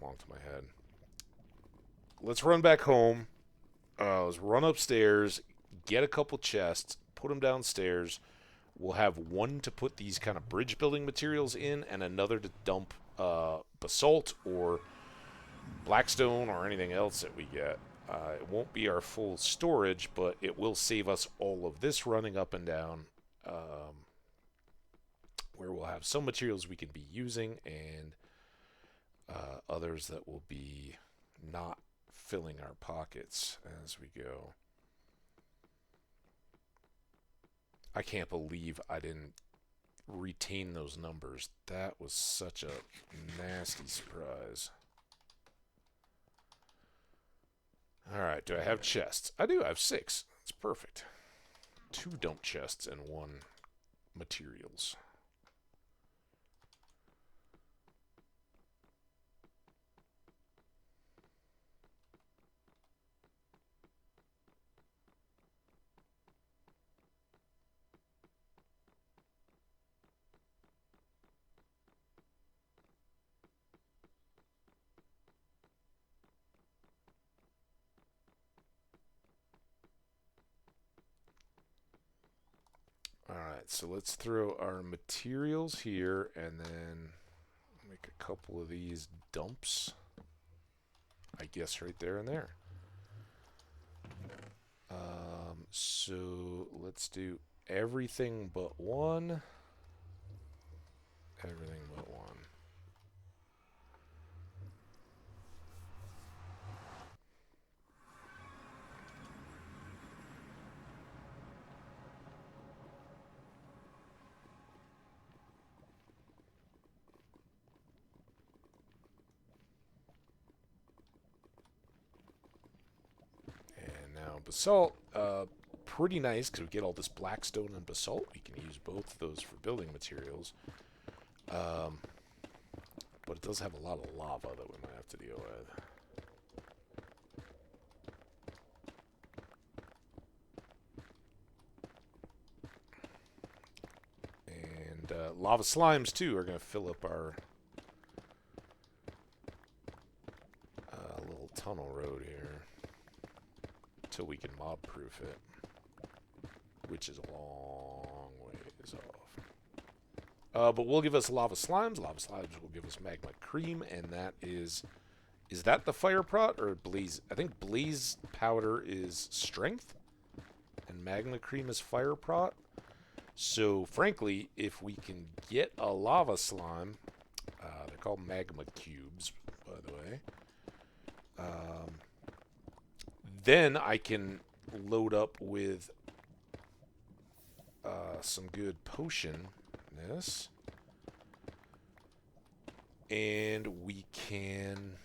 belong to my head. Let's run back home. Let's run upstairs, get a couple chests, put them downstairs. We'll have one to put these kind of bridge building materials in, and another to dump basalt or blackstone or anything else that we get. It won't be our full storage, but it will save us all of this running up and down, where we'll have some materials we can be using and others that will be not filling our pockets as we go. I can't believe I didn't retain those numbers. That was such a nasty surprise. Alright, do I have chests? I do, I have 6. That's perfect. 2 dump chests and 1 materials. Alright, so let's throw our materials here and then make a couple of these dumps. I guess right there and there. So let's do everything but one. Everything but one. Basalt, pretty nice because we get all this blackstone and basalt. We can use both of those for building materials. But it does have a lot of lava that we might have to deal with. And lava slimes, too, are going to fill up our little tunnel road here. Until we can mob-proof it, which is a long ways off. But will give us lava slimes. Lava slimes will give us magma cream, and that is that the fire prot or blaze? I think blaze powder is strength, and magma cream is fire prot. So, frankly, if we can get a lava slime, they're called magma cubes, by the way. Then I can load up with some good potionness. And we can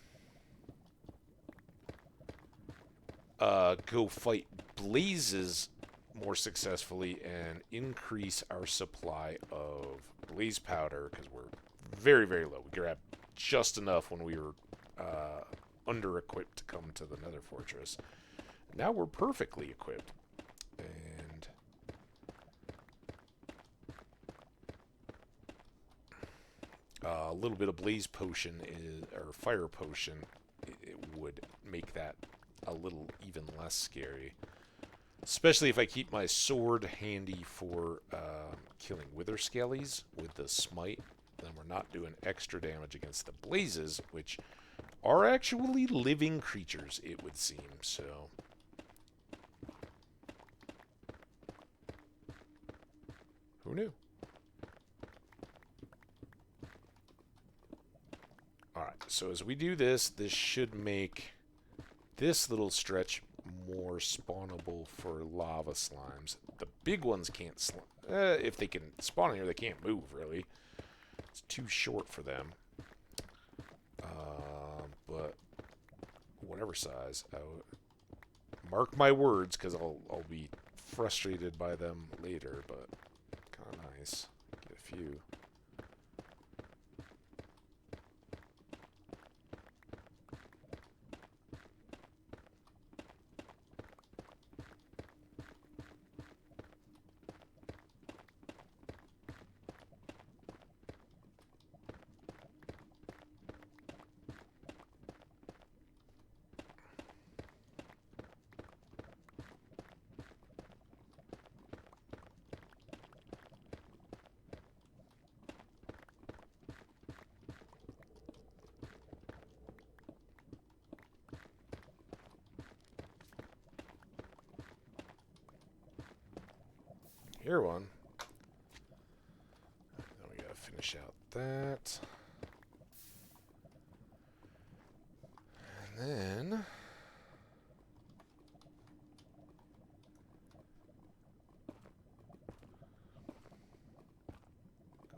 go fight blazes more successfully and increase our supply of blaze powder because we're very, very low. We grabbed just enough when we were under-equipped to come to the Nether Fortress. Now we're perfectly equipped. And a little bit of blaze potion or fire potion, it would make that a little even less scary. Especially if I keep my sword handy for killing wither skellies with the smite, then we're not doing extra damage against the blazes, which are actually living creatures, it would seem. So who knew? Alright, so as we do this, this should make this little stretch more spawnable for lava slimes. The big ones can't if they can spawn in here, they can't move, really. It's too short for them. But whatever size. Mark my words, because I'll be frustrated by them later, but kind of nice. Get a few. hear one. Then we gotta finish out that. And then...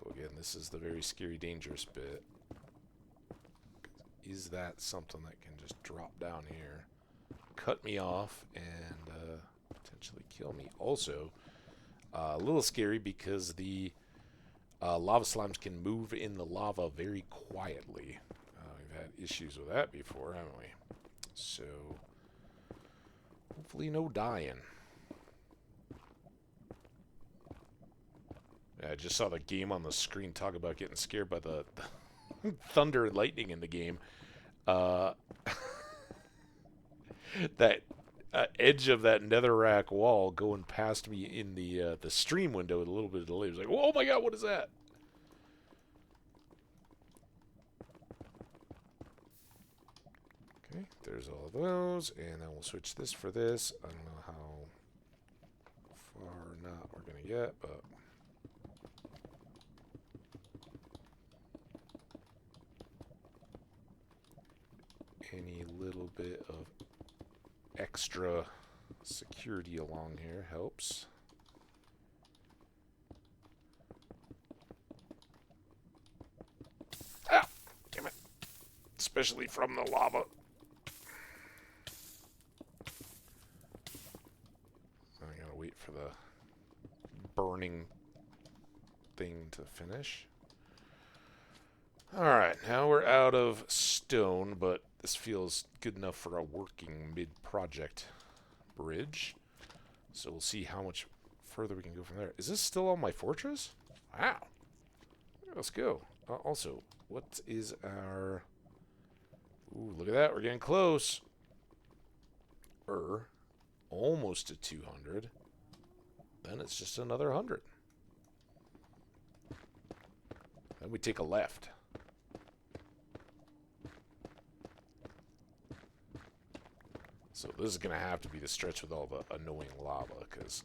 go again. This is the very scary, dangerous bit. Is that something that can just drop down here, cut me off, and potentially kill me? Also, a little scary because the lava slimes can move in the lava very quietly. We've had issues with that before, haven't we? So, hopefully no dying. Yeah, I just saw the game on the screen talk about getting scared by the thunder and lightning in the game. That edge of that netherrack wall going past me in the stream window with a little bit of delay. It was like, oh my god, what is that? Okay, there's all of those, and then we'll switch this for this. I don't know how far or not we're gonna get, but any little bit of extra security along here helps. Ah! Damn it. Especially from the lava. I gotta wait for the burning thing to finish. Alright, now we're out of stone, but this feels good enough for a working mid-project bridge. So we'll see how much further we can go from there. Is this still on my fortress? Wow. Let's go. Also, what is our... ooh, look at that. We're getting close. Almost to 200. Then it's just another 100. Then we take a left. So this is going to have to be the stretch with all the annoying lava, because...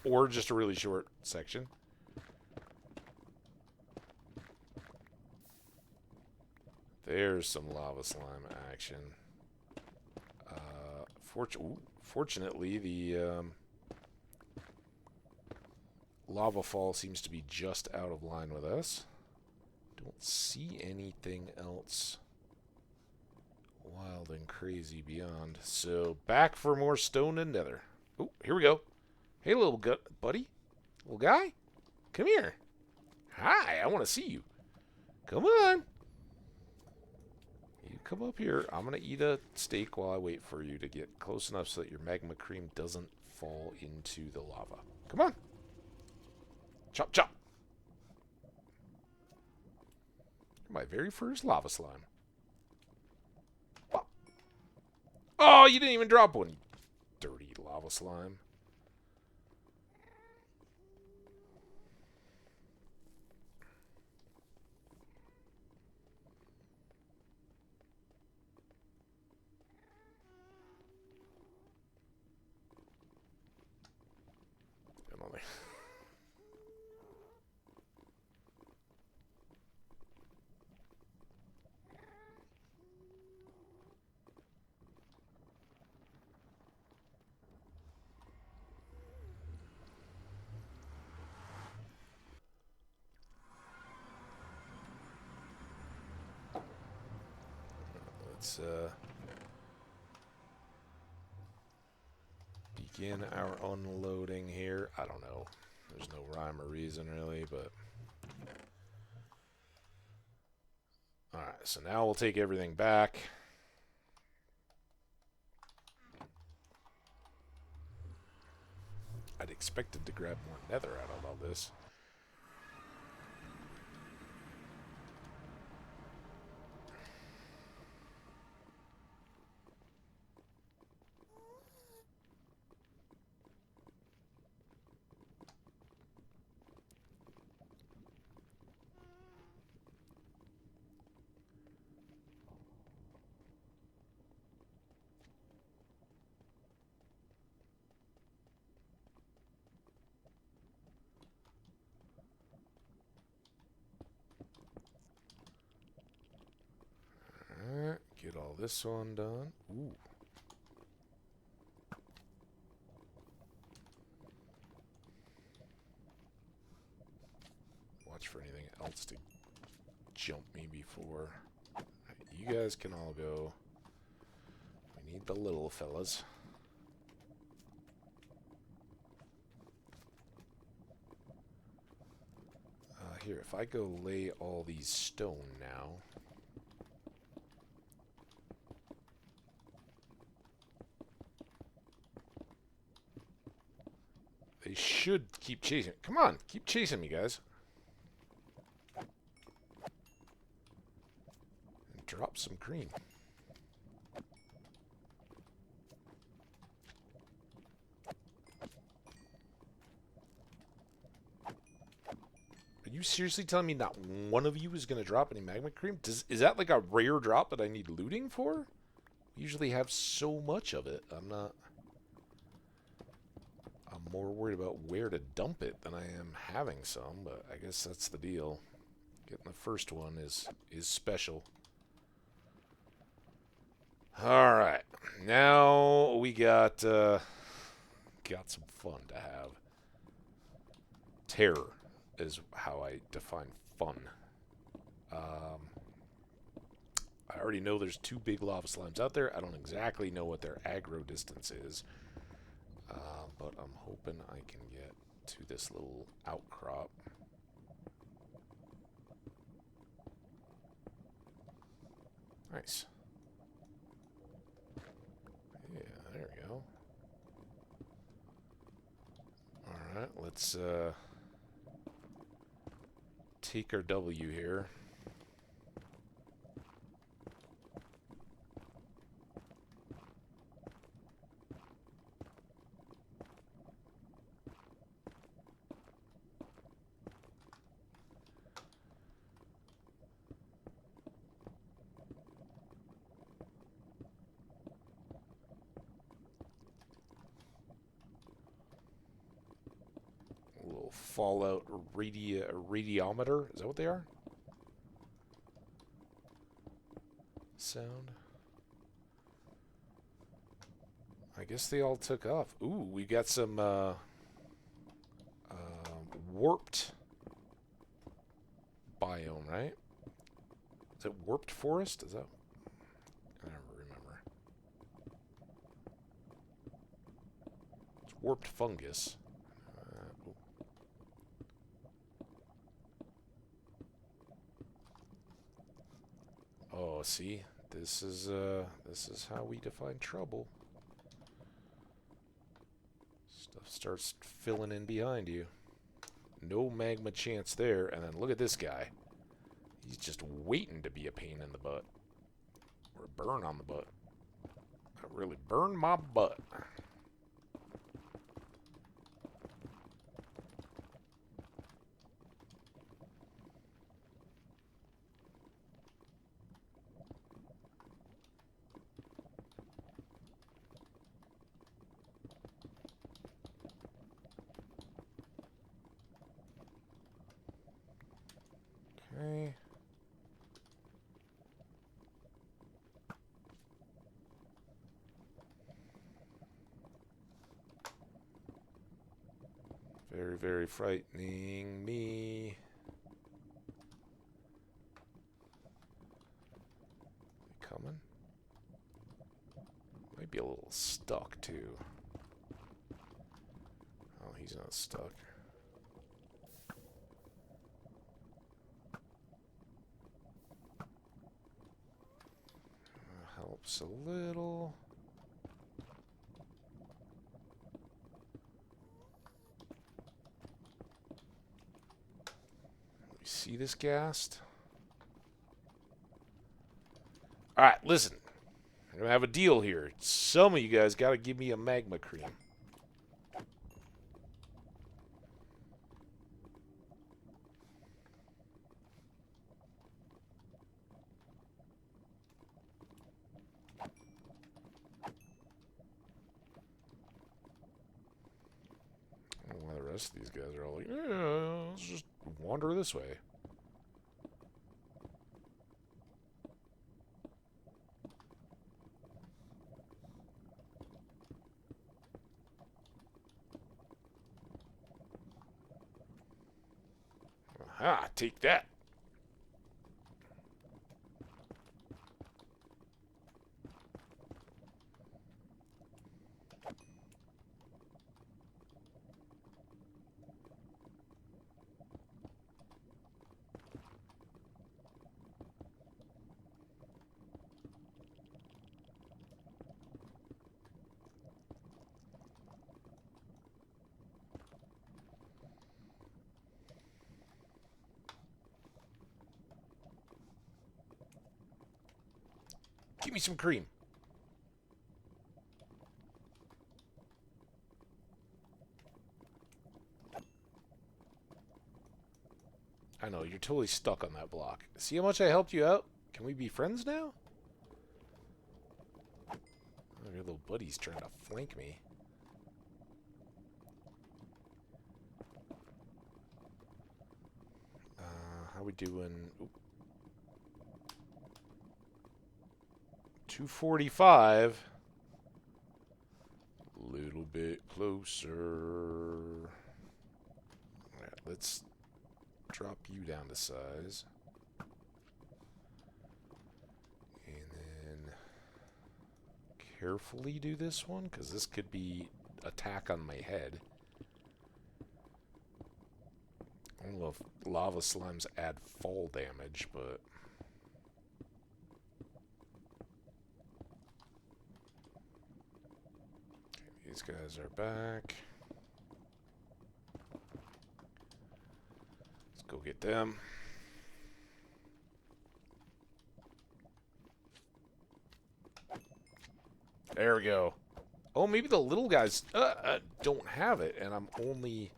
or just a really short section. There's some lava slime action. Fortunately, the lava fall seems to be just out of line with us. Don't see anything else wild and crazy beyond. So back for more stone and nether. Oh, here we go. Hey, little buddy. Little guy. Come here. Hi, I want to see you. Come on. You come up here. I'm going to eat a steak while I wait for you to get close enough so that your magma cream doesn't fall into the lava. Come on. Chop, chop. My very first lava slime. Oh, you didn't even drop one, you dirty lava slime. Emily. Let's begin our unloading here. I don't know. There's no rhyme or reason really, but... alright, so now we'll take everything back. I'd expected to grab more nether out of all this. all this one done. Ooh. Watch for anything else to jump me before. You guys can all go. We need the little fellas. Here, if I go lay all these stone now. They should keep chasing. Come on, keep chasing me, guys. And drop some green. Are you seriously telling me not one of you is going to drop any magma cream? Is that like a rare drop that I need looting for? We usually have so much of it. I'm more worried about where to dump it than I am having some, but I guess that's the deal. Getting the first one is special. Alright. Now we got some fun to have. Terror is how I define fun. I already know there's 2 big lava slimes out there. I don't exactly know what their aggro distance is. But I'm hoping I can get to this little outcrop. Nice. Yeah, there we go. Alright, let's take our W here. Fallout radiometer. Is that what they are? Sound. I guess they all took off. Ooh, we got some warped biome, right? Is it warped forest? Is that? I don't remember. It's warped fungus. Oh, see, this is how we define trouble. Stuff starts filling in behind you. No magma chance there, and then look at this guy. He's just waiting to be a pain in the butt. Or a burn on the butt. I really burned my butt. Okay. Very, very frightening me. Coming? Might be a little stuck too. Oh, he's not stuck. Helps a little. We see this ghast. Alright, listen. I'm gonna have a deal here. Some of you guys gotta give me a magma cream. Why the rest of these guys are all like, yeah, let's just wander this way. Ah, take that. Give me some cream. I know, you're totally stuck on that block. See how much I helped you out? Can we be friends now? Oh, your little buddy's trying to flank me. How we doing? Oop. 245. Little bit closer. Alright, let's drop you down to size. And then carefully do this one, because this could be attack on my head. I don't know if lava slimes add fall damage, but... Okay, these guys are back. Let's go get them. There we go. Oh, maybe the little guys don't have it, and I'm only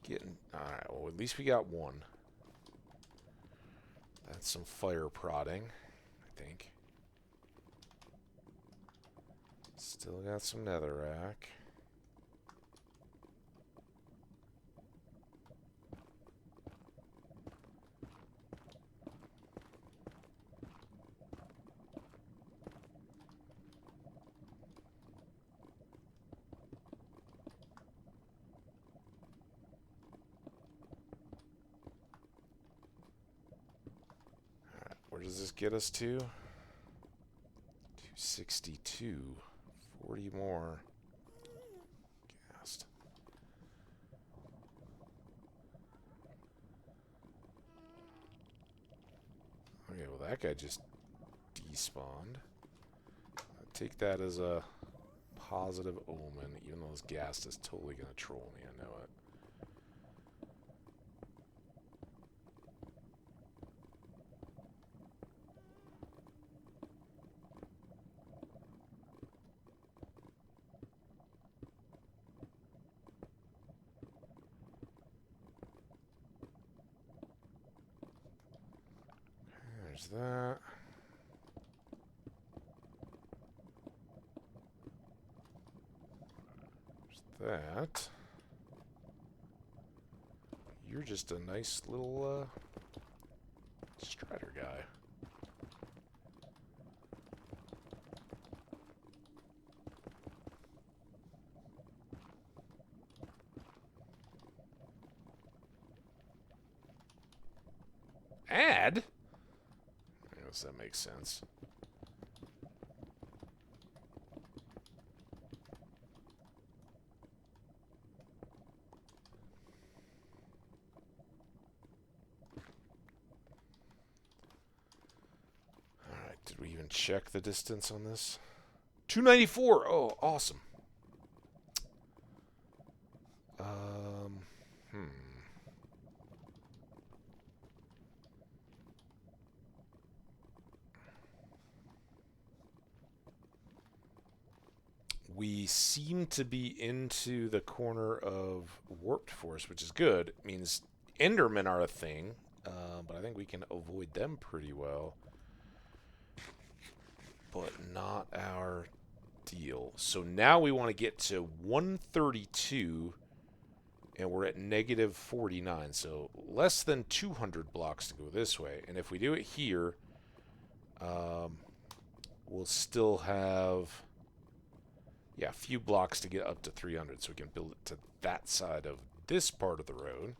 getting... Alright, well, at least we got one. That's some fire prodding, I think. Still got some netherrack. Where does this get us to? 262. 40 more. Gassed. Okay, well that guy just despawned. I'll take that as a positive omen, even though this ghast is totally going to troll me, I know it. There's that. There's that. You're just a nice little strider guy. Add? I guess that makes sense. Alright, did we even check the distance on this? 294! Oh, awesome. We seem to be into the corner of Warped Force, which is good. It means Endermen are a thing, but I think we can avoid them pretty well. But not our deal. So now we want to get to 132, and we're at negative 49. So less than 200 blocks to go this way. And if we do it here, we'll still have... yeah, a few blocks to get up to 300, so we can build it to that side of this part of the road.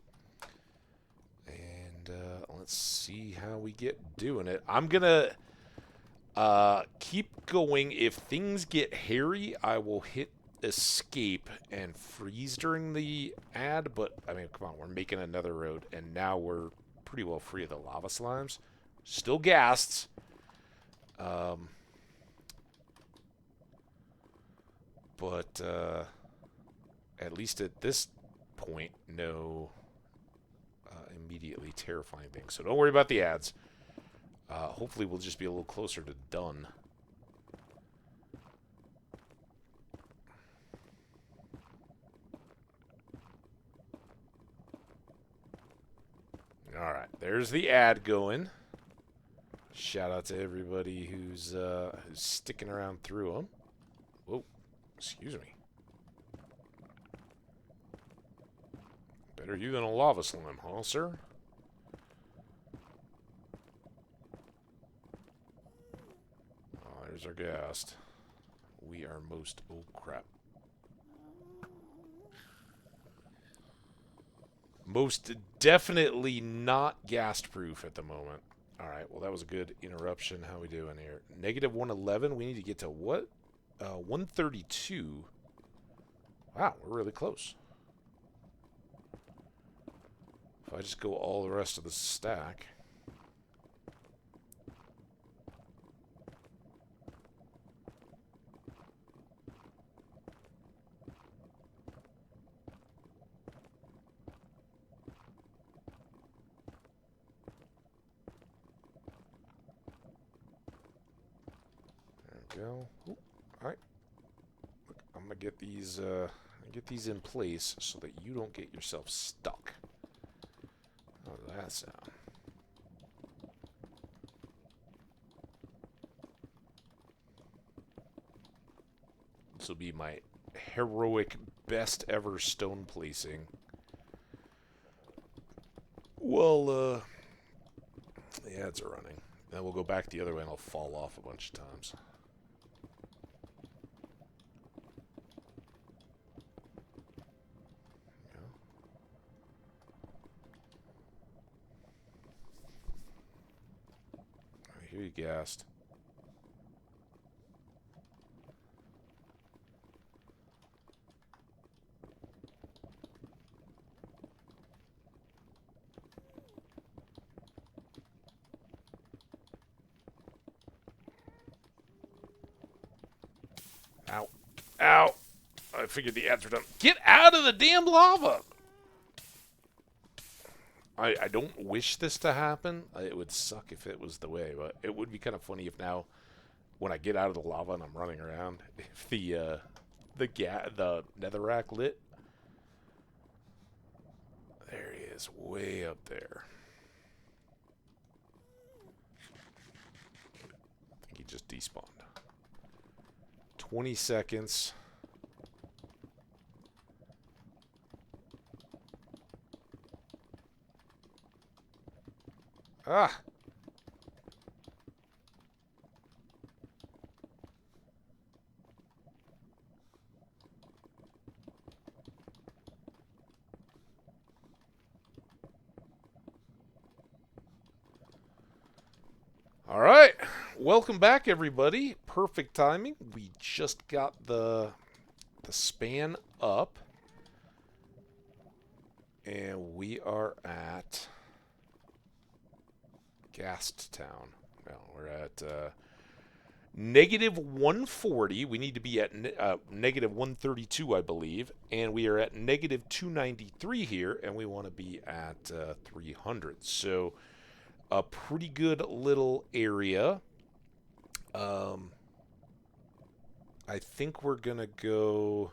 And let's see how we get doing it. I'm going to keep going. If things get hairy, I will hit escape and freeze during the ad. But, I mean, come on, we're making another road. And now we're pretty well free of the lava slimes. Still gassed. But at least at this point, no immediately terrifying things. So don't worry about the ads. Hopefully we'll just be a little closer to done. Alright, there's the ad going. Shout out to everybody who's sticking around through them. Whoa, excuse me. Better you than a lava slime, huh, sir? Oh, there's our ghast. We are most... Oh, crap. Most definitely not ghast-proof at the moment. Alright, well, that was a good interruption. How we doing here? Negative 111. We need to get to what? 132. Wow, we're really close. If I just go all the rest of the stack... Go. All right. Look, I'm gonna get these in place so that you don't get yourself stuck. How does that sound? This will be my heroic best ever stone placing. Well, the ads are running. Then we'll go back the other way and I'll fall off a bunch of times. Here you gassed. Ow. Ow. I figured the ads were done. Get out of the damn lava! I don't wish this to happen. It would suck if it was the way, but it would be kind of funny if now, when I get out of the lava and I'm running around, if the netherrack lit. There he is, way up there. I think he just despawned. 20 seconds. Ah! All right. Welcome back, everybody. Perfect timing. We just got the span up. And we are at Ghast Town. Well, we're at negative 140. We need to be at negative 132, I believe. And we are at negative 293 here, and we want to be at 300. So a pretty good little area. I think we're going to go...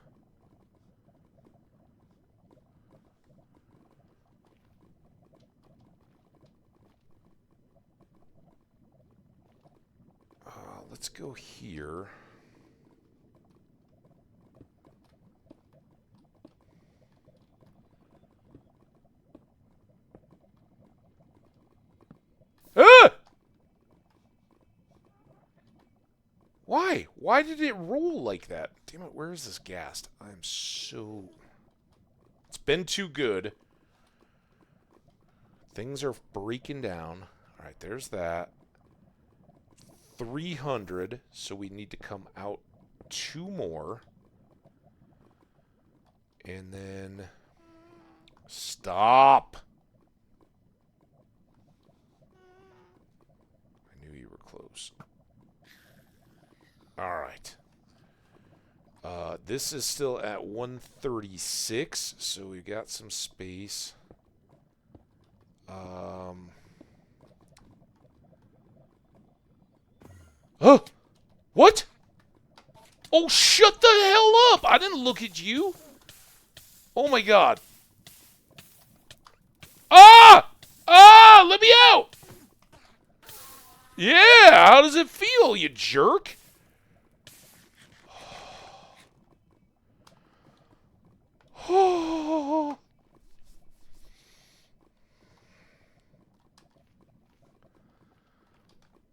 let's go here. Ah! Why? Why did it roll like that? Damn it, where is this ghast? I'm so... It's been too good. Things are breaking down. All right, there's that. 300, so we need to come out 2 more. And then... Stop! I knew you were close. Alright. This is still at 136, so we've got some space. Huh? What? Oh, shut the hell up! I didn't look at you. Oh my god. Ah! Ah! Let me out! Yeah, how does it feel, you jerk?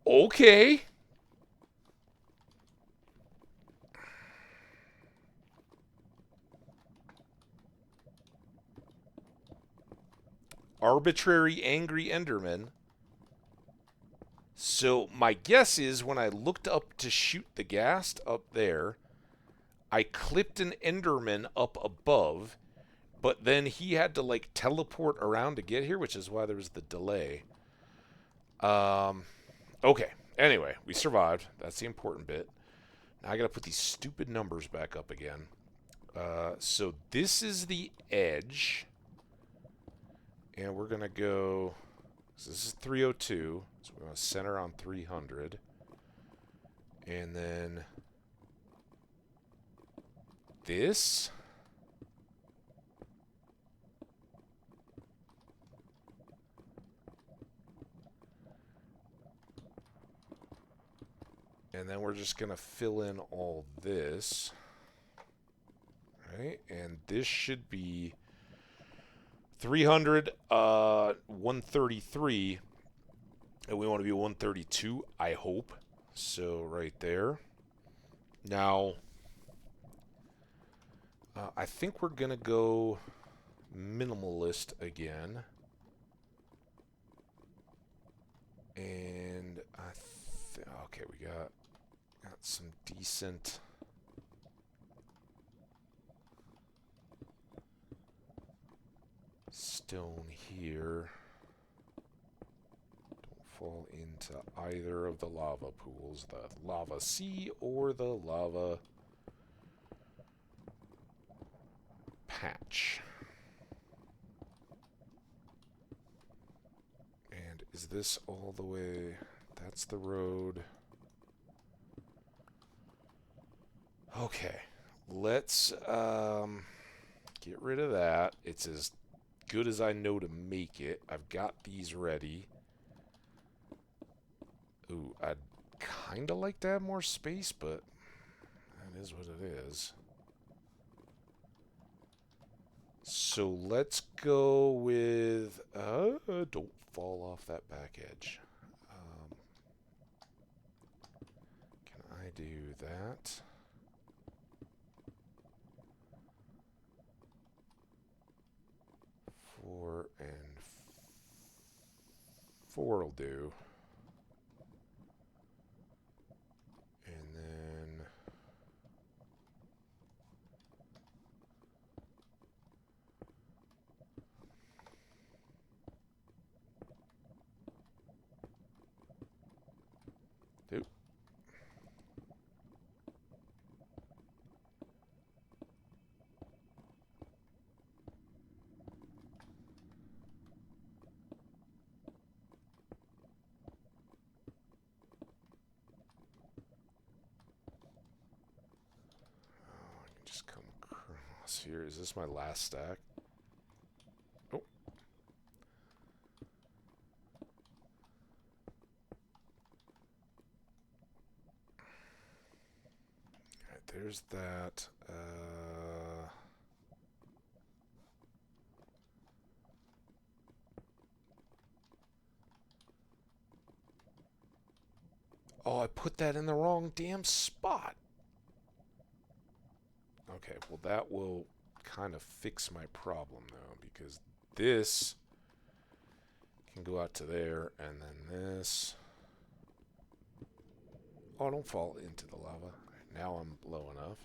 Okay. Arbitrary angry Enderman. So my guess is when I looked up to shoot the ghast up there, I clipped an Enderman up above, but then he had to like teleport around to get here, which is why there was the delay. Okay. Anyway, we survived. That's the important bit. Now I gotta put these stupid numbers back up again. So this is the edge. And we're going to go... So this is 302. So we're going to center on 300. And then... This... And then we're just going to fill in all this. Right? And this should be 300, 133. And we want to be 132, I hope. So right there. Now, I think we're going to go minimalist again. And okay, we got some decent stone here. Don't fall into either of the lava pools, the lava sea or the lava patch. And is this all the way? That's the road. Okay, let's get rid of that. It's as good as I know to make it. I've got these ready. Ooh, I'd kind of like to have more space, but that is what it is. So let's go with... don't fall off that back edge. Can I do that? 4 and 4 will do. And then... Oop. Just come across here. Is this my last stack? Oh. Alright, there's that. Oh, I put that in the wrong damn spot. Okay, well that will kind of fix my problem though, because this Can go out to there, and then this. Oh, don't fall into the lava. Now I'm low enough.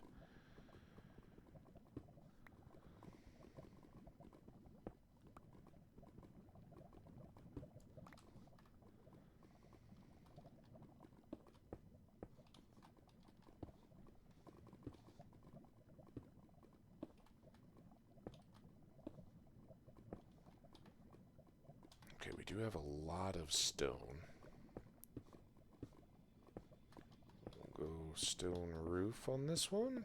Okay, we do have a lot of stone. We'll go stone roof on this one.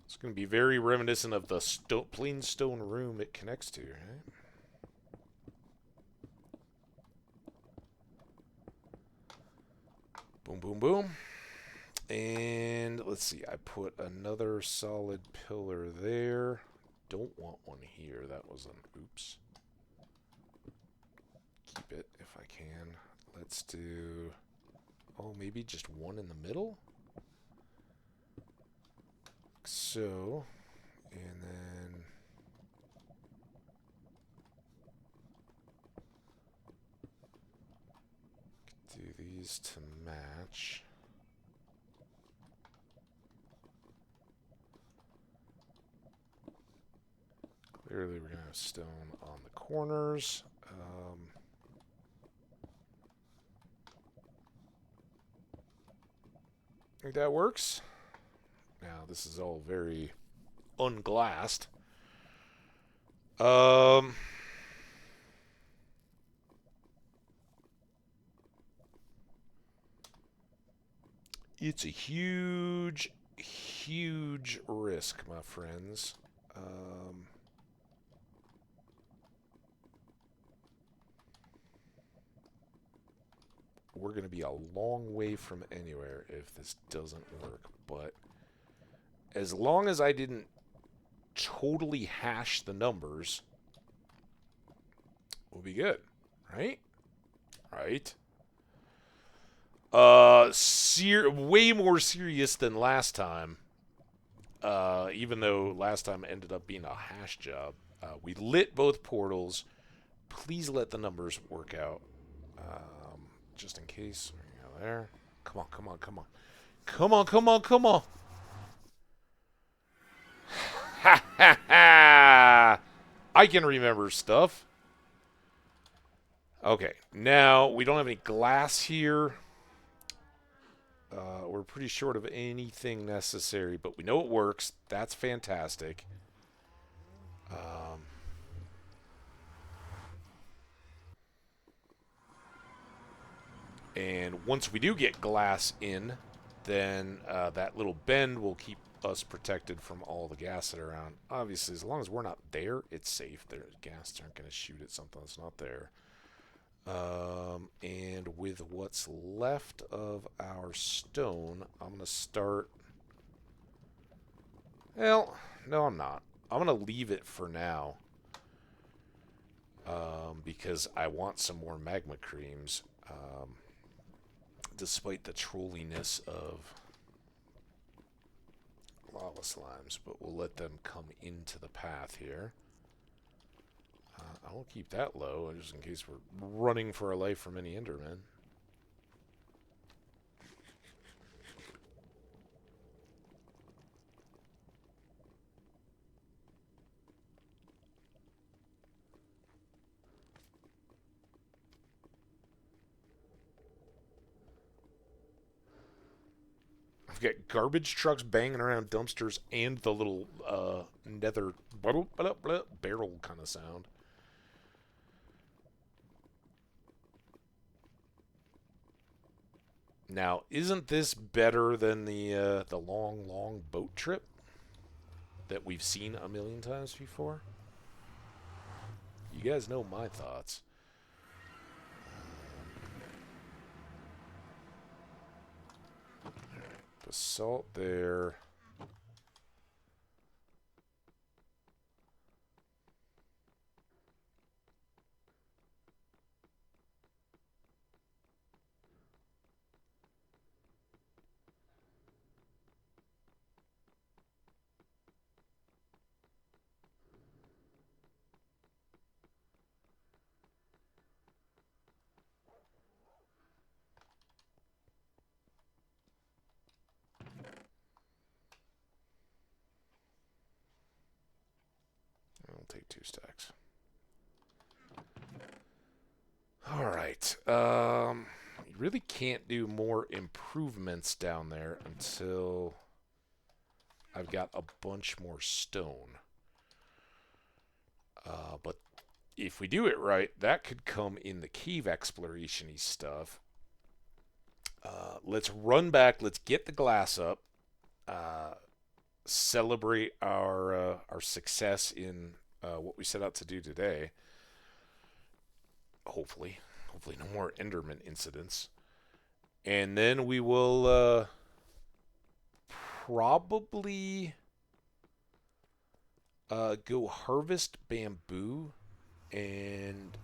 It's going to be very reminiscent of the plain stone room it connects to, right? Boom, boom, boom. And let's see, I put another solid pillar there. Don't want one here. That was an oops. Keep it if I can. Let's do, oh, maybe just one in the middle? So, and then do these to match. Clearly, we're going to have stone on the corners. I think that works. Now, this is all very unglassed. It's a huge, huge risk, my friends. We're going to be a long way from anywhere if this doesn't work, but as long as I didn't totally hash the numbers, we'll be good, right? Right. Way more serious than last time. Even though last time ended up being a hash job. We lit both portals. Please let the numbers work out. Just in case. There. Come on, come on, come on. Come on, come on, come on. Ha ha ha! I can remember stuff. Okay, now we don't have any glass here. We're pretty short of anything necessary, but we know it works. That's fantastic. And once we do get glass in, then that little bend will keep us protected from all the gas that are around. Obviously, as long as we're not there, it's safe. The gas aren't going to shoot at something that's not there. And with what's left of our stone, I'm going to start... Well, no, I'm not. I'm going to leave it for now. Because I want some more magma creams. Despite the trolliness of lava slimes. But we'll let them come into the path here. I will keep that low, just in case we're running for our life from any Endermen. I've got garbage trucks banging around dumpsters and the little nether barrel kind of sound. Now, isn't this better than the long, long boat trip that we've seen a million times before? You guys know my thoughts. Basalt there. 2 stacks. All right. You really can't do more improvements down there until I've got a bunch more stone. But if we do it right, that could come in the cave exploration-y stuff. Let's run back. Let's get the glass up. Celebrate our success in what we set out to do today. Hopefully no more Enderman incidents. And then we will probably go harvest bamboo and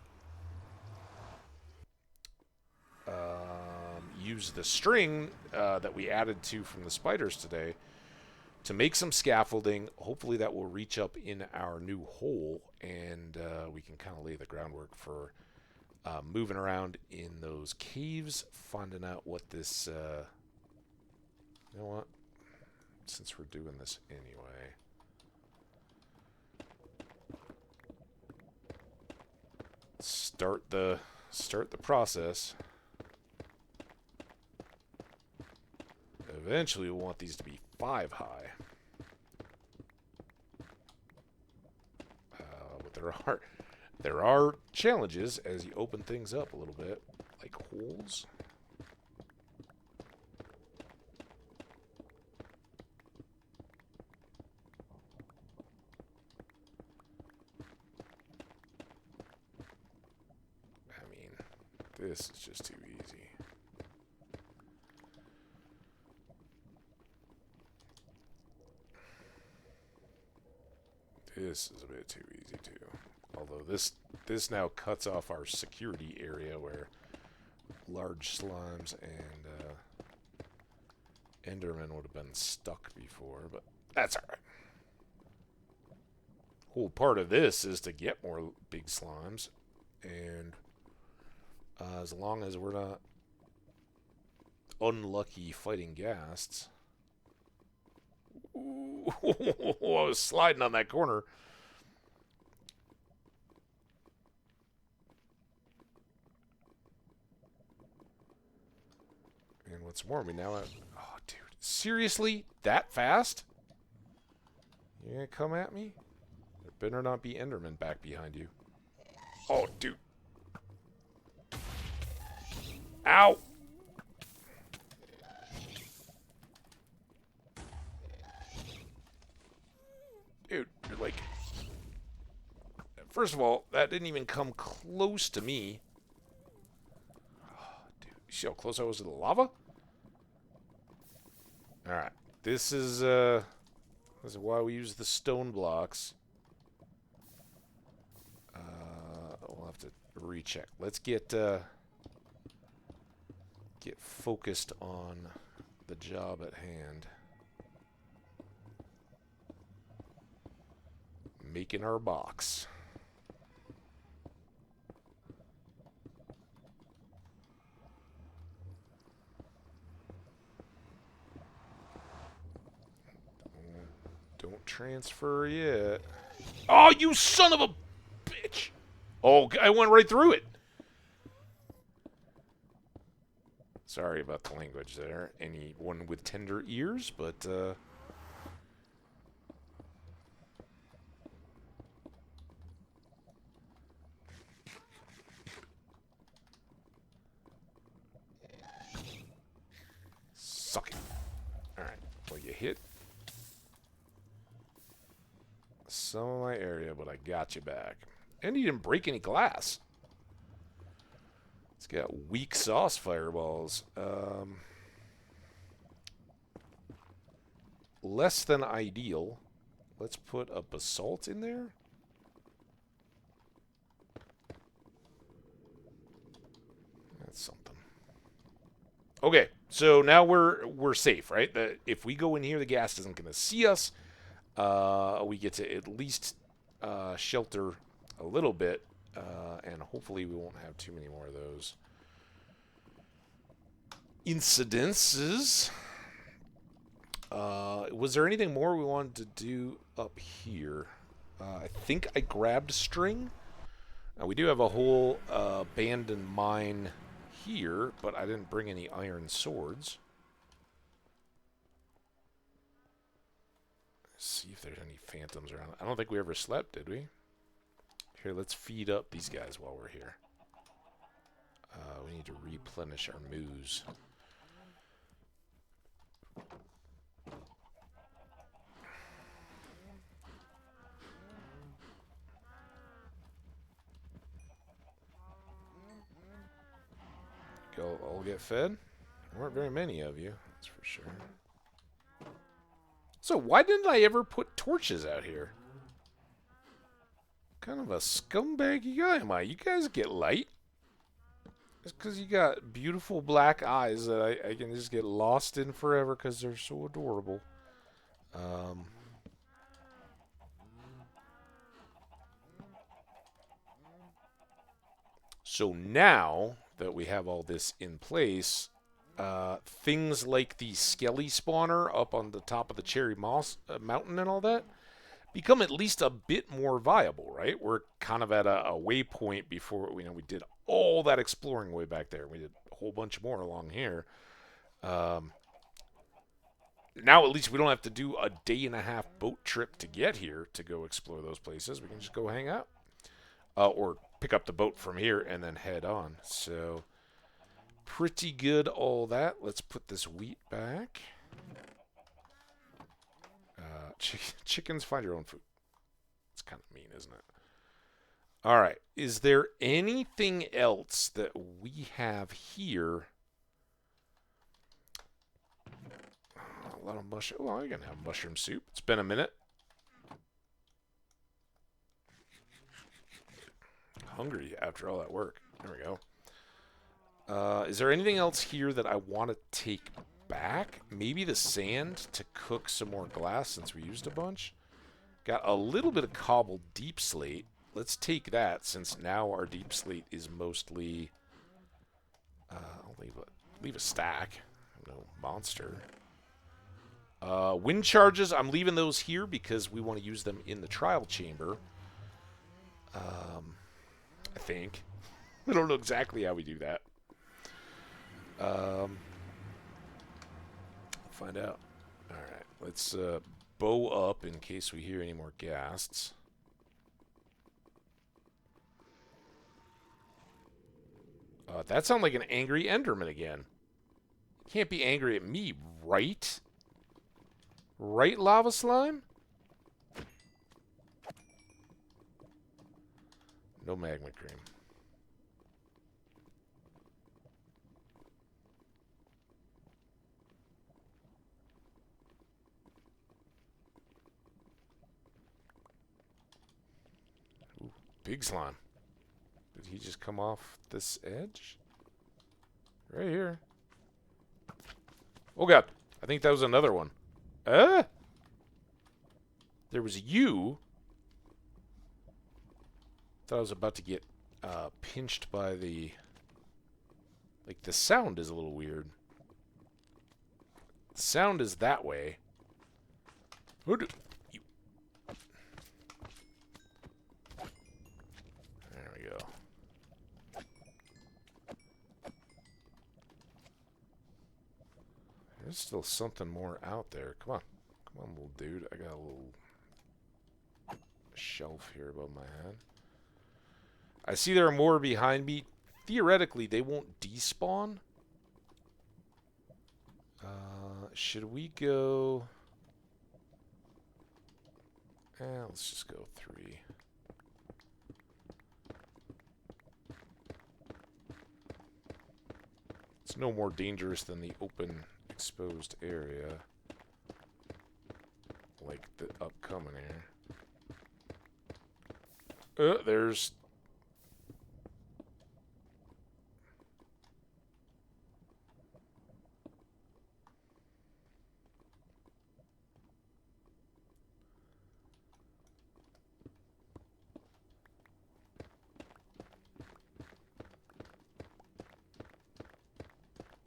use the string that we added to from the spiders today to make some scaffolding. Hopefully that will reach up in our new hole, and we can kind of lay the groundwork for moving around in those caves, finding out what this... you know what? Since we're doing this anyway... Start the process. Eventually we'll want these to be 5 high. But there are challenges as you open things up a little bit, like holes. I mean, this is just too easy. This is a bit too easy too. Although this now cuts off our security area where large slimes and Enderman would have been stuck before, but that's alright. Whole part of this is to get more big slimes, and as long as we're not unlucky fighting ghasts. Ooh, I was sliding on that corner. And what's more, we now have... Oh, dude. Seriously? That fast? You gonna come at me? There better not be Enderman back behind you. Oh, dude. Ow! Dude, you're like... First of all, that didn't even come close to me. Oh, dude, you see how close I was to the lava? Alright, this is why we use the stone blocks. We'll have to recheck. Let's get focused on the job at hand. Making our box. Don't transfer yet. Oh, you son of a bitch! Oh, I went right through it. Sorry about the language there. Anyone with tender ears, but suck it. Alright. Well, you hit some of my area, but I got you back. And you didn't break any glass. It's got weak sauce fireballs. Less than ideal. Let's put a basalt in there. That's something. Okay, so now we're safe, right? If we go in here, the ghast isn't going to see us. We get to at least shelter a little bit, and hopefully we won't have too many more of those incidences. Was there anything more we wanted to do up here? I think I grabbed string. We do have a whole abandoned mine here, but I didn't bring any iron swords. Let's see if there's any phantoms around. I don't think we ever slept, did we? Here, let's feed up these guys while we're here. We need to replenish our moos. Go all get fed? There weren't very many of you, that's for sure. So why didn't I ever put torches out here? What kind of a scumbaggy guy am I? You guys get light. It's because you got beautiful black eyes that I can just get lost in forever because they're so adorable. So now that we have all this in place, things like the skelly spawner up on the top of the cherry moss mountain and all that become at least a bit more viable, right? We're kind of at a waypoint before we did all that exploring way back there. We did a whole bunch more along here. Now at least we don't have to do a day-and-a-half boat trip to get here to go explore those places. We can just go hang out. Or pick up the boat from here and then head on. So, pretty good all that. Let's put this wheat back. Chickens, find your own food. It's kind of mean, isn't it? All right. Is there anything else that we have here? A lot of mushroom. Oh, you're going to have mushroom soup. It's been a minute. Hungry after all that work. There we go. Is there anything else here that I want to take back? Maybe the sand to cook some more glass since we used a bunch. Got a little bit of cobbled deep slate. Let's take that since now our deep slate is mostly... I'll leave a stack. No monster. Wind charges, I'm leaving those here because we want to use them in the trial chamber. I think. I don't know exactly how we do that. Find out. Alright, let's bow up in case we hear any more ghasts. That sounds like an angry Enderman again. Can't be angry at me, right? Right, Lava Slime? No magma cream. Ooh, big slime. Did he just come off this edge? Right here. Oh god. I think that was another one. There was you. Thought I was about to get pinched by the... Like, the sound is a little weird. The sound is that way. There we go. There's still something more out there. Come on. Come on, little dude. I got a little shelf here above my head. I see there are more behind me. Theoretically, they won't despawn. Should we go... let's just go 3. It's no more dangerous than the open, exposed area. Like the upcoming here. There's...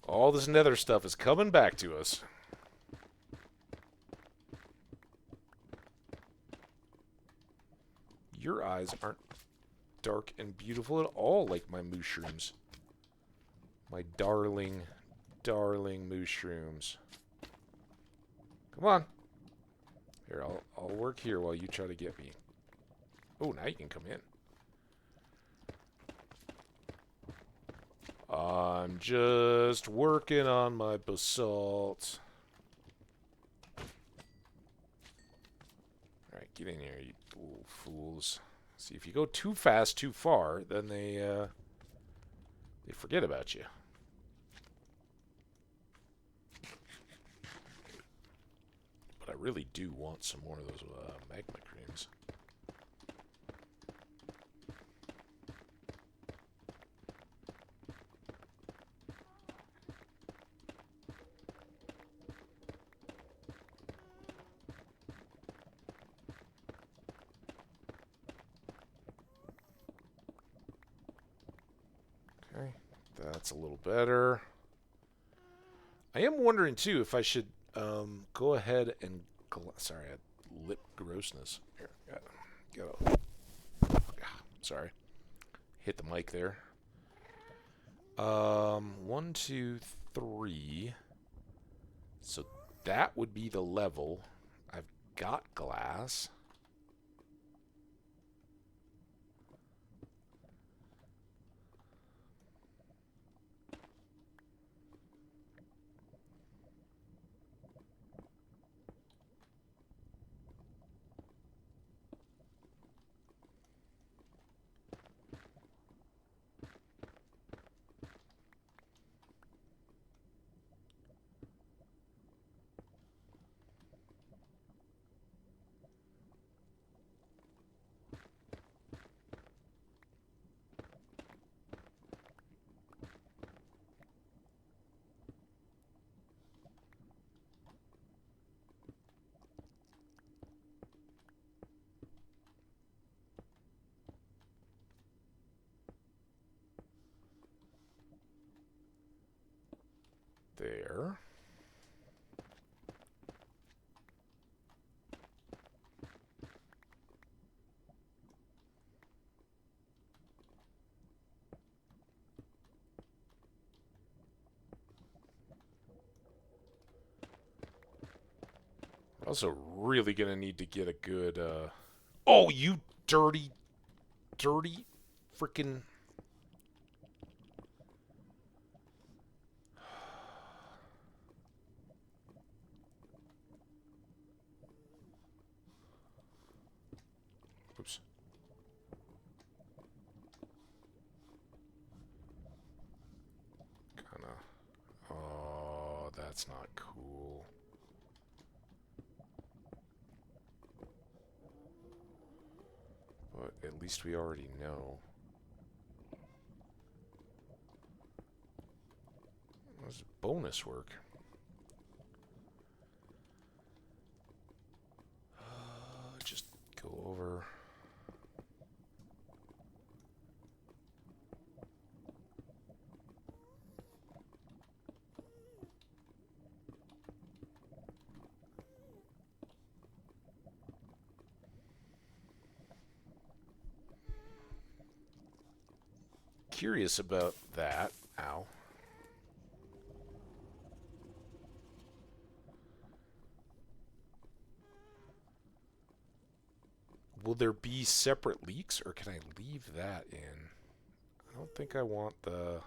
All this nether stuff is coming back to us. eyes aren't dark and beautiful at all like my mushrooms. My darling, darling mushrooms. Come on. Here, I'll work here while you try to get me. Oh, now you can come in. I'm just working on my basalt. Alright, get in here, you little fools. See, if you go too fast, too far, then they forget about you. But I really do want some more of those magma creams. Okay, that's a little better. I am wondering too if I should go ahead and sorry, I had lip grossness. Here, sorry, hit the mic there. 1, 2, 3. So that would be the level. I've got glass. There. Also really gonna need to get a good oh, you dirty freaking oops. Kinda. Oh, that's not cool. But at least we already know. That's bonus work. Just go over. Curious about that. Ow. Will there be separate leaks, or can I leave that in? I don't think I want the...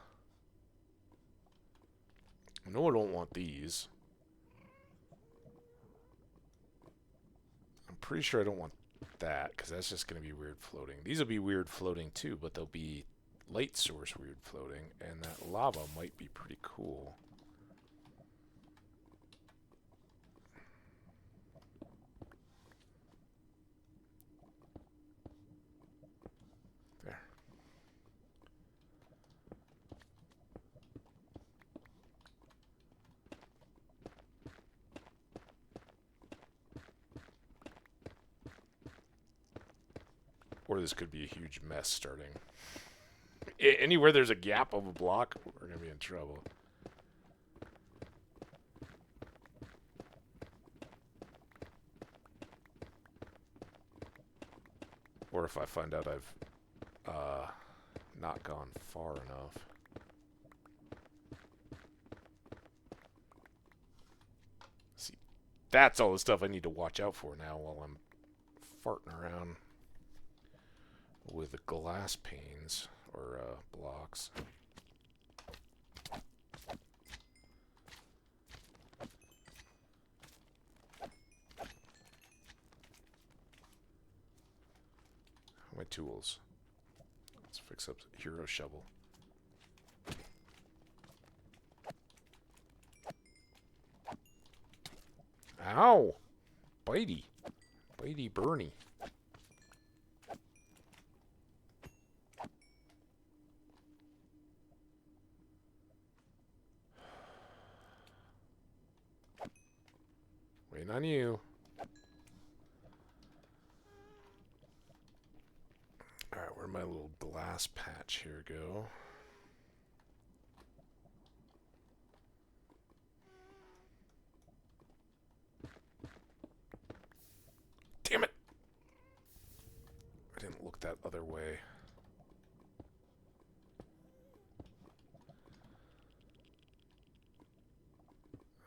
No, I don't want these. I'm pretty sure I don't want that, because that's just going to be weird floating. These will be weird floating too, but they'll be light source weird floating, and that lava might be pretty cool. There. Or this could be a huge mess starting. Anywhere there's a gap of a block, we're going to be in trouble. Or if I find out I've not gone far enough. See, that's all the stuff I need to watch out for now while I'm farting around with the glass panes or blocks. My tools. Let's fix up the hero shovel. Ow! Bitey. Bitey Bernie. Waiting on you. Alright, where'd my little glass patch here go? Damn it! I didn't look that other way.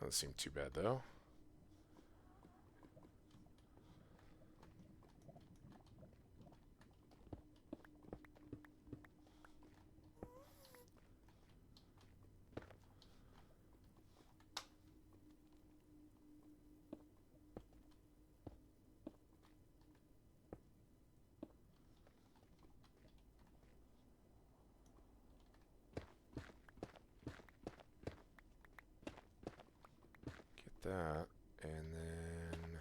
Doesn't seem too bad, though. That, and then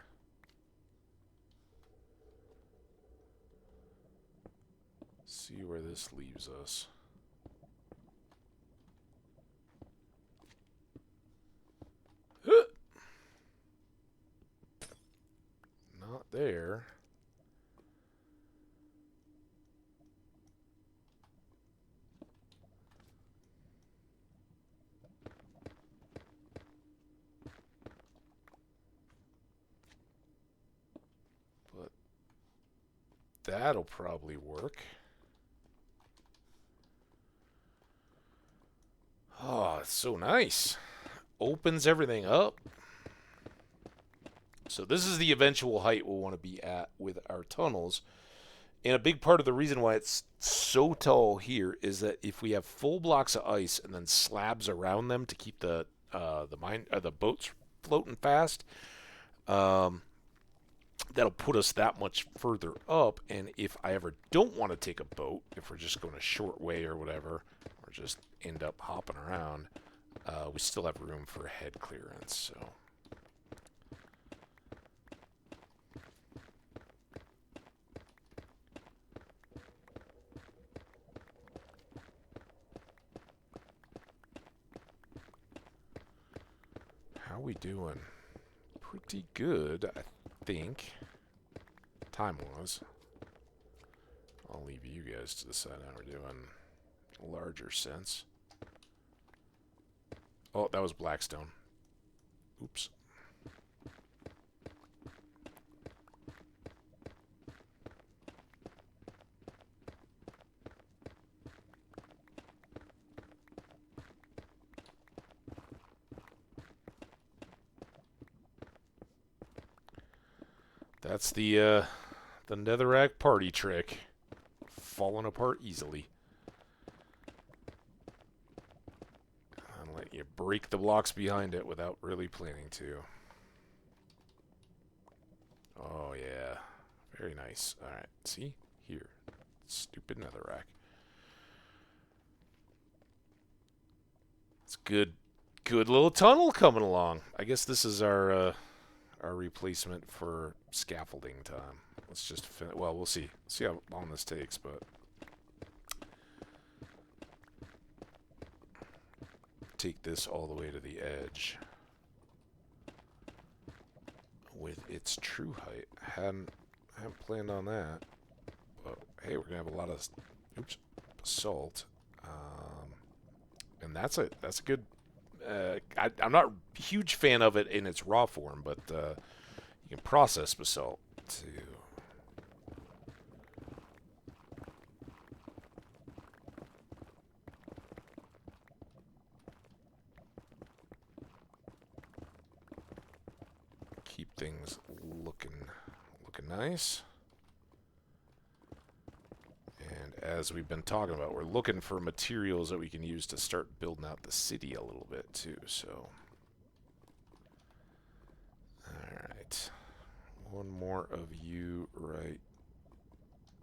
see where this leaves us. Not there. That'll probably work. Oh, it's so nice. Opens everything up. So this is the eventual height we'll want to be at with our tunnels. And a big part of the reason why it's so tall here is that if we have full blocks of ice and then slabs around them to keep the boats floating fast, that'll put us that much further up. And if I ever don't want to take a boat, if we're just going a short way or whatever, or just end up hopping around, we still have room for head clearance. So how we doing? Pretty good, I think. Time-wise. I'll leave you guys to decide how we're doing. Larger sense. Oh, that was Blackstone. Oops. That's the netherrack party trick. Falling apart easily. And let you break the blocks behind it without really planning to. Oh, yeah. Very nice. Alright, see? Here. Stupid netherrack. It's good little tunnel coming along. I guess this is our replacement for scaffolding time. Let's just finish. Well, we'll see. See how long this takes, but take this all the way to the edge with its true height. Hadn't planned on that. But hey, we're gonna have a lot of basalt, and that's a good. I'm not a huge fan of it in its raw form, but you can process basalt to things looking nice. And as we've been talking about, we're looking for materials that we can use to start building out the city a little bit too. So, all right, one more of you right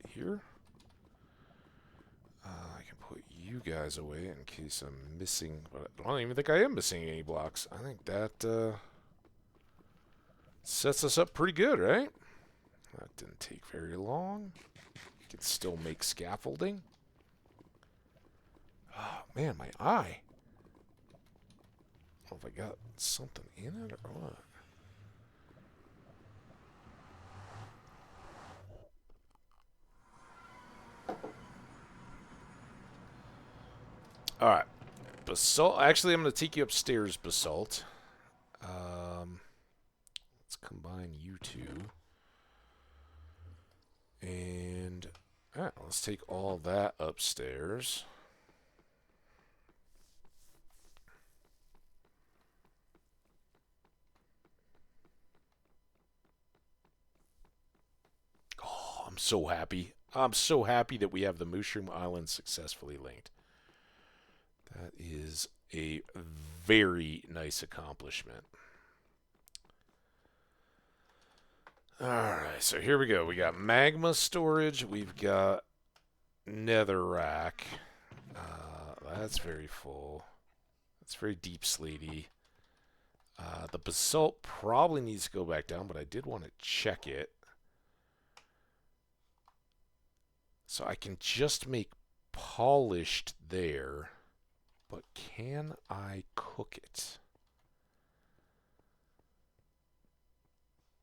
here. I can put you guys away in case I'm missing, but I don't even think I am missing any blocks. I think that sets us up pretty good, right? That didn't take very long. Can still make scaffolding. Oh, man, my eye. I don't know if I got something in it or what. All right. Basalt. Actually, I'm going to take you upstairs, Basalt. Let's combine you two. And all right, let's take all that upstairs. Oh, I'm so happy. I'm so happy that we have the Mushroom Island successfully linked. That is a very nice accomplishment. Alright, so here we go. We got magma storage. We've got netherrack. That's very full. That's very deep slatey. The basalt probably needs to go back down, but I did want to check it. So I can just make polished there, but can I cook it?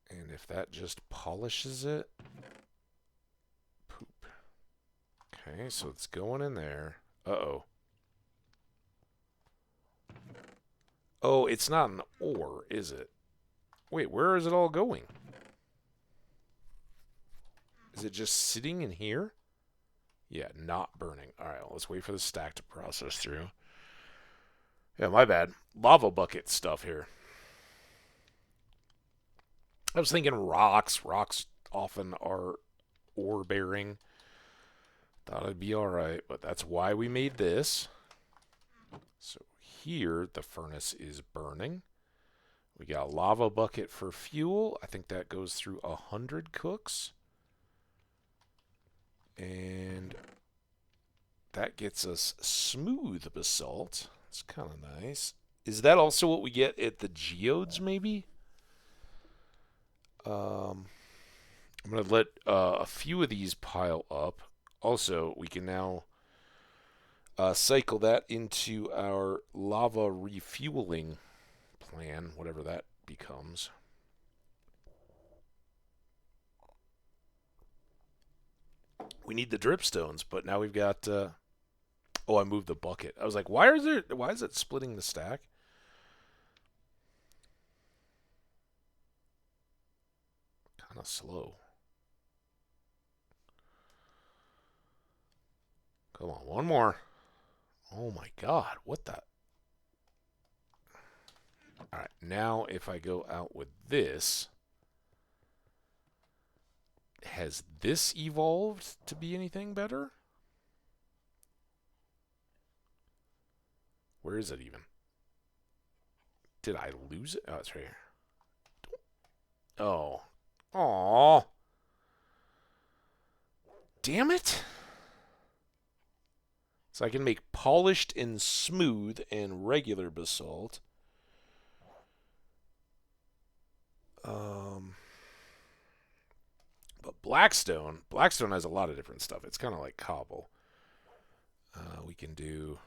And if that just polishes it, poop. Okay, so it's going in there. Uh-oh. Oh, it's not an ore, is it? Wait, where is it all going? Is it just sitting in here? Yeah, not burning. All right, let's wait for the stack to process through. Yeah, my bad. Lava bucket stuff here. I was thinking rocks. Rocks often are ore bearing. Thought it'd be alright, but that's why we made this. So here, the furnace is burning. We got a lava bucket for fuel. I think that goes through 100 cooks. And that gets us smooth basalt. It's kind of nice. Is that also what we get at the geodes, maybe? I'm going to let a few of these pile up. Also, we can now cycle that into our lava refueling plan, whatever that becomes. We need the dripstones, but now we've got... oh, I moved the bucket. I was like, why is it splitting the stack? Kind of slow. Come on, one more. Oh my god, what the... Alright, now if I go out with this... Has this evolved to be anything better? Where is it even? Did I lose it? Oh, it's right here. Oh. Aww. Damn it. So I can make polished and smooth and regular basalt. But Blackstone has a lot of different stuff. It's kind of like cobble. We can do...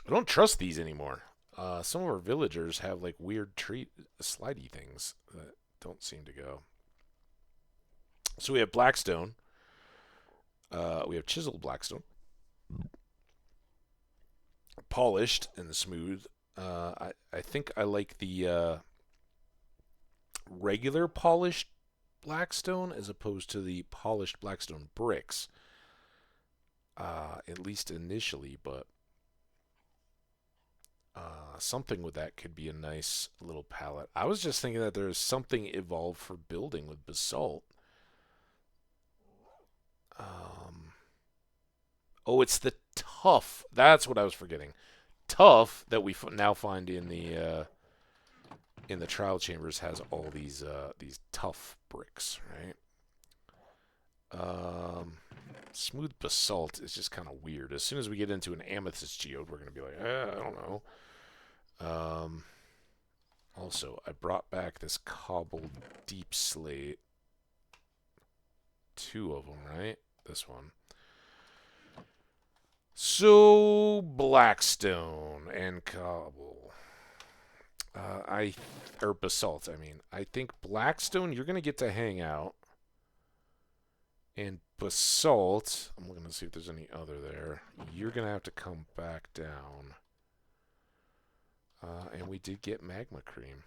I don't trust these anymore. Some of our villagers have like weird slidey things that don't seem to go. So we have Blackstone. We have chiseled Blackstone. Polished and smooth. I think I like the regular polished Blackstone as opposed to the polished Blackstone bricks. At least initially, but Something with that could be a nice little palette. I was just thinking that there's something evolved for building with basalt. Oh, it's the tough. That's what I was forgetting. Tough that we now find in the trial chambers has all these tough bricks, right? Smooth basalt is just kind of weird. As soon as we get into an amethyst geode, we're gonna be like, I don't know. Also, I brought back this cobbled deep slate. 2 of them, right? This one. So, Blackstone and cobble. Or basalt, I mean. I think Blackstone, you're going to get to hang out. And basalt, I'm looking to see if there's any other there. You're going to have to come back down. And we did get magma cream.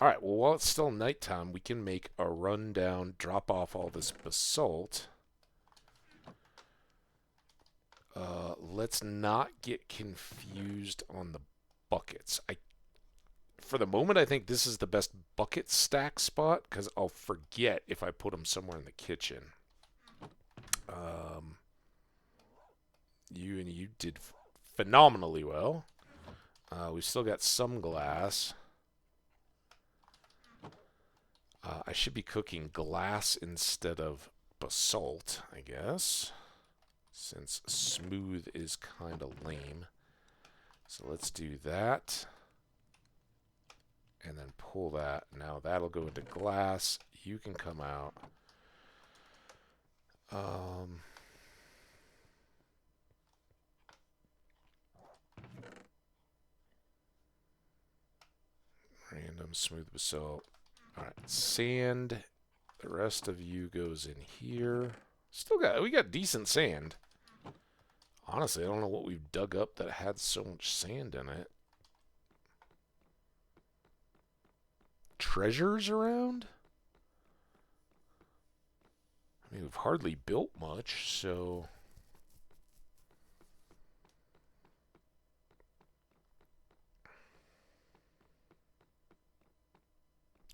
Alright, well, while it's still nighttime, we can make a run down, drop off all this basalt. Let's not get confused on the buckets. For the moment, I think this is the best bucket stack spot because I'll forget if I put them somewhere in the kitchen. You did phenomenally well. We've still got some glass. I should be cooking glass instead of basalt, I guess, since smooth is kind of lame. So let's do that. And then pull that. Now that'll go into glass. You can come out. Random smooth basalt. Alright, sand. The rest of you goes in here. We got decent sand. Honestly, I don't know what we've dug up that had so much sand in it. Treasures around? I mean, we've hardly built much, so...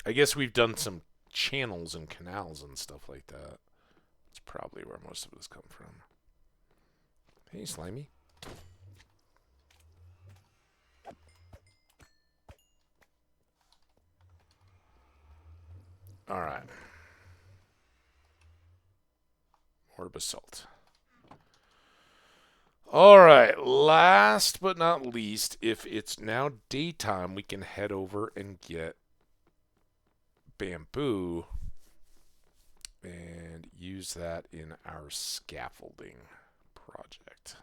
I guess we've done some channels and canals and stuff like that. That's probably where most of it has come from. Hey, Slimy. Alright. More basalt. Alright, last but not least, if it's now daytime, we can head over and get bamboo and use that in our scaffolding project.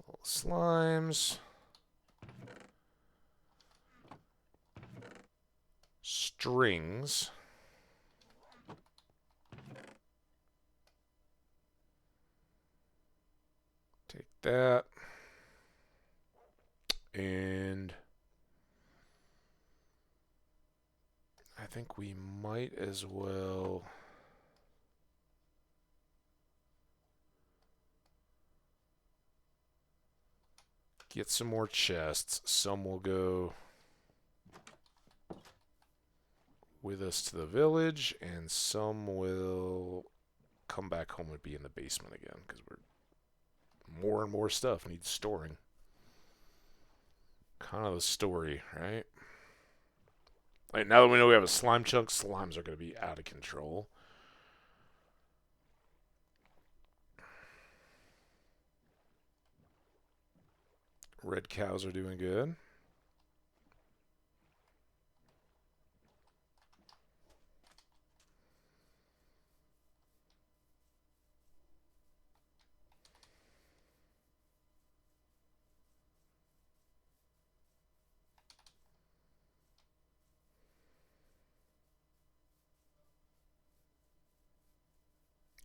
Little slimes. Strings. Take that. And I think we might as well get some more chests. Some will go with us to the village, and some will come back home and be in the basement again because more and more stuff needs storing. Kind of the story, right? Like, now that we know we have a slime chunk, slimes are going to be out of control. Red cows are doing good.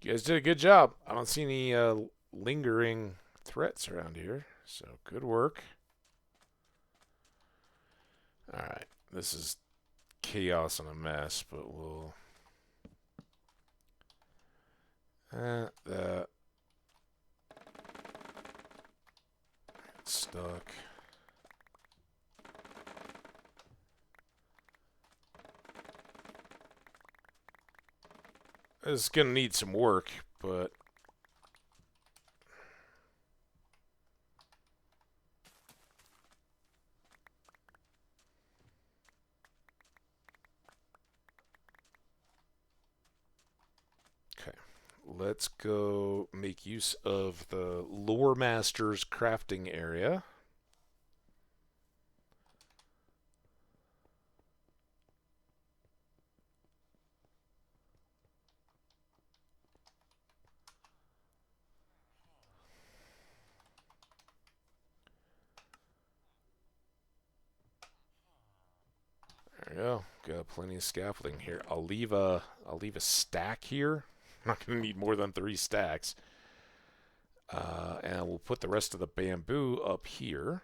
You guys did a good job. I don't see any lingering threats around here, so good work. Alright, this is chaos and a mess, but we'll... that... Stuck. It's gonna need some work, but... Okay, let's go make use of the Lore Master's crafting area. There we go. Got plenty of scaffolding here. I'll leave a stack here. I'm not gonna need more than 3 stacks. And we'll put the rest of the bamboo up here.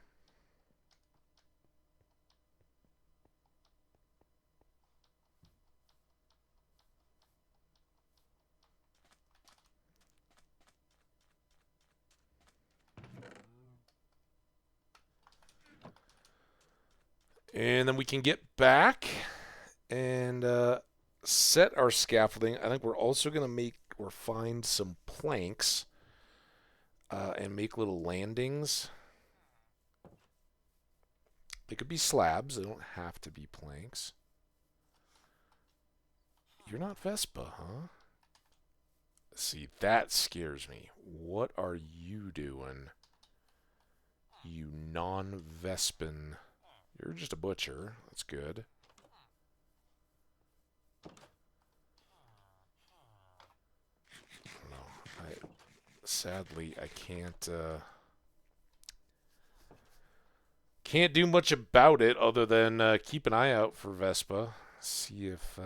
And then we can get back and set our scaffolding. I think we're also going to make or find some planks and make little landings. They could be slabs. They don't have to be planks. You're not Vespa, huh? See, that scares me. What are you doing? You non-Vespan... You're just a butcher. That's good. No, sadly, I can't do much about it other than keep an eye out for Vespa. See if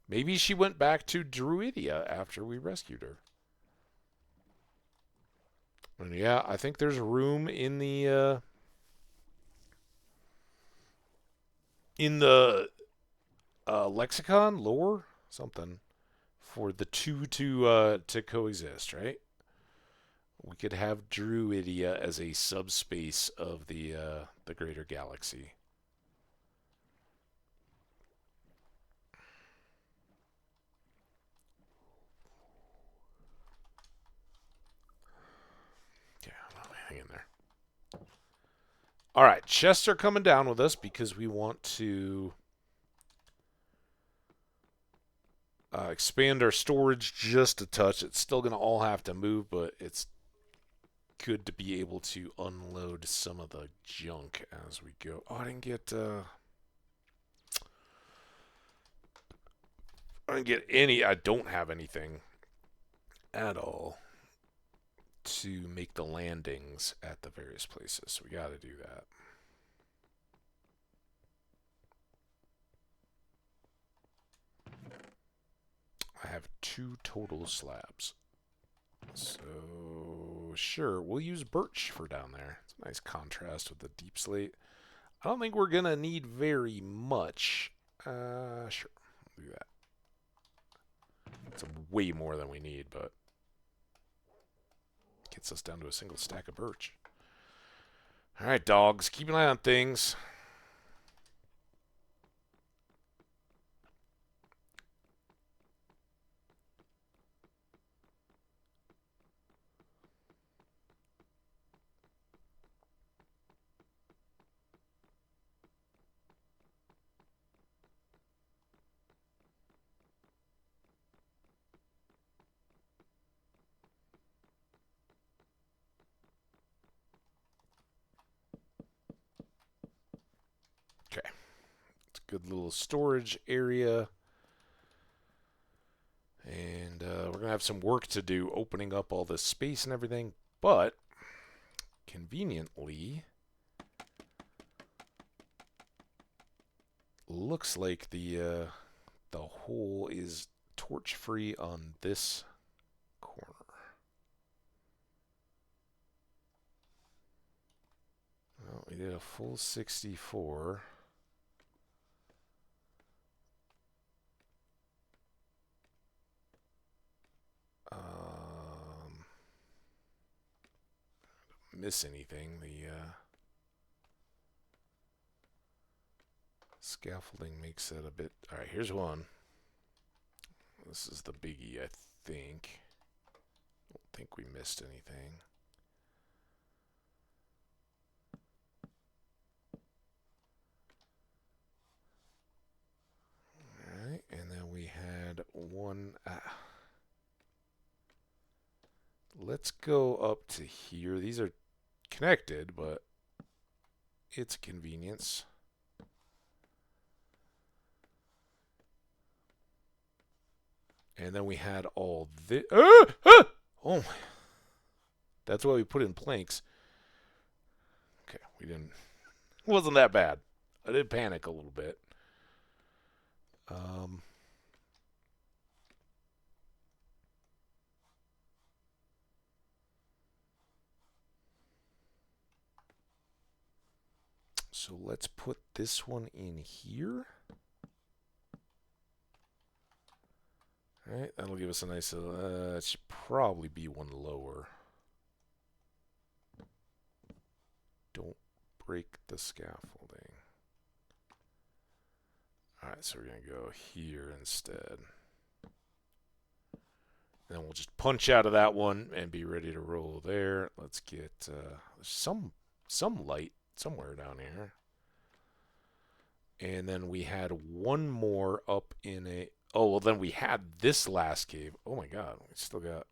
maybe she went back to Druidia after we rescued her. And yeah, I think there's room in the lexicon, lore, something, for the two to coexist, right? We could have Druidia as a subspace of the greater galaxy. Yeah, hang in there. All right, chests are coming down with us because we want to expand our storage just a touch. It's still going to all have to move, but it's good to be able to unload some of the junk as we go. Oh, I didn't get any. I don't have anything at all to make the landings at the various places. So we got to do that. I have 2 total slabs. So, sure, we'll use birch for down there. It's a nice contrast with the deep slate. I don't think we're going to need very much. Sure, we'll do that. It's way more than we need, but gets us down to a single stack of birch. All right, dogs, keep an eye on things. Okay, it's a good little storage area. And we're going to have some work to do opening up all this space and everything. But, conveniently, looks like the hole is torch-free on this corner. Well, we did a full 64. Miss anything. The scaffolding makes it a bit. All right, here's one. This is the biggie, I think. Don't think we missed anything. All right, and then we had one. Let's go up to here. These are connected, but it's a convenience. And then we had all this. Oh, that's why we put in planks. Okay, we didn't. It wasn't that bad. I did panic a little bit. So let's put this one in here. All right, that'll give us a nice, it should probably be one lower. Don't break the scaffolding. All right, so we're going to go here instead. And then we'll just punch out of that one and be ready to roll there. Let's get some light somewhere down here. And then we had one more up in a... Oh, well, then we had this last cave. Oh, my God. We still got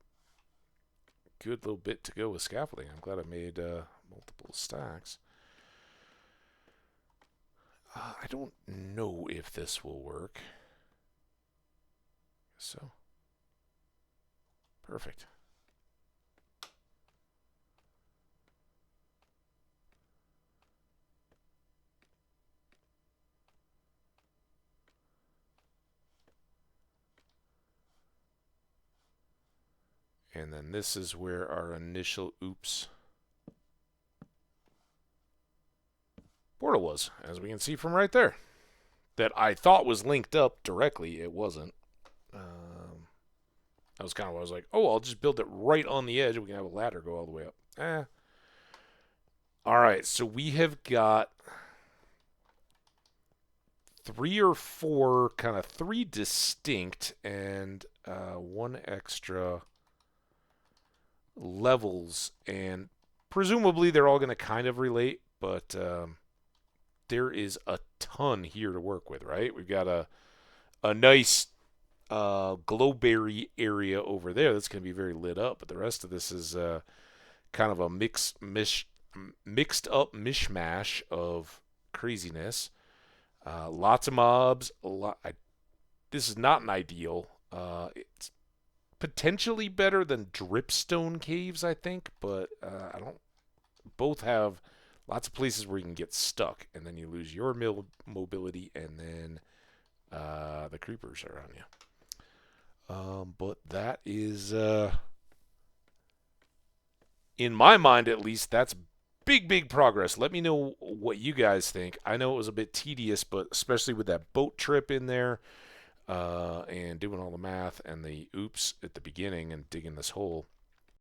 a good little bit to go with scaffolding. I'm glad I made multiple stacks. I don't know if this will work. So, perfect. And then this is where our initial oops portal was, as we can see from right there. That I thought was linked up directly. It wasn't. That was kind of what I was like, oh, I'll just build it right on the edge. We can have a ladder go all the way up. All right, so we have got 3 or 4, kind of 3 distinct and 1 extra levels, and presumably they're all going to kind of relate, but there is a ton here to work with, right? We've got a nice glowberry area over there that's going to be very lit up, but the rest of this is kind of a mixed up mishmash of craziness. Lots of mobs. This is not an ideal. It's potentially better than dripstone caves, I think, but I don't. Both have lots of places where you can get stuck, and then you lose your mobility, and then the creepers are on you. But that is, in my mind at least, that's big progress. Let me know what you guys think. I know it was a bit tedious, but especially with that boat trip in there, and doing all the math and the oops at the beginning and digging this hole.